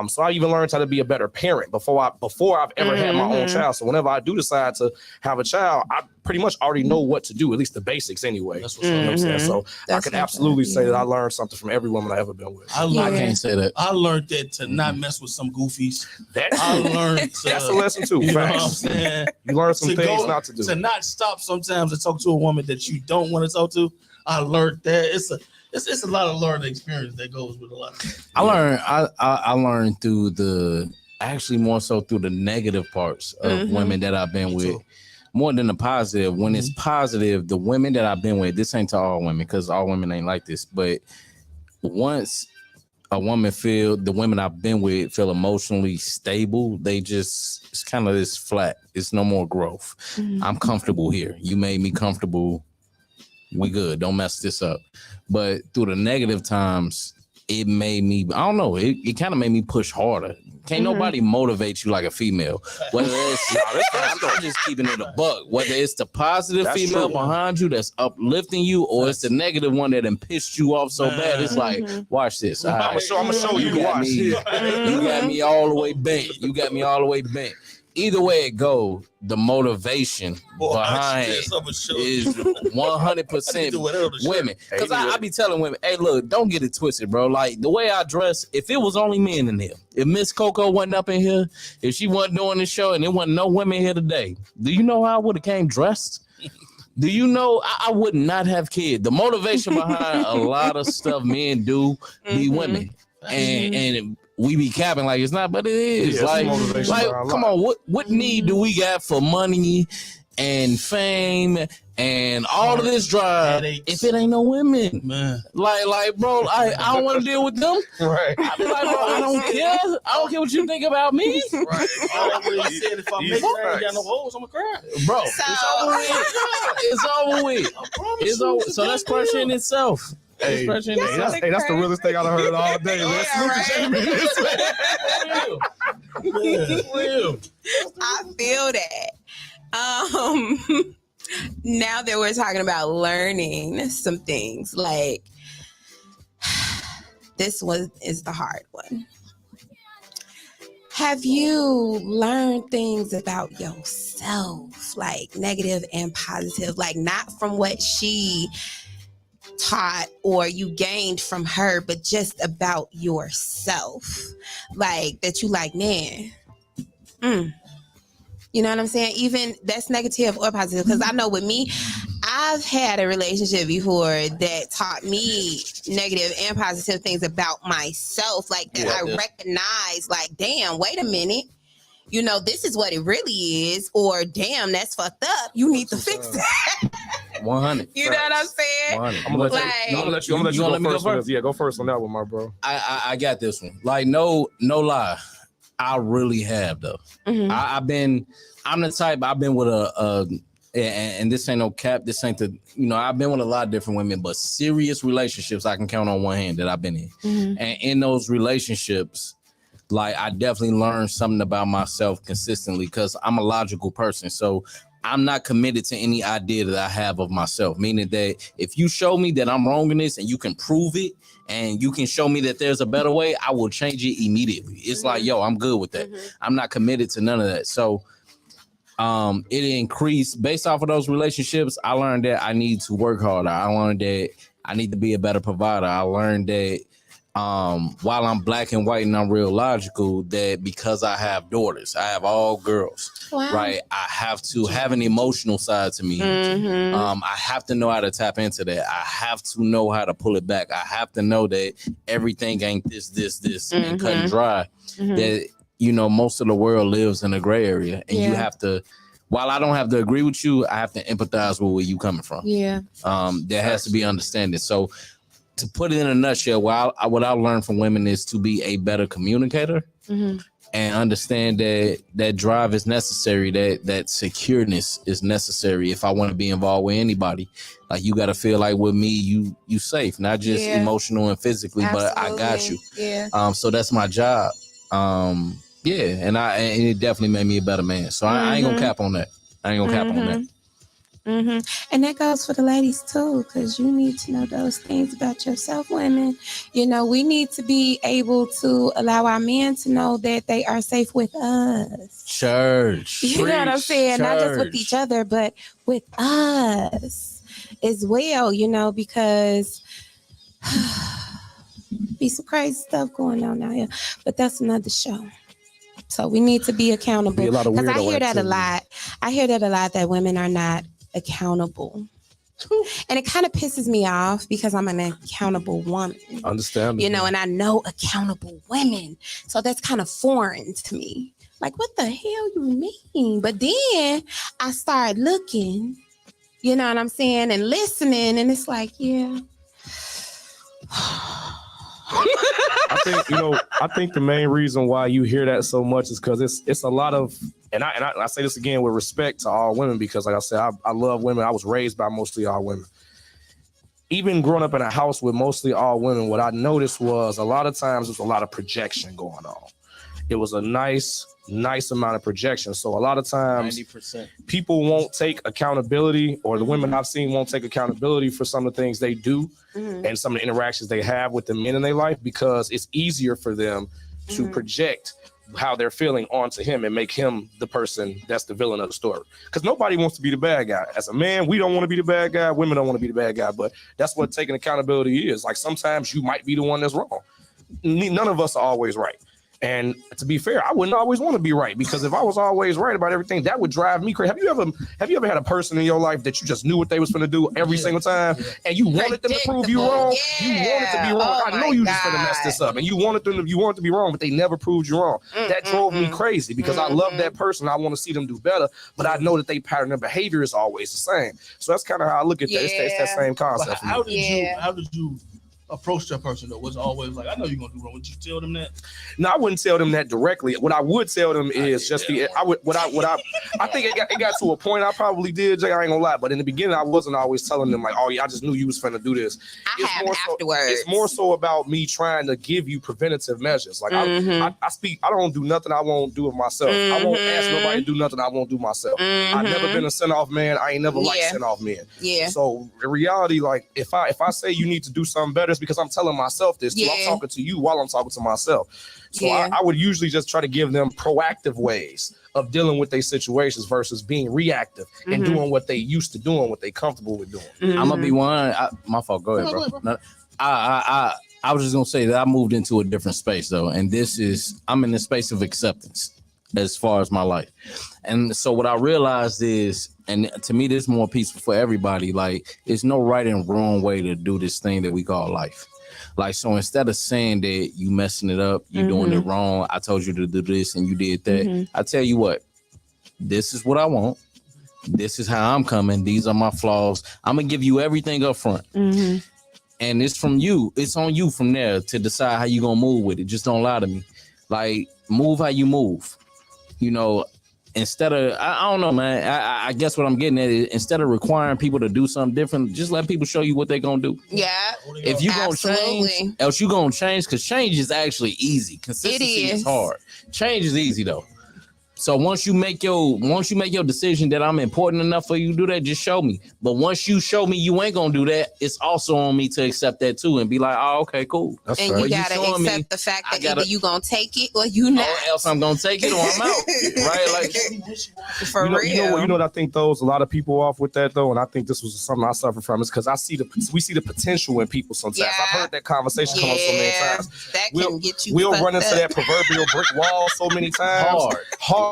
S16: So I even learned how to be a better parent before I've ever had my own child. So whenever I do decide to have a child, I pretty much already know what to do, at least the basics anyway. That's you know what I'm saying? So I can absolutely say that I learned something from every woman I ever been with.
S5: I can't say that. I learned that to not mess with some goofies.
S16: I
S5: learned
S16: that's a lesson too.
S5: You know what I'm
S16: Facts.
S5: saying?
S16: You learn some things not to do.
S5: To not stop sometimes and talk to a woman that you don't want to talk to. I learned that. It's a lot of learning experience that goes with a lot of things.
S13: I learned through actually more so through the negative parts of women that I've been with, more than the positive. When it's positive, the women that I've been with, this ain't to all women, because all women ain't like this, but once a woman the women I've been with feel emotionally stable, it's kind of this flat. It's no more growth. I'm comfortable here. You made me comfortable. We good. Don't mess this up. But through the negative times, it made me, I don't know, it kind of made me push harder. Can't nobody motivate you like a female. Whether it's, I'm just keeping it a buck. Whether it's the positive female behind you that's uplifting you, or it's the negative one that done pissed you off so bad. It's like, watch this.
S16: I'm gonna show you to watch.
S13: You got me all the way bent. You got me all the way bent. Either way it go, the motivation behind it is 100% women. Because I be telling women, hey, look, don't get it twisted, bro. Like, the way I dress, if it was only men in here, if Miss Coco wasn't up in here, if she wasn't doing the show and there wasn't no women here today, do you know how I would have came dressed? Do you know I would not have kids? The motivation behind a lot of stuff men do be women. And we be capping like it's not, but it is. Like come on, what need do we got for money and fame and all of this drive if it ain't no women? Man. Like, bro, I don't want to deal with them. Right. I be like, bro, I don't care. I don't care what you think about me. Right. I really said if I make it, I ain't got no holes, I'm gonna cry. Bro, it's over with. It's over with. It's over. So that's pressure in itself.
S16: Hey, that's the realest thing I've heard all day. Man.
S7: I feel that. Now that we're talking about learning some things, like this one is the hard one. Have you learned things about yourself, like negative and positive, like not from what she taught or you gained from her, but just about yourself, like that you like, man, you know what I'm saying? Even that's negative or positive, because I know with me, I've had a relationship before that taught me negative and positive things about myself, like that I recognize, like, damn, wait a minute, you know, this is what it really is, or damn, that's fucked up, you need to fix that.
S13: 100.
S7: You know what I'm saying?
S16: 100. I'm gonna let you go first. Yeah, go first on that one, my bro.
S13: I got this one. Like, no lie, I really have though. I'm the type. I've been with and this ain't no cap. This ain't the, you know, I've been with a lot of different women, but serious relationships I can count on one hand that I've been in. And in those relationships, like, I definitely learned something about myself consistently, because I'm a logical person. So I'm not committed to any idea that I have of myself, meaning that if you show me that I'm wrong in this and you can prove it and you can show me that there's a better way, I will change it immediately. It's like, yo, I'm good with that. I'm not committed to none of that. So it increased based off of those relationships. I learned that I need to work harder. I learned that I need to be a better provider. I learned that while I'm black and white and I'm real logical, that because I have daughters, I have all girls, right? I have to have an emotional side to me. I have to know how to tap into that. I have to know how to pull it back. I have to know that everything ain't this, and cut and dry. That, you know, most of the world lives in a gray area, and you have to, while I don't have to agree with you, I have to empathize with where you coming from. There has to be understanding. So to put it in a nutshell, what I learned from women is to be a better communicator and understand that drive is necessary, that secureness is necessary if I want to be involved with anybody. Like, you got to feel like with me, you safe, not just emotional and physically, but I got you. So that's my job. And it definitely made me a better man. So I ain't gonna cap on that.
S7: And that goes for the ladies too, because you need to know those things about yourself, women. You know, we need to be able to allow our men to know that they are safe with us.
S13: Church.
S7: You know what I'm saying? Not just with each other, but with us as well, you know, because be some crazy stuff going on out here. But that's another show. So we need to be accountable. Because I hear that a lot. I hear that a lot, that women are not accountable. And it kind of pisses me off because I'm an accountable woman.
S16: Understandable.
S7: You know, and I know accountable women. So that's kind of foreign to me. Like, what the hell you mean? But then I start looking, you know what I'm saying, and listening, and it's like, yeah.
S16: I think the main reason why you hear that so much is because it's a lot of, and I say this again with respect to all women, because like I said, I love women. I was raised by mostly all women. even growing up in a house with mostly all women, what I noticed was a lot of times there's a lot of projection going on. It was a nice amount of projection. So a lot of times
S13: 90%.
S16: people won't take accountability, or the women I've seen won't take accountability for some of the things they do and some of the interactions they have with the men in their life, because it's easier for them to project how they're feeling onto him and make him the person that's the villain of the story. Because nobody wants to be the bad guy. As a man, we don't want to be the bad guy. Women don't want to be the bad guy. But that's what taking accountability is. Like, sometimes you might be the one that's wrong. None of us are always right. And to be fair, I wouldn't always want to be right, because if I was always right about everything, that would drive me crazy. Have you ever had a person in your life that you just knew what they was going to do every single time, and you wanted them to prove you wrong? You wanted to be wrong. I know you just going to mess this up, and you wanted to be wrong, but they never proved you wrong. That drove me crazy, because I love that person. I want to see them do better, but I know that they pattern of behavior is always the same. So that's kind of how I look at that. It's that same concept.
S5: How did you approach that person though? Was always like, I know you're gonna do wrong. Would you tell them that?
S16: No, I wouldn't tell them that directly. What I would tell them is just I think it got to a point I probably did, Jay, I ain't gonna lie, but in the beginning I wasn't always telling them like, oh yeah, I just knew you was finna do this. It's more so about me trying to give you preventative measures. Like I don't do nothing I won't do of myself. I won't ask nobody to do nothing I won't do myself. I've never been a send-off man. I ain't never liked send-off men.
S7: Yeah.
S16: So in reality, like if I say you need to do something better, it's because I'm telling myself this too. I'm talking to you while I'm talking to myself. So I would usually just try to give them proactive ways of dealing with their situations versus being reactive and doing what they used to doing, what they comfortable with doing.
S13: I'm gonna be one. My fault. Go ahead, bro. No, I was just gonna say that I moved into a different space though, and I'm in the space of acceptance as far as my life. And so what I realized is, and to me, this is more peaceful for everybody. Like, there's no right and wrong way to do this thing that we call life. Like, so instead of saying that you messing it up, you doing it wrong, I told you to do this and you did that. I tell you what, this is what I want. This is how I'm coming. These are my flaws. I'm gonna give you everything up front. And it's from you. It's on you from there to decide how you gonna move with it. Just don't lie to me. Like, move how you move. You know, instead of, I don't know, man. I guess what I'm getting at is, instead of requiring people to do something different, just let people show you what they're gonna do.
S7: Yeah.
S13: If you gonna change, else you gonna change, because change is actually easy. Consistency is hard. Change is easy though. So once you make your decision that I'm important enough for you to do that, just show me. But once you show me you ain't gonna do that, it's also on me to accept that too and be like, oh, okay, cool.
S7: That's and right. You gotta accept the fact that either you gonna take it or you not.
S13: Or else I'm gonna take it or I'm out. Right? Like,
S7: for real.
S16: You know what I think throws a lot of people off with that though, and I think this was something I suffer from, is because we see the potential in people sometimes. Yeah. I've heard that conversation come up so many times.
S7: That can get you.
S16: We'll run into that proverbial brick wall so many times. Hard.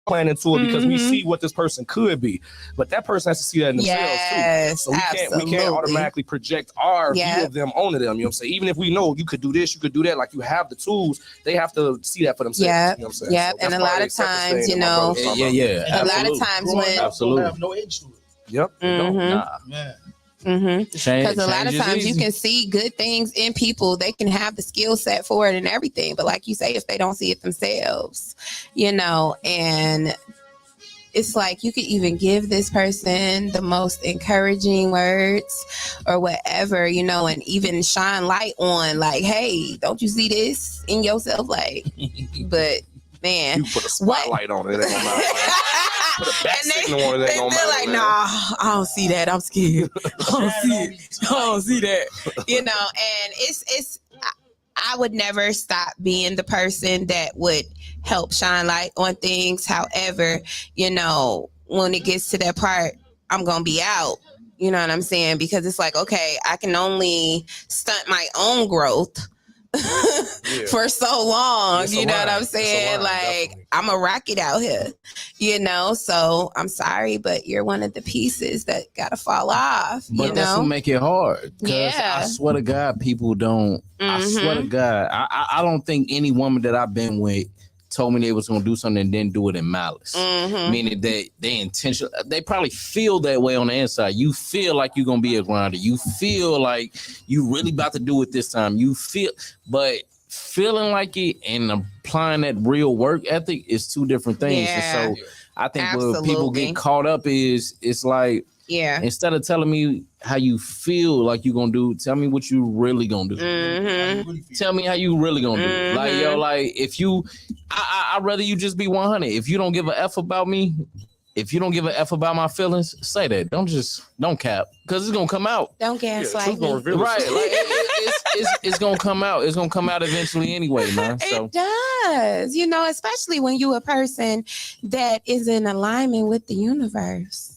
S16: Plan into it because we see what this person could be, but that person has to see that in themselves too. So we can't automatically project our view of them onto them. You know what I'm saying? Even if we know you could do this, you could do that, like you have the tools, they have to see that for themselves.
S7: Yeah,
S16: you know what I'm saying?
S7: Yeah, so and a lot of times, you know,
S13: a
S7: lot of times when
S5: absolutely have no edge to it.
S16: Yep.
S5: Man.
S7: Because a lot of times you can see good things in people, they can have the skill set for it and everything, but like you say, if they don't see it themselves, you know, and it's like you could even give this person the most encouraging words or whatever, you know, and even shine light on like, hey, don't you see this in yourself? Like, but man,
S16: you put a spotlight on it. Put a back signal on it.
S7: They feel like, nah, I don't see that. I'm scared. I don't see it. I don't see that. You know, and it's. I would never stop being the person that would help shine light on things. However, you know, when it gets to that part, I'm gonna be out. You know what I'm saying? Because it's like, okay, I can only stunt my own growth for so long, you know what I'm saying? Like, definitely. I'm a rocket out here, you know, so I'm sorry, but you're one of the pieces that gotta fall off.
S13: But that's what make it hard. I swear to God, people don't. I swear to God, I don't think any woman that I've been with told me they was gonna do something and didn't do it in malice. Meaning that they intentional. They probably feel that way on the inside. You feel like you're gonna be a grinder. You feel like you really about to do it this time. You feel, but feeling like it and applying that real work ethic is two different things. And so I think where people get caught up is, it's like
S7: Yeah.
S13: Instead of telling me how you feel like you gonna do, tell me what you really gonna do.
S7: Mm-hmm.
S13: Tell me how you really gonna do. Like, yo, like if you, I'd rather you just be 100. If you don't give a F about me, if you don't give a F about my feelings, say that. Don't cap, because it's gonna come out.
S7: Don't gaslight me.
S13: Right, like it's gonna come out. It's gonna come out eventually anyway, man. So.
S7: It does, you know, especially when you a person that is in alignment with the universe.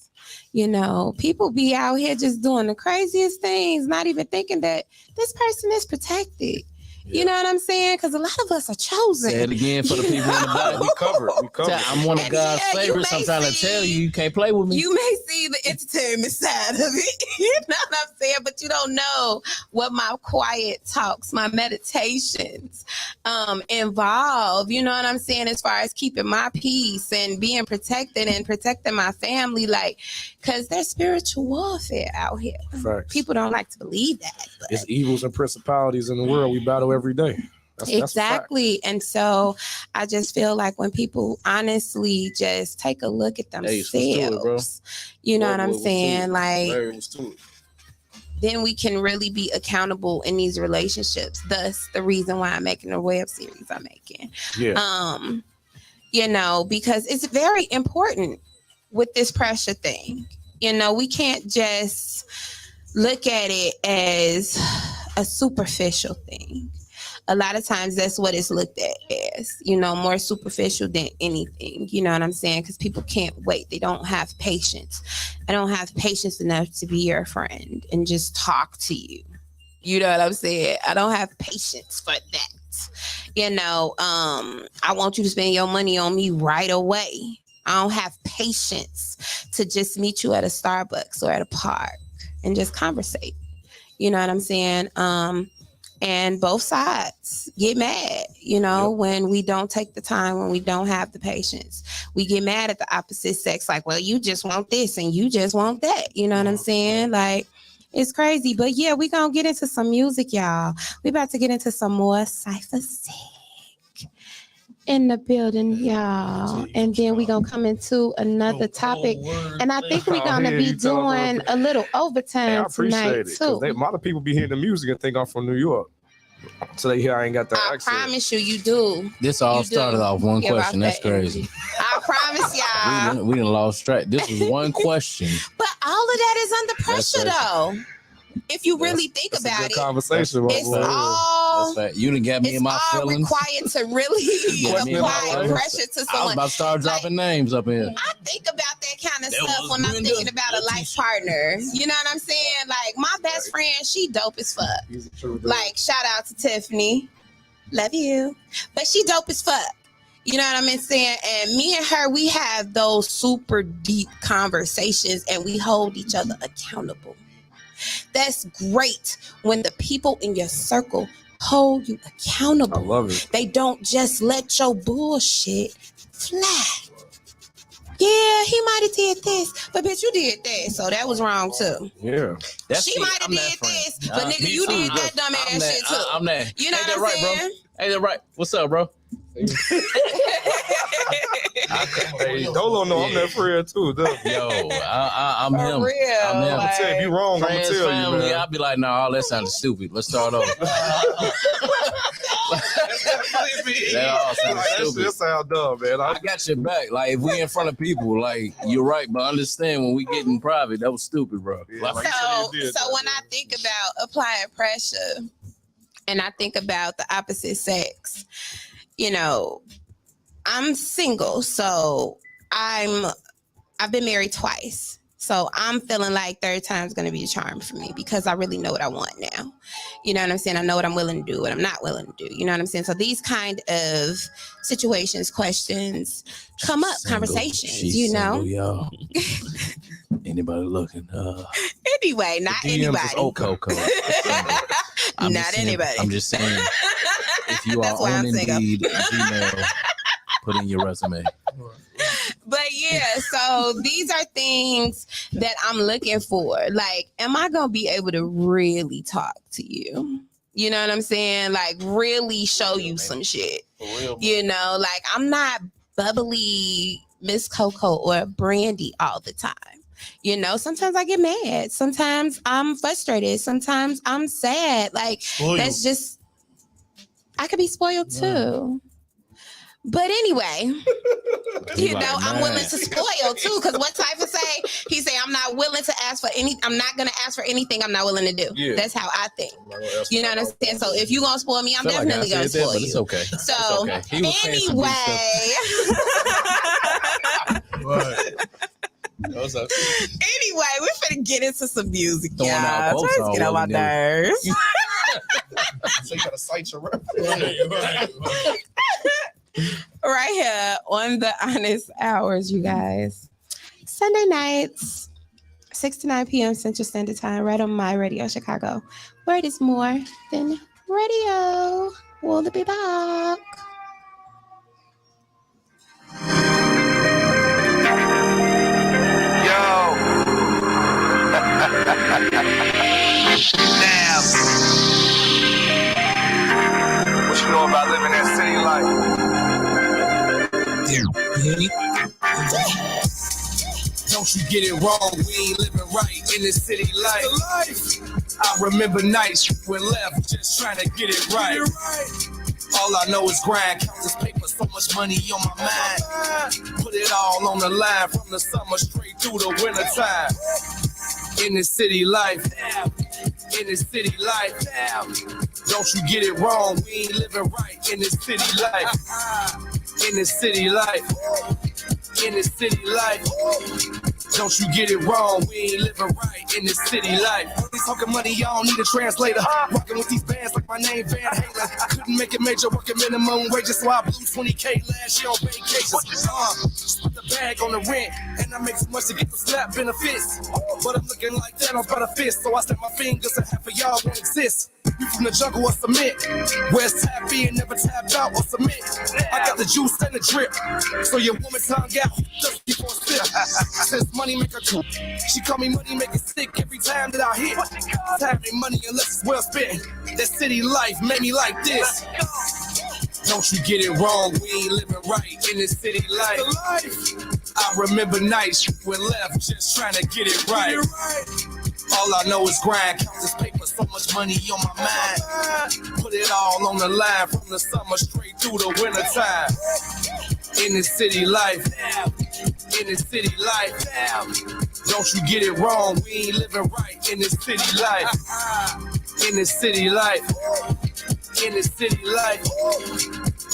S7: You know, people be out here just doing the craziest things, not even thinking that this person is protected. You know what I'm saying? Because a lot of us are chosen.
S13: Say it again for the people in the back.
S16: We covered.
S13: I'm one of God's favorites. I'm trying to tell you, you can't play with me.
S7: You may see the entertainment side of it. You know what I'm saying? But you don't know what my quiet talks, my meditations involve. You know what I'm saying? As far as keeping my peace and being protected and protecting my family, like, because there's spiritual warfare out here.
S16: Facts.
S7: People don't like to believe that. But
S16: It's evils and principalities in the world we battle every day. That's
S7: exactly. And so I just feel like when people honestly just take a look at themselves, you know what I'm saying? Like, then we can really be accountable in these relationships. Thus, the reason why I'm making a web series I'm making.
S16: Yeah.
S7: You know, because it's very important with this pressure thing. You know, we can't just look at it as a superficial thing. A lot of times that's what it's looked at as, you know, more superficial than anything. You know what I'm saying? Because people can't wait. They don't have patience. I don't have patience enough to be your friend and just talk to you. You know what I'm saying? I don't have patience for that. You know, I want you to spend your money on me right away. I don't have patience to just meet you at a Starbucks or at a park and just conversate. You know what I'm saying? And both sides get mad, you know, when we don't take the time, when we don't have the patience. We get mad at the opposite sex, like, well, you just want this and you just want that. You know what I'm saying? Like, it's crazy. But yeah, we gonna get into some music, y'all. We about to get into some more Cypher Sick in the building, y'all. And then we gonna come into another topic. And I think we're gonna be doing a little overtime tonight too.
S16: A lot of people be hearing the music and think I'm from New York. So they hear I ain't got that accent.
S7: I promise you do.
S13: This all started off one question. That's crazy.
S7: I promise y'all.
S13: We done lost track. This was one question.
S7: But all of that is under pressure though. If you really think about it,
S16: conversation.
S7: It's all.
S13: You done got me in my feelings.
S7: Required to really apply pressure to someone.
S13: I was about to start dropping names up here.
S7: I think about that kind of stuff when I'm thinking about a life partner. You know what I'm saying? Like my best friend, she dope as fuck. Like shout out to Tiffany, love you, but she dope as fuck. You know what I'm saying? And me and her, we have those super deep conversations, and we hold each other accountable. That's great when the people in your circle hold you accountable.
S16: I love it.
S7: They don't just let your bullshit fly. Yeah, he might have did this, but bitch, you did that, so that was wrong too.
S16: Yeah,
S7: she might have did this, but nigga, you did that dumb ass shit too.
S13: I'm that.
S7: You know what I'm saying?
S13: Bro. Hey, that right. What's up, bro?
S16: Hey, Dolo know I'm that friend too.
S13: Yo, I'm him.
S7: Real,
S13: I'm him.
S16: Like, if you wrong, I'm gonna tell you, man.
S13: I'll be like, no, all that sounded stupid. Let's start over. That all sounds stupid.
S16: That sound dumb, man.
S13: I got your back. Like if we in front of people, like you're right, but understand when we get in private, that was stupid, bro.
S16: Yeah,
S7: so when I think about applying pressure, and I think about the opposite sex, you know, I'm single, so I've been married twice. So I'm feeling like third time's gonna be a charm for me because I really know what I want now. You know what I'm saying? I know what I'm willing to do, what I'm not willing to do. You know what I'm saying? So these kind of situations, questions come up, conversations, you know.
S13: Y'all. Anybody looking?
S7: Anyway, not anybody.
S13: Coco.
S7: Not anybody.
S13: I'm just saying, if you are on Indeed, Gmail, put in your resume.
S7: But yeah, so these are things that I'm looking for. Like, am I gonna be able to really talk to you? You know what I'm saying? Like, really show you some shit. You know, like I'm not bubbly Miss Coco or Brandy all the time. You know, sometimes I get mad. Sometimes I'm frustrated. Sometimes I'm sad. Like, that's just, I could be spoiled too. But anyway, you know, I'm willing to spoil too. Because what CYPHER say? He say, I'm not willing to ask for any. I'm not gonna ask for anything I'm not willing to do. Yeah. That's how I think. You know what I'm saying? So if you gonna spoil me, I'm definitely gonna spoil you.
S16: It's okay.
S7: So anyway,
S16: What's up?
S7: Anyway, we're finna get into some music, y'all. Trying to get on my nerves.
S5: So you gotta cite your reference.
S7: Right here on the Honest Hours, you guys. Sunday nights, 6 to 9 p.m. Central Standard Time, right on My Radio Chicago, where it is more than radio. We'll be back.
S17: Damn. What you know about living that city life?
S15: Don't you get it wrong, we ain't living right in the city life. I remember nights when left just trying to get it right. All I know is grind, count this paper, so much money on my mind. Put it all on the line from the summer straight through the winter time. In the city life, in the city life. Don't you get it wrong, we ain't living right in the city life. In the city life, in the city life. Don't you get it wrong, we ain't living right in the city life. They talking money, y'all need a translator. Rocking with these bands like my name Van Halen. Couldn't make it major, working minimum wages, so I blew 20K last year on vacations. Put the bag on the rent, and I make so much to get the SNAP benefits. But I'm looking like that on better fist, so I snap my fingers and half of y'all won't exist. You from the jungle or cement, where it's tap in, never tapped out or cement. I got the juice and the drip, so your woman tongue out thirsty for a sip. Since money make her cool, she call me money make it sick every time that I hit. Time ain't money unless it's well spent. That city life made me like this. Don't you get it wrong, we ain't living right in the city life. I remember nights when left just trying to get it right. All I know is grind, count this paper, so much money on my mind. Put it all on the line from the summer straight through the winter time. In the city life, in the city life. Don't you get it wrong, we ain't living right in the city life. In the city life, in the city life.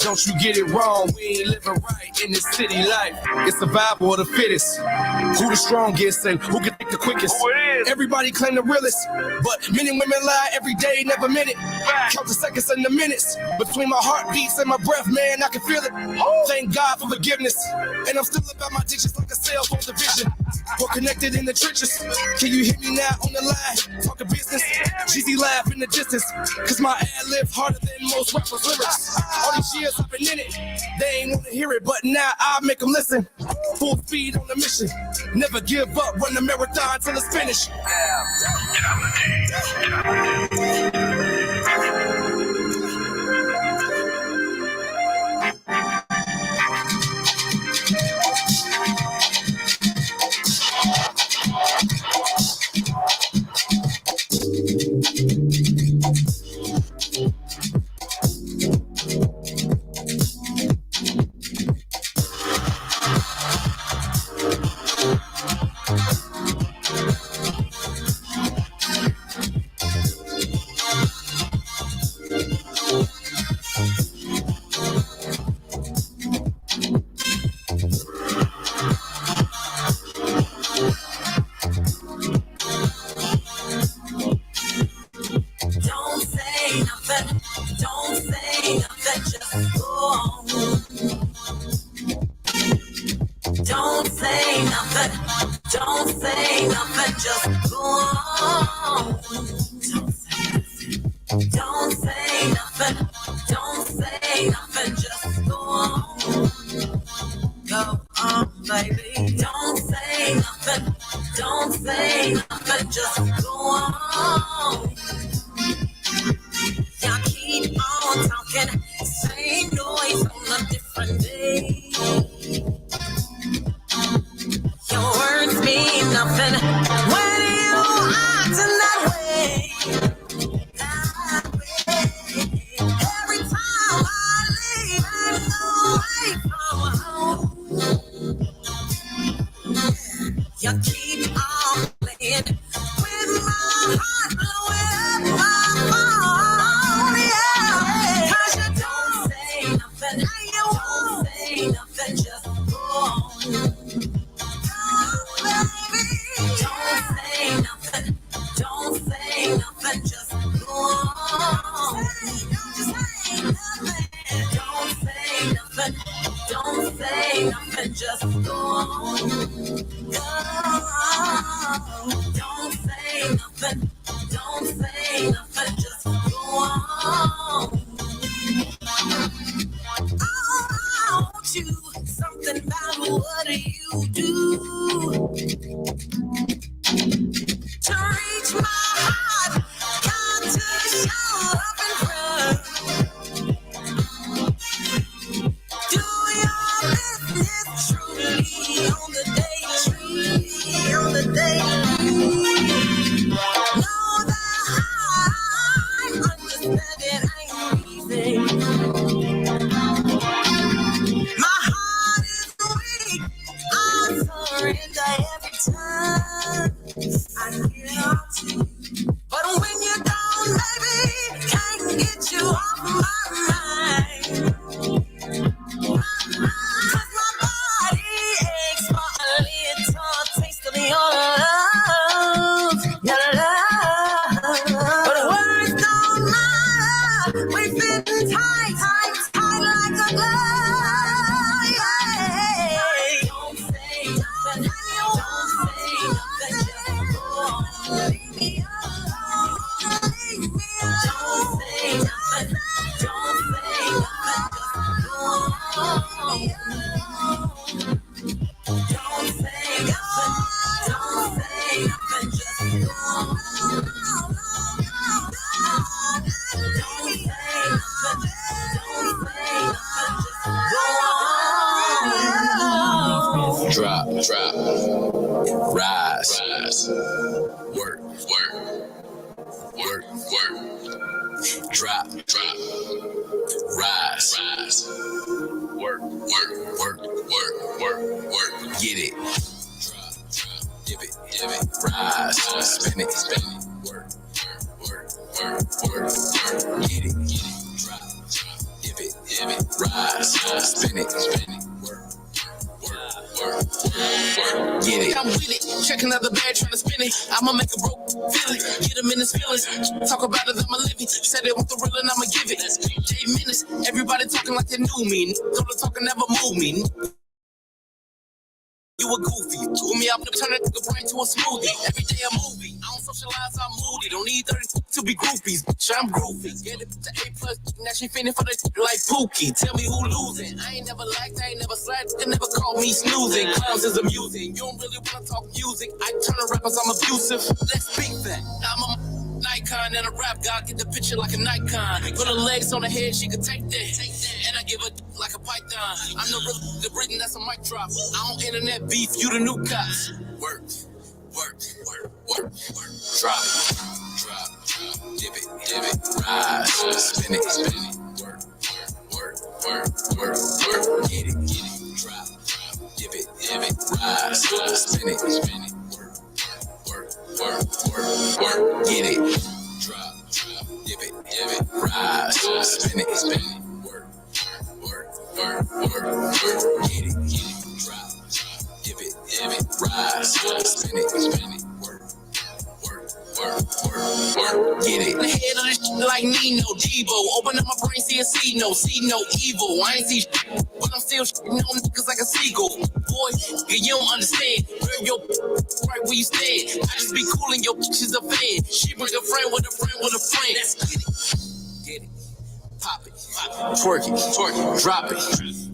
S15: Don't you get it wrong, we ain't living right in this city life. It's survival of the fittest. Who the strongest and who can think the quickest? Everybody claim the realest, but men and women lie every day, never minute. Count the seconds and the minutes. Between my heartbeats and my breath, man, I can feel it. Thank God for forgiveness. And I'm still about my ditches like a cell phone division. We're connected in the trenches. Can you hear me now on the line? Talking business. Jeezy laugh in the distance. Cause my ad libs harder than most rappers' lyrics. All these years I've been in it, they ain't wanna hear it, but now I make them listen. Full speed on the mission, never give up, run the marathon till it's finished.
S11: nothing when you acting that way. Every time I leave and go away from home, you keep on playing with my heart, blowing up my phone, yeah. 'Cause you don't say nothing, and you won't say nothing, just go on. Baby, don't say nothing, don't say nothing, just go on. Just say nothing, don't say nothing, don't say nothing, just go on. Don't say nothing, don't say nothing, just go on. I want you, something about what you do to reach my heart, got to show up in front. Do your business truly on the daily, on the daily. Know that I understand it ain't easy. My heart is weak, I surrender every time I get out to you. But when you're gone, baby, can't get you off my mind. 'Cause my body aches for a little taste of your love, your love. But words don't matter, we fit tight, tight, tight like a glove. Yeah. Don't say nothing, don't say nothing, just go on. Leave me alone, leave me alone. Don't say nothing, don't say nothing, just go on. Don't say nothing, don't say nothing, just go on. Don't say nothing, don't say nothing, just go on.
S15: Drop, rise, work, drop, rise, work, get it, drop, dip it, rise, spin it, work, get it, drop, dip it, rise, spin it, work, get it. I'm with it, check another bag, trying to spin it. I'ma make a broke feel it, get him in his feelings. Talk about it, I'ma live it. Said they want the real and I'ma give it. 8 minutes, everybody talking like they knew me. Don't talk and never move me. You a goofy, pull me up and turn it the brain to a smoothie. Every day a movie, I don't socialize, I'm moody. Don't need 30 to be groupies, bitch, I'm groovy. Get it to A+, now she feeling for the like Pookie. Tell me who losing, I ain't never liked, I ain't never slacked. They never call me snoozing, clowns is amusing. You don't really wanna talk music, I turn to rappers, I'm abusive. Let's speak that, I'm a Nikon and a rap god, get the picture like a Nikon. Put her legs on her head, she could take that. And I give her like a python. I'm the real, the Britain, that's a mic drop. I don't internet beef, you the new cops. Work, drop, dip it, rise, spin it, work, get it, drop, dip it, rise, spin it, work, get it, drop, dip it, rise, spin it, work, get it, drop, dip it, rise, spin it, work, get it. The head of this like Nino, Debo. Open up my brain, see no evil. I ain't see but I'm still no niggas like a seagull. Boy, you don't understand. Girl, your right where you stand. I just be cool and your she's a fan. She bring a friend with a friend with a friend. Let's get it, pop it, twerk it, drop it.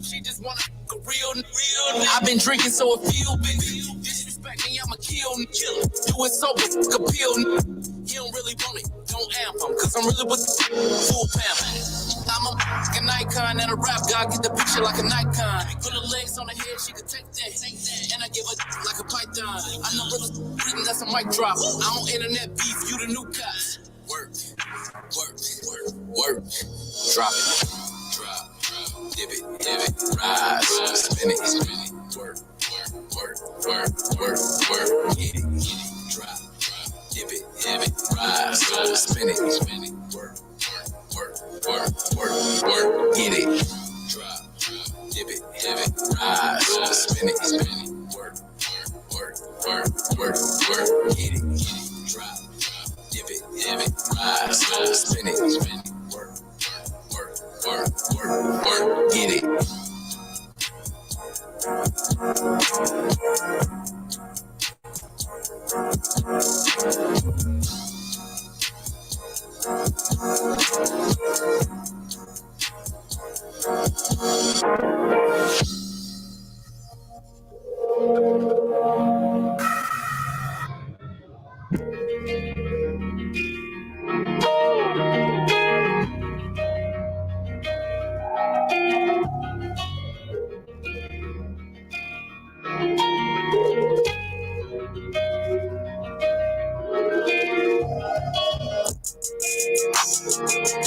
S15: She just wanna a real. I've been drinking so it feel big. Disrespect me, I'ma kill. Do it sober, appeal. He don't really want it, don't amp him, cause I'm really with the full pamp. I I'm a an icon and a rap god, get the picture like a Nikon. Put her legs on her head, she can take that. And I give her like a python. I know real written, that's a mic drop. I don't internet beef, you the new cops. Work, work, work, work. Drop it, drop, give it, rise, spin it, work, work, work, work, work, get it, drop, give it, rise, spin it, work, work, work, work, work, get it, drop, give it, rise, spin it, work, work, work, work, work, get it, drop, give it, rise, spin it, work, work, work, work, work, get it.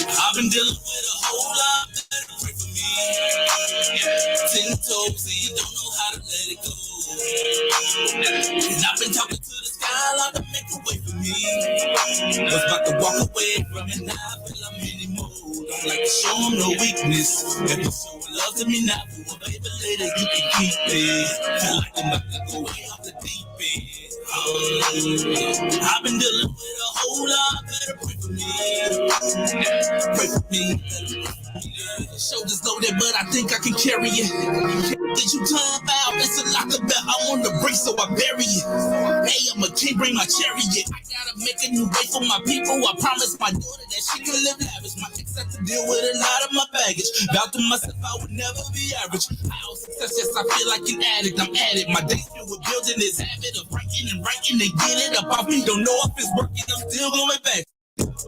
S15: I've been dealing with a whole lot better pray for me. 10 toes and you don't know how to let it go. And I've been talking to the sky like to make a way for me. Was about to walk away from it now, I feel I'm in mode. Don't like to show them no weakness. If you're showing love to me now, but baby later you can keep it. Feel like I'm about to go way off the deep end. I've been dealing with a whole lot better pray for me. Pray for me. Shoulders loaded, but I think I can carry it. Did you talk about? It's a lot of bet. I want to break, so I bury it. Hey, I'm a king, bring my chariot. I gotta make a new way for my people. I promised my daughter that she can live lavish. My ex had to deal with a lot of my baggage. Vowed to myself I would never be average. How success, yes, I feel like an addict. I'm at it. My days filled with building this habit of writing and get it up off me. Don't know if it's working. I'm still going back.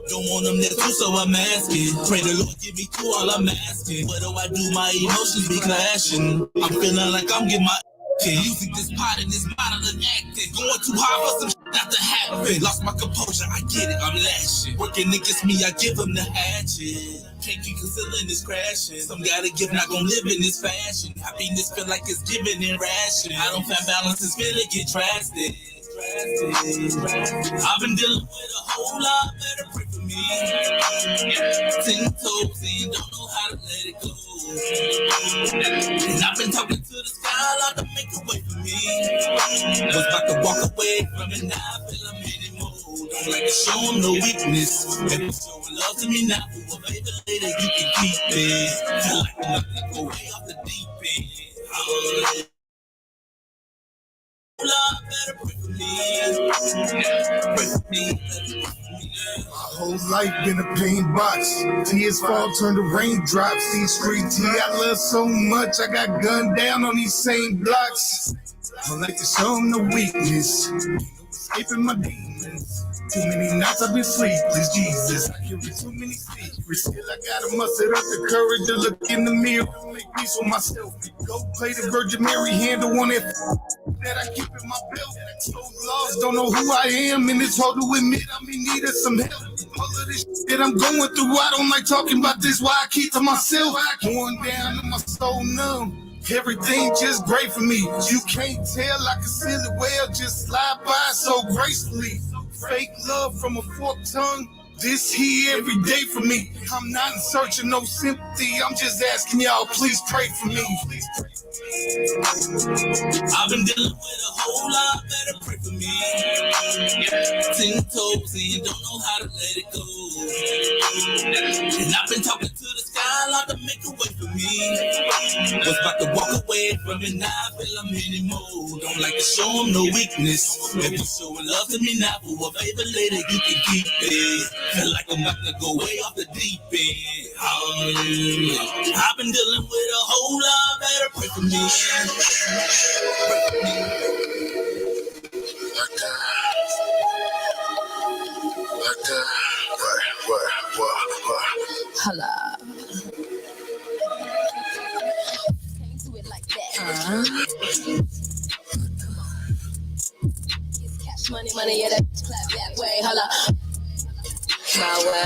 S15: Don't want them there too, so I'm asking. Pray the Lord give me through all I'm asking. What do I do? My emotions be clashing. I'm feeling like I'm getting my using this pot and this model and acting. Going too hard for some shit not to happen. Lost my composure, I get it, I'm lashing. Working against me, I give them the hatchet. Can't keep concealing this crashing. Some gotta give, not gonna live in this fashion. Happiness feel like it's giving in ration. I don't find balance, it's feeling get drastic. I've been dealing with a whole lot better pray for me. 10 toes and you don't know how to let it go. And I've been talking to the sky like to make a way for me. Was about to walk away from it, now I feel I'm in mode. Don't like to show them no weakness. If you're showing love to me now, but baby later you can keep it. Feel like I'm about to go way off the deep end. Love better pray for me. Pray for me.
S18: My whole life been a pain box. Tears fall, turn to raindrops. These street T I love so much. I got gunned down on these same blocks. I like to show them no weakness. Escaping my demons. Too many nights I've been sleepless. Jesus, I carry too many secrets. Still I gotta muster up the courage to look in the mirror and make peace with myself. Go play the Virgin Mary handle on it that I keep in my belt. So lost, don't know who I am, and it's hard to admit I'm in need of some help. All of this shit that I'm going through, I don't like talking about this. Why I keep to myself. Going down and my soul numb. Everything just great for me. You can't tell, I can seal it well. Just slide by so gracefully. Fake love from a forked tongue. This here every day for me. I'm not in search of no sympathy. I'm just asking y'all, please pray for me.
S15: I've been dealing with a whole lot better pray for me. 10 toes and you don't know how to let it go. And I've been talking to the sky like to make a way for me. Was about to walk away from it, now I feel I'm in mode. Don't like to show them no weakness. If you're showing love to me now, but baby later you can keep it. Feel like I'm about to go way off the deep end. I've been dealing with a whole lot better pray for me.
S18: Holla.
S3: cash money, yeah, that clap that way, holla. My way.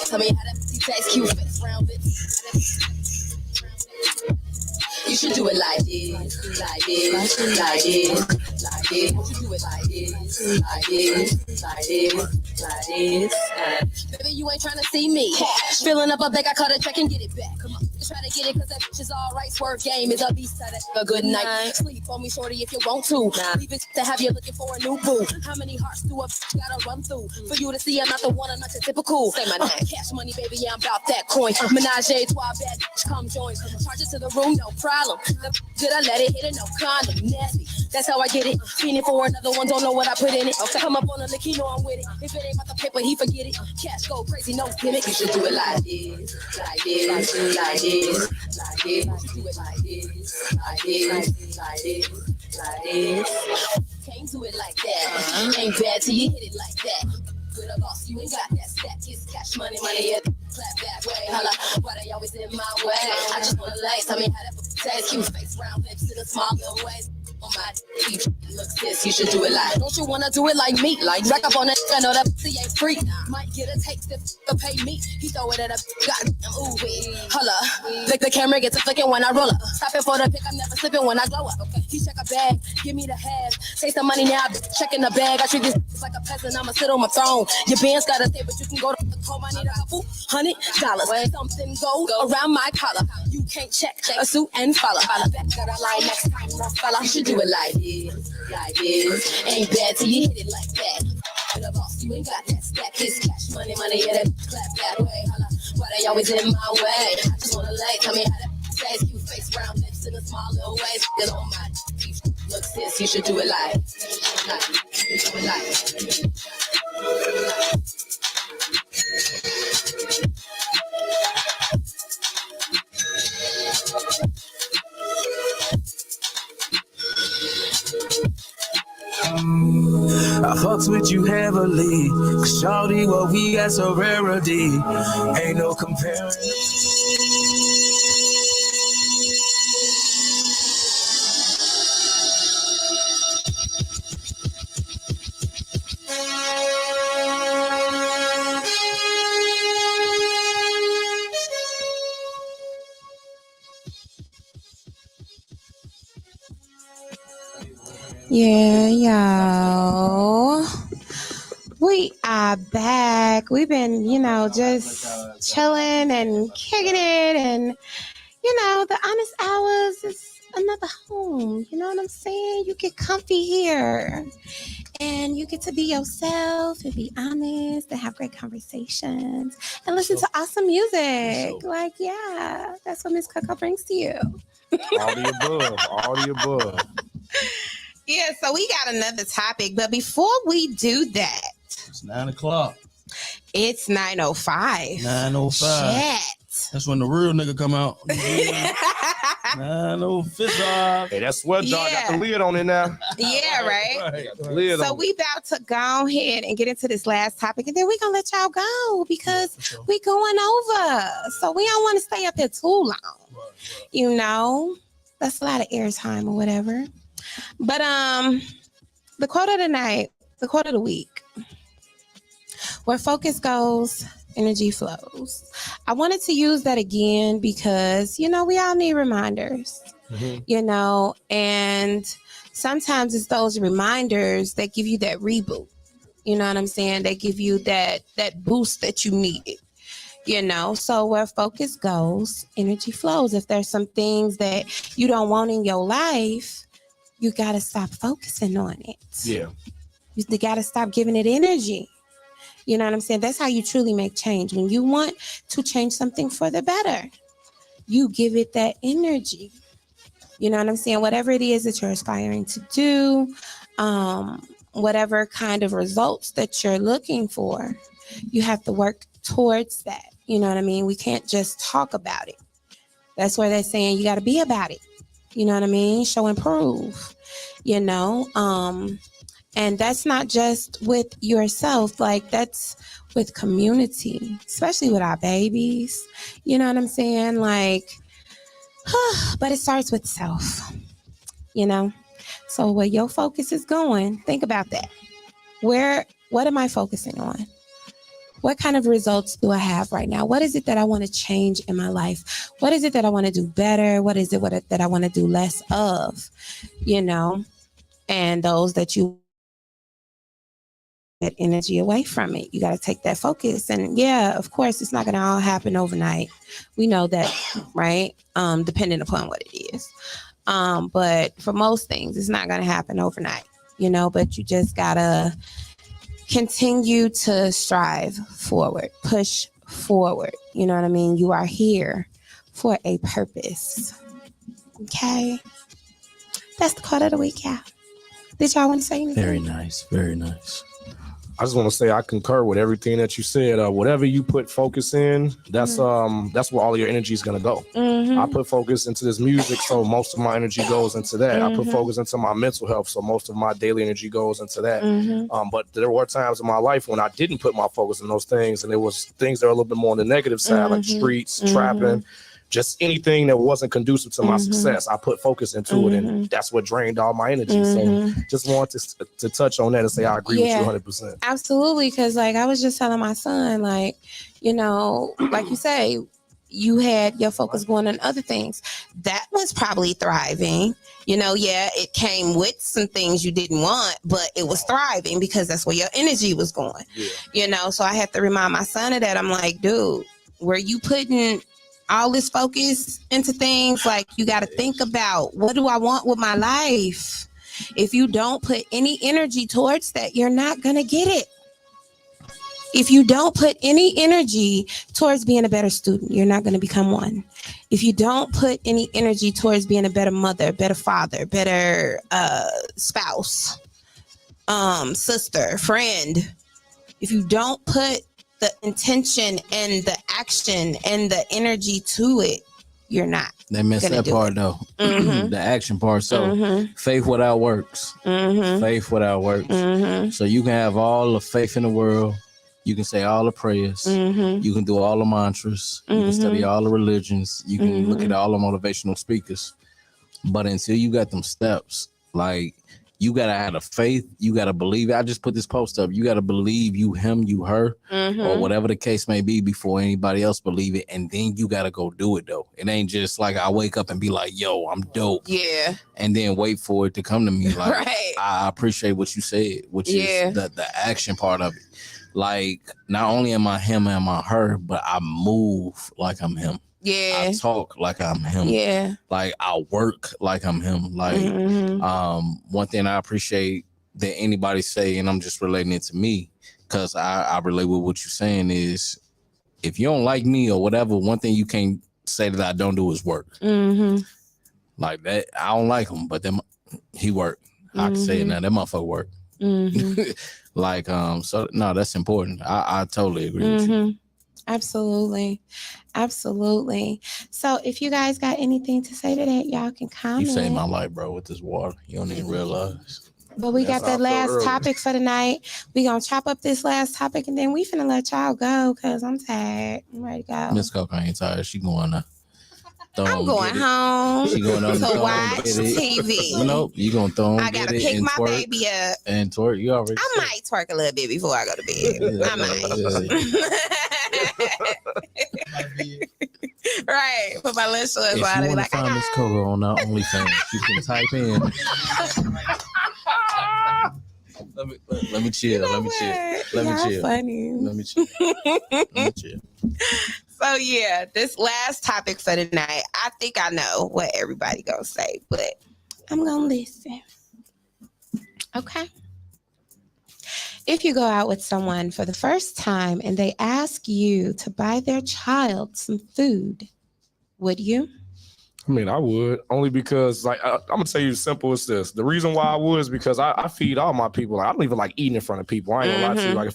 S3: Tell me how that taste cute face round it. You should do it like this, like this, like this, like this. You should do it like this, like this, like this, like this. Baby, you ain't trying to see me. Filling up a bag, I cut a check and get it back. Come on, just try to get it, cause that bitch is alright. Swerve game is a beast, so that's a good night. Sleep on me, shorty, if you want to. Leave it to have you looking for a new boo. How many hearts do a bitch gotta run through? For you to see I'm not the one, I'm not your typical. Say my name. Cash money, baby, yeah, I'm about that coin. Menage a trois, bad bitch, come join. Charge it to the room, no problem. Did I let it hit it? No condom, nasty. That's how I get it. Feeling for another one, don't know what I put in it. Come up on a lick, he know I'm with it. If it ain't about the paper, he forget it. Cash go crazy, no gimmick. You should do it like this, like this, like this, like this. You should do it like this, like this, like this, like this. Can't do it like that. Ain't bad till you hit it like that. Good or lost, you ain't got that stack. It's cash money, yeah. Clap that way, holla. Why they always in my way? I just wanna lace. Tell me how that taste. Cute face, round lips in a small little ways. On my teeth, looks this, you should do it like. Don't you wanna do it like me? Like rack up on that, I know that pussy ain't free. Might get a taste if to pay me. He throw it at a goddamn ooh wee. Holla, the camera gets a flicking when I roll up. Stop it for the pick, I'm never slipping when I glow up. Okay. He check a bag, give me the half. Take some money now, checking the bag. I treat this like a peasant, I'ma sit on my throne. Your band's gotta stay, but you can go to the home. I need a couple $100. Something gold around my collar. You can't check a suit and follow. Back to the line next time, no fella. You should do it like this, like this. Ain't bad till you hit it like that. For the boss, you ain't got that stack. This cash money, yeah, that clap that way. Holla, why they always in my way? I just wanna lay, tell me how that taste. Cute face, round lips in a small little ways. Get on my teeth. Look, sis, you should do it like, you do it like.
S1: I fucks with you heavily, 'cause shawty, what we got so rarity, ain't no comparing.
S7: Yeah, y'all. We are back. We've been, just chilling and kicking it. And, the honest hours is another home. You know what I'm saying? You get comfy here. And you get to be yourself and be honest and have great conversations and listen to awesome music. Like, yeah, that's what Miss Coco brings to you.
S16: All the above.
S7: Yeah, so we got another topic, but before we do that,
S5: it's 9:00.
S7: It's 9:05.
S5: 9:05.
S7: Shit.
S5: That's when the real nigga come out. 9:05.
S16: Hey, that sweat dog got the lid on it now.
S7: Yeah, right.
S16: Lid
S7: so
S16: on
S7: we about to go ahead and get into this last topic, and then we're gonna let y'all go because we going over. So we don't want to stay up here too long. That's a lot of airtime or whatever. But the quote of the night, the quote of the week, where focus goes, energy flows. I wanted to use that again because, we all need reminders, and sometimes it's those reminders that give you that reboot. You know what I'm saying? They give you that boost that you needed. So where focus goes, energy flows. If there's some things that you don't want in your life, you got to stop focusing on it.
S16: Yeah.
S7: You got to stop giving it energy. You know what I'm saying? That's how you truly make change. When you want to change something for the better, you give it that energy. You know what I'm saying? Whatever it is that you're aspiring to do, whatever kind of results that you're looking for, you have to work towards that. You know what I mean? We can't just talk about it. That's where they're saying you got to be about it. You know what I mean? Show and prove, and that's not just with yourself, like that's with community, especially with our babies. You know what I'm saying? Like, but it starts with self, So where your focus is going, think about that. what am I focusing on? What kind of results do I have right now? What is it that I want to change in my life? What is it that I want to do better? What is it that I want to do less of? You know, and those that you that energy away from it. You got to take that focus. And yeah, of course, it's not going to all happen overnight. We know that, right? Depending upon what it is. But for most things, it's not going to happen overnight, you know, but you just got to continue to strive forward, push forward. You know what I mean? You are here for a purpose. Okay. That's the quote of the week, yeah. Did y'all want to say anything?
S13: Very nice. Very nice.
S16: I just want to say I concur with everything that you said. Whatever you put focus in, that's where all your energy is gonna go. I put focus into this music, so most of my energy goes into that. I put focus into my mental health, so most of my daily energy goes into that. But there were times in my life when I didn't put my focus in those things, and there was things that are a little bit more on the negative side, like streets, trapping. Just anything that wasn't conducive to my success, I put focus into it, and that's what drained all my energy. So just wanted to touch on that and say I agree with you 100%.
S7: Absolutely, because like I was just telling my son, like, you know, like you say, you had your focus going on other things. That was probably thriving. You know, yeah, it came with some things you didn't want, but it was thriving because that's where your energy was going. You know, so I had to remind my son of that. I'm like, dude, were you putting all this focus into things? Like, you got to think about, what do I want with my life? If you don't put any energy towards that, you're not going to get it. If you don't put any energy towards being a better student, you're not going to become one. If you don't put any energy towards being a better mother, better father, better spouse, sister, friend, if you don't put the intention and the action and the energy to it, you're not.
S13: They missed that part though. The action part. So faith without works. Faith without works. So you can have all the faith in the world. You can say all the prayers. You can do all the mantras. You can study all the religions. You can look at all the motivational speakers. But until you got them steps, like, you gotta have the faith. You gotta believe. I just put this post up. You gotta believe you, him, you, her, or whatever the case may be before anybody else believe it. And then you gotta go do it though. It ain't just like I wake up and be like, "Yo, I'm dope."
S7: Yeah.
S13: And then wait for it to come to me. Like, I appreciate what you said, which is the action part of it. Like, not only am I him, am I her, but I move like I'm him.
S7: Yeah.
S13: I talk like I'm him.
S7: Yeah.
S13: Like, I work like I'm him. Like, one thing I appreciate that anybody say, and I'm just relating it to me, because I relate with what you're saying, is if you don't like me or whatever, one thing you can't say that I don't do is work. Like that, I don't like him, but then he work. I can say it now. That motherfucker work. Like, so no, that's important. I totally agree with you.
S7: Absolutely. Absolutely. So if you guys got anything to say to that, y'all can comment.
S13: You saved my life, bro, with this water. You don't even realize.
S7: But we got that last topic for the night. We gonna chop up this last topic and then we finna let y'all go because I'm tired. I'm ready to go.
S13: Miss Coco ain't tired. She going now.
S7: I'm going home
S13: She going on
S7: to watch TV.
S13: Nope, you gonna throw him.
S7: I gotta pick my baby up
S13: and twerk. You already.
S7: I might twerk a little bit before I go to bed. I might. Right. Put my little shorts
S13: If
S7: on.
S13: you want to find Miss Coco on our OnlyFans, you can type in. Let me chill. Let me chill. Let me chill.
S7: Funny.
S13: Let me chill. Let me chill.
S7: So yeah, this last topic for the night, I think I know what everybody gonna say, but I'm gonna listen. Okay. If you go out with someone for the first time and they ask you to buy their child some food, would you?
S16: I mean, I would, only because, like, I'm gonna tell you as simple as this. The reason why I would is because I feed all my people. Like, I don't even like eating in front of people. I ain't gonna lie to you. Like,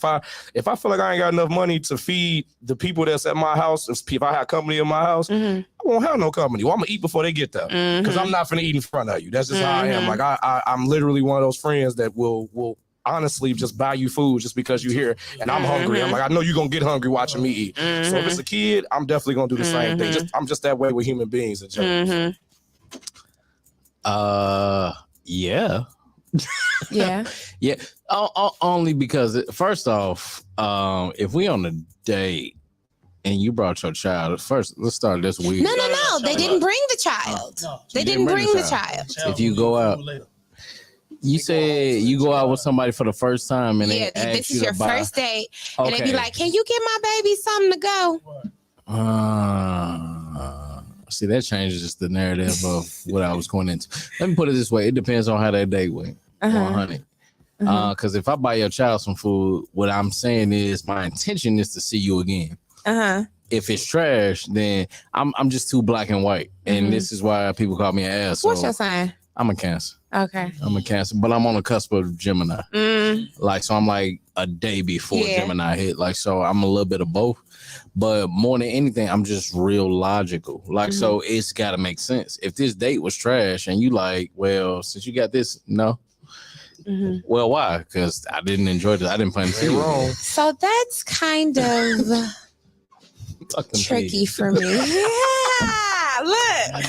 S16: if I feel like I ain't got enough money to feed the people that's at my house, if I have company in my house, I won't have no company. Well, I'm gonna eat before they get there, because I'm not finna eat in front of you. That's just how I am. Like, I'm literally one of those friends that will honestly just buy you food just because you're here and I'm hungry. I'm like, I know you're gonna get hungry watching me eat. So if it's a kid, I'm definitely gonna do the same thing. I'm just that way with human beings in general.
S13: Yeah.
S7: Yeah.
S13: Yeah. Only because first off, if we on a date and you brought your child, first let's start this week.
S7: No. They didn't bring the child. They didn't bring the child.
S13: If you go out, you said you go out with somebody for the first time and they ask
S7: this is
S13: you
S7: your
S13: to buy.
S7: first date, and they be like, "Can you get my baby something to go?"
S13: See, that changes the narrative of what I was going into. Let me put it this way: it depends on how that date went. 100. Because if I buy your child some food, what I'm saying is my intention is to see you again. If it's trash, then I'm just too black and white, and this is why people call me an asshole.
S7: What's your sign?
S13: I'm a Cancer.
S7: Okay.
S13: I'm a Cancer, but I'm on the cusp of Gemini. Like, so I'm like a day before Gemini hit. Like, so I'm a little bit of both, but more than anything, I'm just real logical. Like, so it's got to make sense. If this date was trash and you like, well, since you got this, no. Well, why? Because I didn't enjoy this. I didn't plan to see you.
S7: So that's kind of tricky for me. Yeah, look.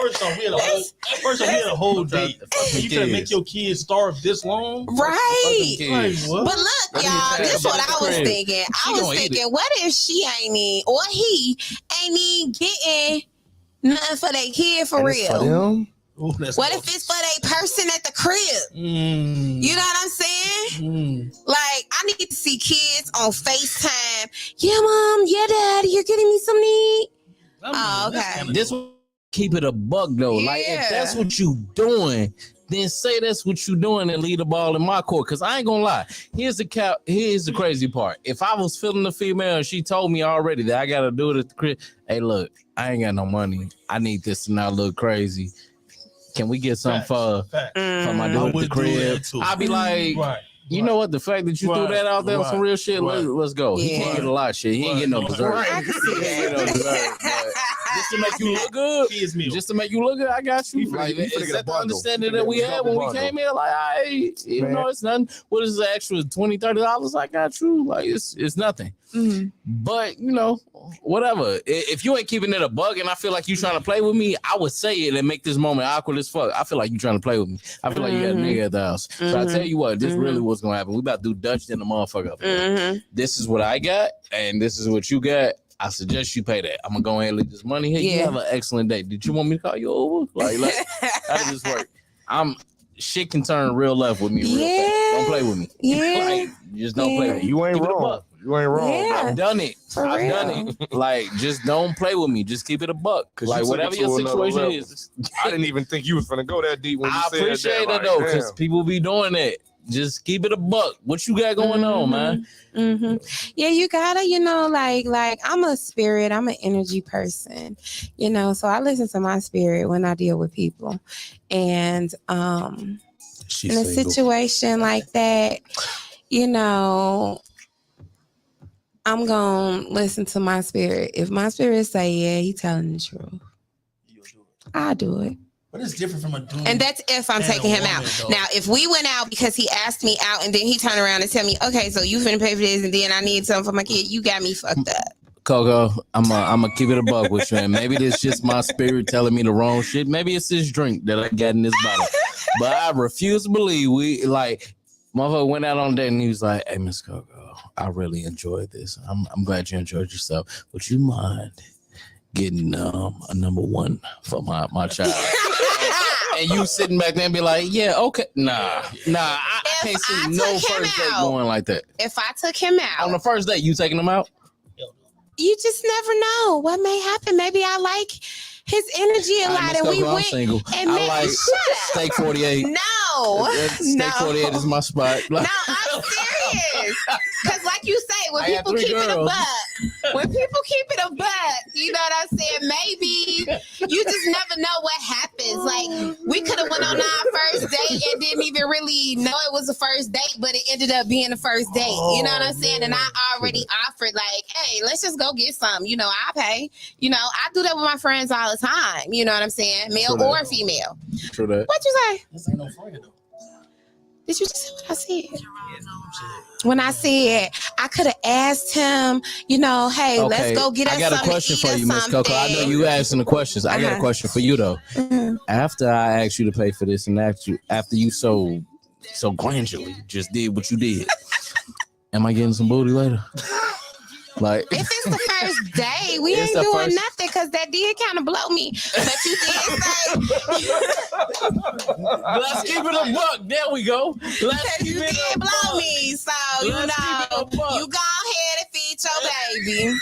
S5: First off, we had a whole date. You trying to make your kids starve this long?
S7: Right.
S5: Like, what?
S7: But look, y'all, this is what I was thinking. I was thinking, what if she ain't in, or he ain't even getting nothing for their kid for real? What if it's for that person at the crib? You know what I'm saying? Like, I need to see kids on FaceTime. Yeah, mom. Yeah, daddy. You're getting me some to eat. Oh, okay.
S13: This keep it a buck though. Like, if that's what you doing, then say that's what you doing and leave the ball in my court. Cause I ain't gonna lie. Here's the crazy part. If I was feeling the female and she told me already that I gotta do it at the crib, hey, look, I ain't got no money. I need this to not look crazy. Can we get something for my dude at the crib? I'll be like, you know what? The fact that you threw that out there on some real shit, let's go. He can't get a lot of shit. He ain't get no dessert.
S7: I can see that.
S13: Just to make you look good. Just to make you look good, I got you. Like, is that the understanding that we had when we came here? Like, hey, you know, it's nothing. What is the extra $20, $30? I got you. Like, it's nothing. But, you know, whatever. If you ain't keeping it a bug and I feel like you trying to play with me, I would say it and make this moment awkward as fuck. I feel like you trying to play with me. I feel like you got a nigga at the house. So I tell you what, this really what's going to happen. We about to do Dutch in the motherfucker up here. This is what I got and this is what you got. I suggest you pay that. I'm going to go ahead and leave this money here. You have an excellent day. Did you want me to call you over? Like how does this work? Shit can turn real left with me real fast. Don't play with me. Like, just don't play with me.
S6: You ain't wrong. You ain't wrong.
S13: I've done it. I've done it. Like, just don't play with me. Just keep it a buck. Like, whatever your situation is.
S6: I didn't even think you was gonna go that deep when you said that.
S13: I appreciate it though, because people be doing that. Just keep it a buck. What you got going on, man?
S7: Yeah, you gotta, you know, like I'm a spirit, I'm an energy person, you know, so I listen to my spirit when I deal with people. And in a situation like that, you know, I'm gonna listen to my spirit. If my spirit say, yeah, he telling the truth, I'll do it.
S5: But it's different from a dude.
S7: And that's if I'm taking him out. Though. Now, if we went out because he asked me out and then he turned around and tell me, okay, so you finna pay for this and then I need something for my kid, you got me fucked up.
S13: Coco, I'm gonna keep it a buck with you. And maybe it's just my spirit telling me the wrong shit. Maybe it's this drink that I got in this bottle. But I refuse to believe motherfucker went out on a date and he was like, hey, Miss Coco, I really enjoyed this. I'm glad you enjoyed yourself. Would you mind getting a number one for my child? And you sitting back there and be like, yeah, okay. Nah, I can't see no first date going like that.
S7: If I took him out.
S13: On the first date, you taking him out?
S7: You just never know what may happen. Maybe I like his energy a lot and we went.
S13: Single.
S7: And
S13: I like Steak 48.
S7: No.
S13: Steak 48 is my spot.
S7: No, I'm serious. Because like you say, when people keep it a buck, you know what I'm saying? Maybe you just never know what happens. Like, we could have went on our first date and didn't even really know it was a first date, but it ended up being a first date. You know what I'm saying? And I already offered, like, hey, let's just go get some. You know, I pay. You know, I do that with my friends all the time. You know what I'm saying? Male or female.
S13: True that.
S7: What you say?
S5: This ain't no friend though.
S7: Did you just say what I said? When I said I could have asked him, you know, hey, let's go get us
S13: I got a question for you, Miss Coco. I know you asking the questions. I got a question for you though. After I asked you to pay for this, and after you so grandly just did what you did, am I getting some booty later? Like,
S7: if it's the first day, we ain't doing nothing because that did kind of blow me. But you did say,
S13: let's keep it a buck. There we go. Let's keep
S7: you
S13: it
S7: did
S13: a
S7: blow
S13: buck.
S7: me, so you know, you go ahead and feed your baby.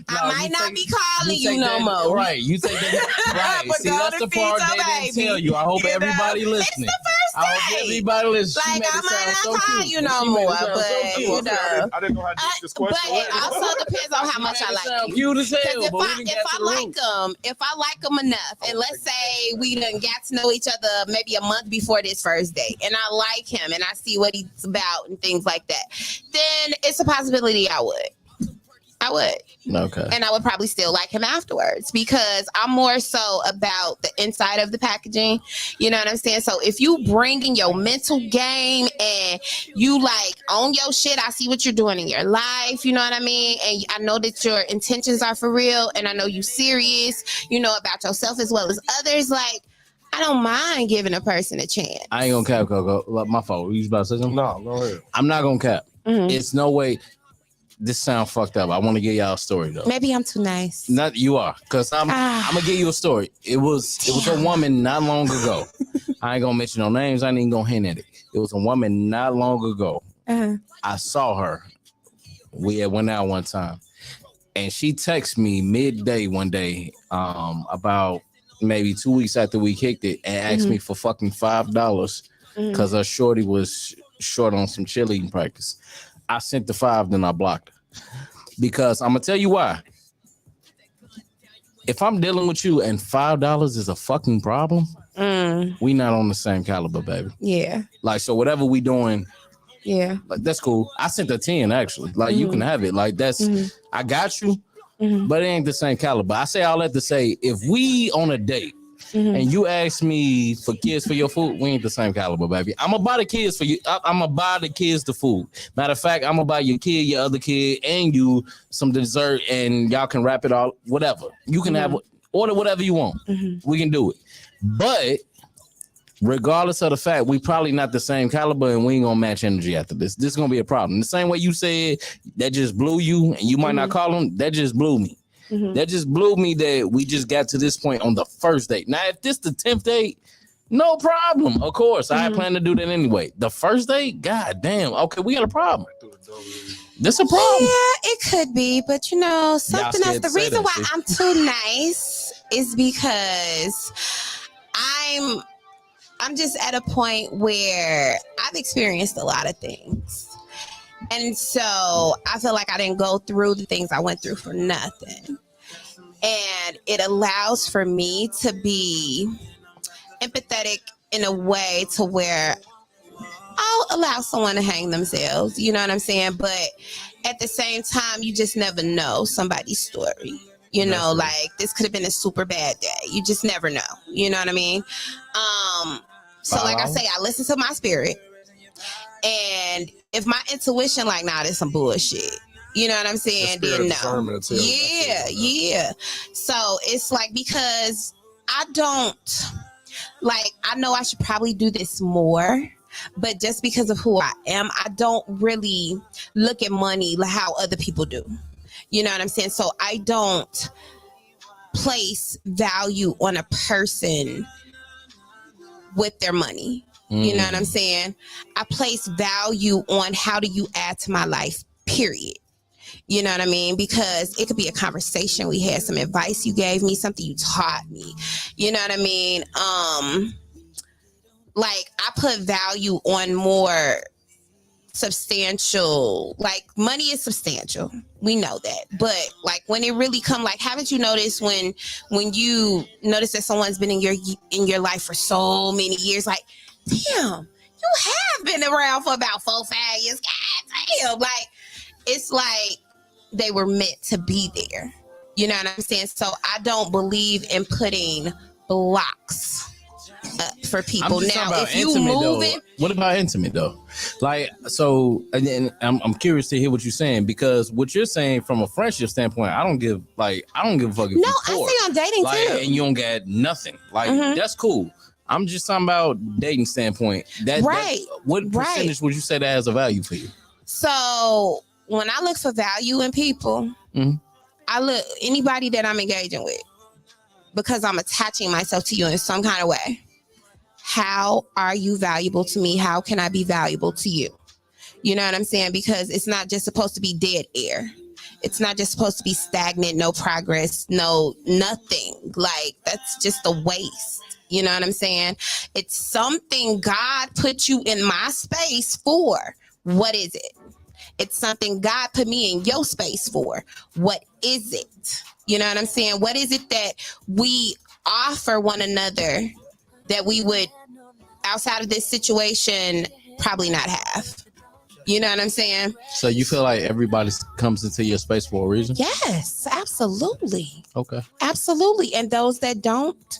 S7: I might not be calling you no more.
S13: Right, you take that. Right.
S7: But
S13: See,
S7: go
S13: that's
S7: to
S13: the
S7: feed
S13: part
S7: your
S13: they didn't
S7: baby.
S13: tell you. I hope
S7: You know?
S13: everybody listening.
S7: It's the first day.
S13: I hope everybody listening.
S7: Like, I might not call you no more, but you know.
S6: I didn't know how to ask this question.
S7: But it also depends on how much I like you.
S13: Cute as hell,
S7: If I like them enough, and let's say we done got to know each other maybe a month before this first date, and I like him and I see what he's about and things like that, then it's a possibility I would.
S13: Okay.
S7: And I would probably still like him afterwards because I'm more so about the inside of the packaging. You know what I'm saying? So if you bring in your mental game and you like own your shit, I see what you're doing in your life. You know what I mean? And I know that your intentions are for real. And I know you serious, you know, about yourself as well as others. Like, I don't mind giving a person a chance.
S13: I ain't gonna cap, Coco. My fault. You about to say something?
S6: No, go ahead.
S13: I'm not gonna cap.
S7: Mm-hmm.
S13: It's no way. This sound fucked up. I want to give y'all a story though.
S7: Maybe I'm too nice.
S13: Not you are, cause I'm gonna give you a story. It was a woman not long ago. I ain't gonna mention no names. I ain't even gonna hint at it. It was a woman not long ago. I saw her. We had went out one time, and she texted me midday one day, about maybe 2 weeks after we kicked it, and asked me for fucking $5 because her shorty was short on some cheerleading practice. I sent the $5, then I blocked her. Because I'm gonna tell you why. If I'm dealing with you and $5 is a fucking problem, we not on the same caliber, baby.
S7: Yeah.
S13: Like, so whatever we doing,
S7: like
S13: that's cool. I sent a 10 actually. Like, you can have it. Like, that's I got you, but it ain't the same caliber. I say all that to say, if we on a date and you ask me for kids for your food, we ain't the same caliber, baby. I'm gonna buy the kids for you. I'm gonna buy the kids the food. Matter of fact, I'm gonna buy your kid, your other kid, and you some dessert, and y'all can wrap it all. Whatever you can have, order whatever you want. We can do it. But regardless of the fact, we probably not the same caliber, and we ain't gonna match energy after this. This is gonna be a problem. The same way you said that just blew you, and you might not call them. That just blew me. That just blew me that we just got to this point on the first date. Now, if this the 10th date, no problem. Of course, I plan to do that anyway. The first date, god damn. Okay, we got a problem. This a problem.
S7: Yeah, it could be, but you know, something else. The reason why I'm too nice is because I'm just at a point where I've experienced a lot of things. And so I feel like I didn't go through the things I went through for nothing. And it allows for me to be empathetic in a way to where I'll allow someone to hang themselves. You know what I'm saying? But at the same time, you just never know somebody's story. You know, like this could have been a super bad day. You just never know. You know what I mean? So like I say, I listen to my spirit. And if my intuition like, nah, this some bullshit. You know what I'm saying? Then no. Yeah. So it's like, because I don't, like, I know I should probably do this more, but just because of who I am, I don't really look at money like how other people do. You know what I'm saying? So I don't place value on a person with their money. You know what I'm saying? I place value on how do you add to my life, period. You know what I mean? Because it could be a conversation we had, some advice you gave me, something you taught me. You know what I mean? Like, I put value on more substantial, like, money is substantial. We know that. But like, when it really come, like, haven't you noticed when you notice that someone's been in your life for so many years, like, damn, you have been around for about 4-5 years. God damn. Like, it's like they were meant to be there. You know what I'm saying? So I don't believe in putting blocks for people.
S13: I'm just
S7: Now,
S13: talking about
S7: if you
S13: intimate,
S7: move
S13: though.
S7: it,
S13: What about intimate though? Like, so, and I'm curious to hear what you're saying, because what you're saying from a friendship standpoint, I don't give a fuck. If
S7: no,
S13: you
S7: I
S13: poor.
S7: say on dating
S13: Like,
S7: too.
S13: and you don't get nothing. Like,
S7: Mhm.
S13: that's cool. I'm just talking about dating standpoint.
S7: Right.
S13: What percentage would you say that has a value for you?
S7: So when I look for value in people,
S13: Mhm.
S7: I look anybody that I'm engaging with, because I'm attaching myself to you in some kind of way. How are you valuable to me? How can I be valuable to you? You know what I'm saying? Because it's not just supposed to be dead air. It's not just supposed to be stagnant, no progress, no nothing. Like, that's just a waste. You know what I'm saying? It's something God put you in my space for. What is it? It's something God put me in your space for. What is it? You know what I'm saying? What is it that we offer one another that we would, outside of this situation, probably not have? You know what I'm saying?
S13: So you feel like everybody comes into your space for a reason?
S7: Yes, absolutely.
S13: Okay.
S7: Absolutely. And those that don't.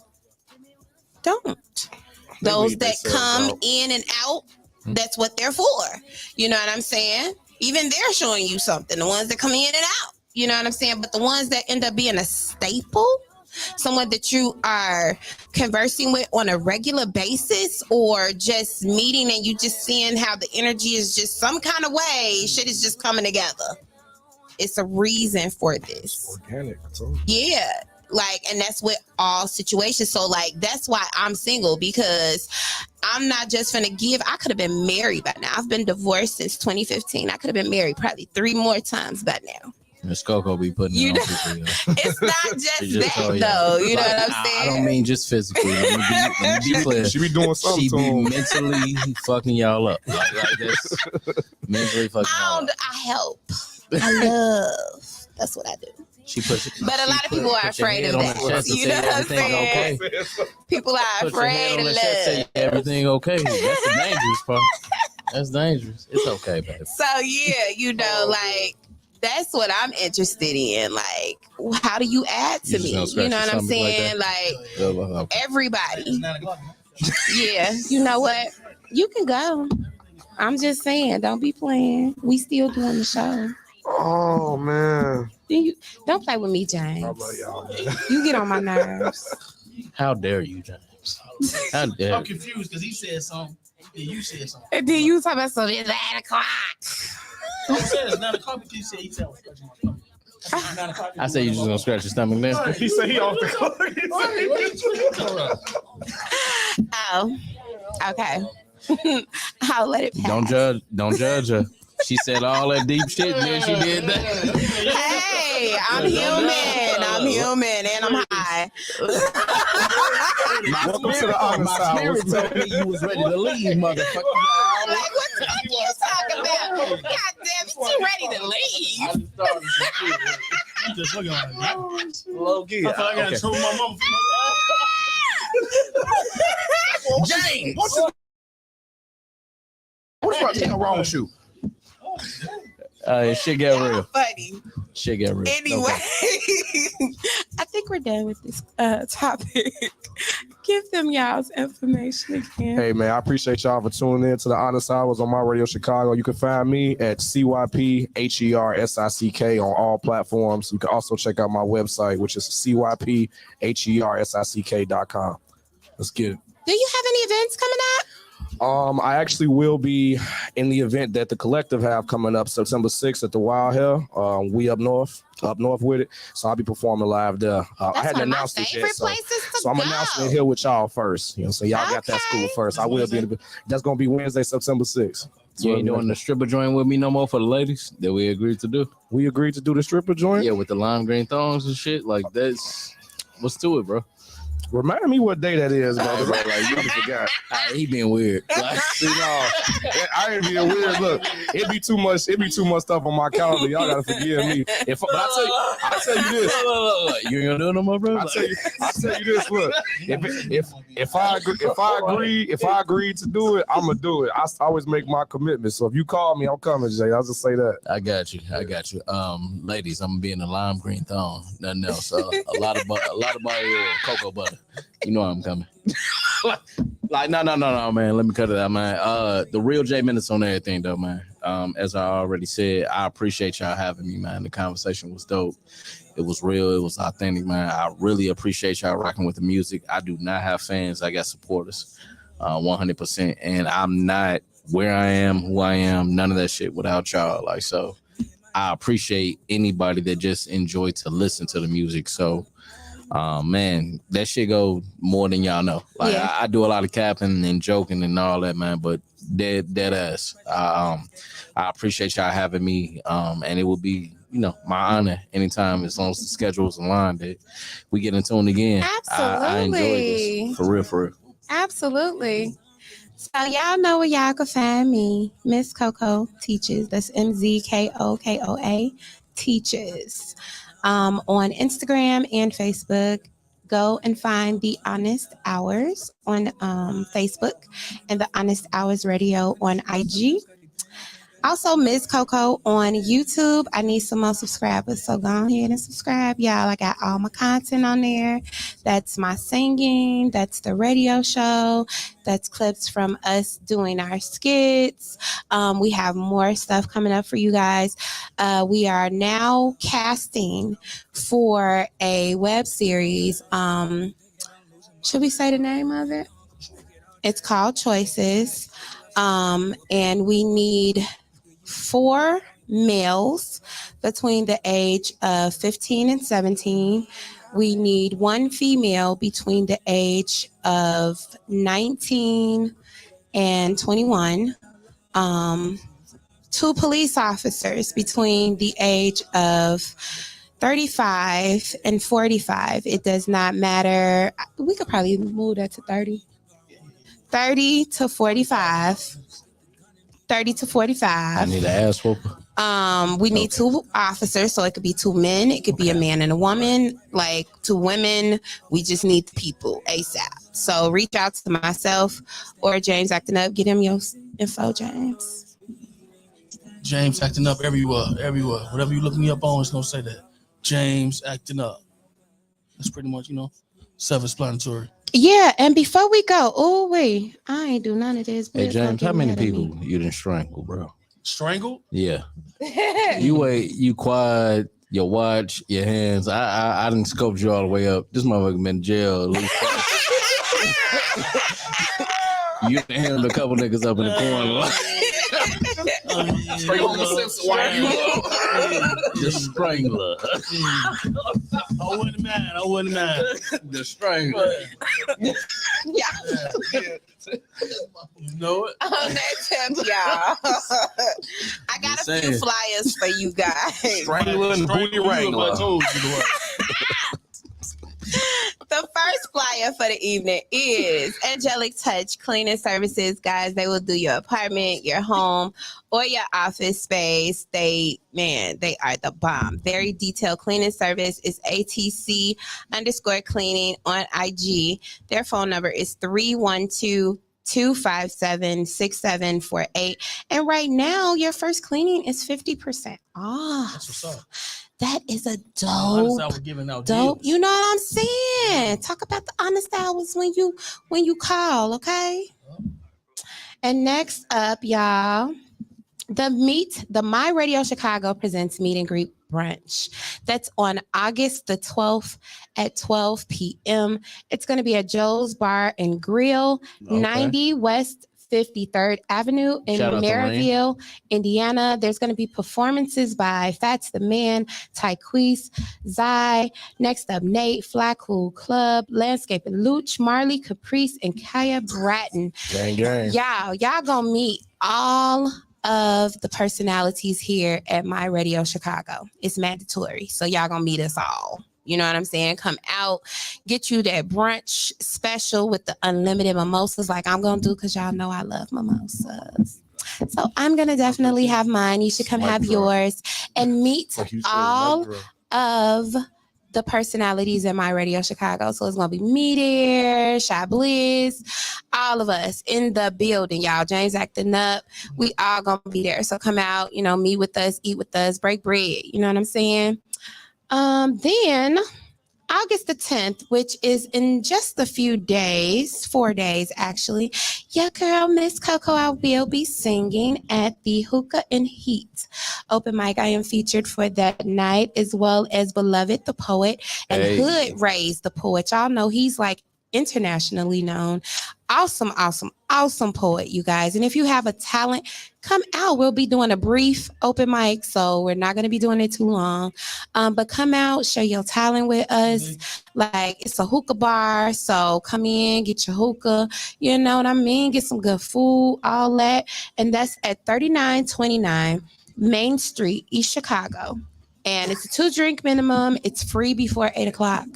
S7: Those that come in and out, that's what they're for. You know what I'm saying? Even they're showing you something. The ones that come in and out. You know what I'm saying? But the ones that end up being a staple, someone that you are conversing with on a regular basis, or just meeting and you just seeing how the energy is just some kind of way, shit is just coming together. It's a reason for this.
S16: Organic.
S7: Yeah. Like, and that's with all situations. So, like, that's why I'm single, because I'm not just gonna give. I could have been married by now. I've been divorced since 2015. I could have been married probably 3 more times by now.
S13: Miss Coco be putting it on people. You know?
S7: It's not just that, though. You know what I'm saying?
S13: I don't mean just physically. Let me be clear.
S6: She be doing something
S13: She
S6: to
S13: be
S6: him.
S13: mentally fucking y'all up. Like that's mentally fucking y'all up.
S7: I help. I love. That's what I do.
S13: She puts.
S7: But a lot of people are afraid of that. You know what I'm saying?
S13: Okay.
S7: People are
S13: Put your
S7: afraid
S13: hand
S7: of
S13: on the chest, say
S7: love.
S13: everything okay. That's the dangerous part. That's dangerous. It's okay, baby.
S7: So yeah, you know, like, that's what I'm interested in. Like, how do you add to me? You know what I'm saying? Like everybody. Yeah, you know what? You can go. I'm just saying, don't be playing. We still doing the show.
S6: Oh man.
S7: Don't play with me, James.
S6: I love y'all, man.
S7: You get on my nerves.
S13: How dare you, James? How dare
S5: I'm
S13: you?
S5: confused because he said something and you said something.
S7: And then you talk about something. It's 9 o'clock.
S5: Who said it's 9 o'clock? He said he said I was scratching my stomach. 9 o'clock.
S13: I say you just gonna scratch your stomach now.
S6: He said he off the clock.
S7: Oh, okay. I'll let it pass.
S13: Don't judge her. She said all that deep shit, then she did that.
S7: Hey, I'm human, and I'm high.
S6: Welcome to the other
S13: My
S6: side.
S13: spirit told me you was ready to leave, motherfucker.
S7: Like, what the fuck you talking about? God damn, you ready to leave?
S5: I'm just looking at it.
S16: Low key.
S5: I thought I got to show my mom.
S16: James. What's wrong with you?
S13: Shit get real.
S7: Funny.
S13: Shit get real.
S7: Anyway, I think we're done with this topic. Give them y'all's information again.
S16: Hey man, I appreciate y'all for tuning in to the Honest Hours on My Radio Chicago. You can find me at CYPHERSICK on all platforms. You can also check out my website, which is CYPHERSICK.com. Let's get it.
S7: Do you have any events coming up?
S16: I actually will be in the event that the Collective have coming up September 6th at the Wild Hill. We up north with it. So I'll be performing live there. I hadn't announced it yet. So I'm announcing it here with y'all first. You know, so y'all got that school first. I will be in the, that's gonna be Wednesday, September 6th.
S13: You ain't doing the stripper joint with me no more for the ladies that we agreed to do.
S16: We agreed to do the stripper joint?
S13: Yeah, with the lime green thongs and shit. Like that's what's to it, bro.
S16: Remind me what day that is, brother. Like you forgot.
S13: He being weird. Like,
S16: see, no, I ain't being weird. Look, it be too much stuff on my calendar. Y'all gotta forgive me. But I'll tell you this.
S13: You ain't gonna do it no more, bro.
S16: I'll tell you this. Look, if I agree to do it, I'm gonna do it. I always make my commitment. So if you call me, I'm coming, Jay. I'll just say that.
S13: I got you. Ladies, I'm gonna be in a lime green thong. Nothing else. A lot of body oil, cocoa butter. You know I'm coming. Like, no, man. Let me cut it out, man. The real J Minutes on everything, though, man. As I already said, I appreciate y'all having me, man. The conversation was dope. It was real. It was authentic, man. I really appreciate y'all rocking with the music. I do not have fans. I got supporters, 100%. And I'm not where I am, who I am, none of that shit without y'all. Like, so I appreciate anybody that just enjoyed to listen to the music. So, man, that shit go more than y'all know. Like, yeah. I do a lot of capping and joking and all that, man, but dead ass. I appreciate y'all having me. And it will be, you know, my honor anytime, as long as the schedule's aligned, that we get in tune again.
S7: Absolutely.
S13: I enjoy this. For real.
S7: Absolutely. So y'all know where y'all can find me. Miss Coco Teaches. That's MZKOKOA Teaches. On Instagram and Facebook. Go and find The Honest Hours on Facebook and The Honest Hours Radio on IG. Also, Miss Coco on YouTube. I need some more subscribers, so go ahead and subscribe, y'all. I got all my content on there. That's my singing. That's the radio show. That's clips from us doing our skits. We have more stuff coming up for you guys. We are now casting for a web series. Should we say the name of it? It's called Choices. And we need 4 males between the age of 15 and 17. We need 1 female between the age of 19 and 21. 2 police officers between the age of 35 and 45. It does not matter. We could probably move that to 30. 30 to 45. 30 to 45.
S13: I need an ass whooper.
S7: We need 2 officers, so it could be 2 men. It could be a man and a woman, like 2 women. We just need the people ASAP. So reach out to myself or James Acting Up. Get him your info, James.
S5: James Acting Up everywhere. Whatever you look me up on, it's gonna say that. James Acting Up. That's pretty much, self-explanatory.
S7: Yeah, and before we go, I ain't do none of this.
S13: Hey, James, how many people you done strangle, bro?
S5: Strangled?
S13: Yeah. You quiet, your watch, your hands. I done scoped you all the way up. This motherfucker been in jail at least. You done handled a couple niggas up in the corner.
S15: Straight Homer Simpson, why you
S13: The strangler.
S5: I wouldn't mind.
S13: The strangler.
S7: Yeah.
S5: You know it?
S7: On that tip, y'all. I got a few flyers for you guys.
S13: Strangler and booty wrangler.
S7: The first flyer for the evening is Angelic Touch Cleaning Services. Guys, they will do your apartment, your home, or your office space. They are the bomb. Very detailed cleaning service is ATC_cleaning on IG. Their phone number is 312-257-6748. And right now, your first cleaning is 50% off.
S5: That's what's up.
S7: That is a dope. You know what I'm saying? Talk about the honest hours when you call, okay? And next up, y'all, the My Radio Chicago presents Meet and Greet Brunch. That's on August the 12th at 12 p.m. It's going to be at Joe's Bar and Grill, 90 West 53rd Avenue in Maryville, Indiana. There's going to be performances by Fats the Man, Tyquise, Zai. Next up, Nate, Fly Cool Club, Landscape and Luch, Marley, Caprice, and Kaya Bratton.
S16: Gang.
S7: Y'all gonna meet all of the personalities here at My Radio Chicago. It's mandatory. So y'all gonna meet us all. You know what I'm saying? Come out, get you that brunch special with the unlimited mimosas like I'm going to do because y'all know I love mimosas. So I'm going to definitely have mine. You should come have yours and meet all of the personalities in My Radio Chicago. So it's going to be me there, Shy Bliss, all of us in the building, y'all. James Acting Up. We all going to be there. So come out, meet with us, eat with us, break bread. You know what I'm saying? Then August the 10th, which is in just a few days, 4 days actually, your girl, Miss Coco, I will be singing at the Hookah and Heat open mic. I am featured for that night, as well as Beloved the Poet and Hood Raised the Poet. Y'all know he's like internationally known. Awesome poet, you guys. And if you have a talent, come out. We'll be doing a brief open mic, so we're not going to be doing it too long. But come out, share your talent with us. Like, it's a hookah bar, so come in, get your hookah, you know what I mean? Get some good food, all that. And that's at 3929 Main Street, East Chicago. And it's a 2-drink minimum. It's free before 8 o'clock.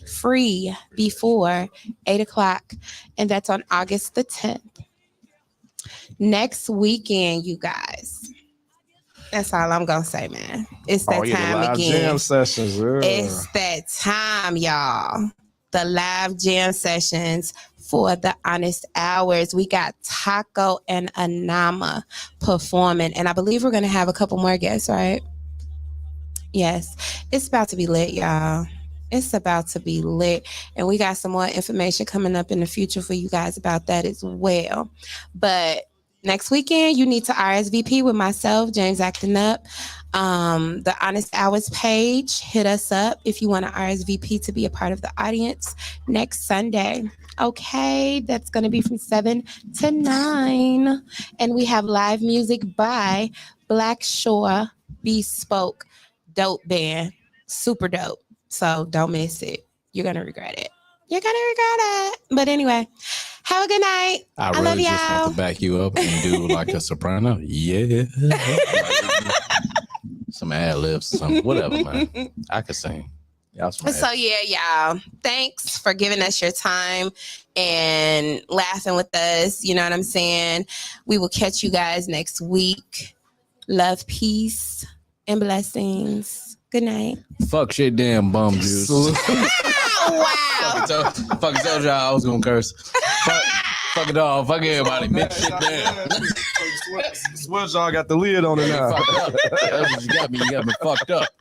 S7: Free before 8 o'clock. And that's on August the 10th. Next weekend, you guys. That's all I'm going to say, man. It's that time
S16: live
S7: again.
S16: Jam sessions. Yeah.
S7: It's that time, y'all. The live jam sessions for the Honest Hours. We got Taco and Anama performing. And I believe we're going to have a couple more guests, right? Yes. It's about to be lit, y'all. It's about to be lit. And we got some more information coming up in the future for you guys about that as well. But next weekend, you need to RSVP with myself, James Acting Up. The Honest Hours page, hit us up if you want to RSVP to be a part of the audience next Sunday. Okay, that's going to be from 7 to 9. And we have live music by Black Shore Bespoke. Dope band. Super dope. So don't miss it. You're going to regret it. You're going to regret it. But anyway, have a good night.
S13: I
S7: love
S13: really
S7: y'all.
S13: just want to back you up and do like a soprano. Yeah. Some ad-libs, some whatever, man. I could sing.
S7: So yeah, y'all, thanks for giving us your time and laughing with us. You know what I'm saying? We will catch you guys next week. Love, peace, and blessings. Good night.
S13: Fuck shit, damn bum juice.
S7: Wow.
S13: Fucking told y'all I was gonna curse. Fuck it all. Fuck everybody. Bitch shit damn.
S16: Switch y'all got the lid on it now.
S13: You got me fucked up.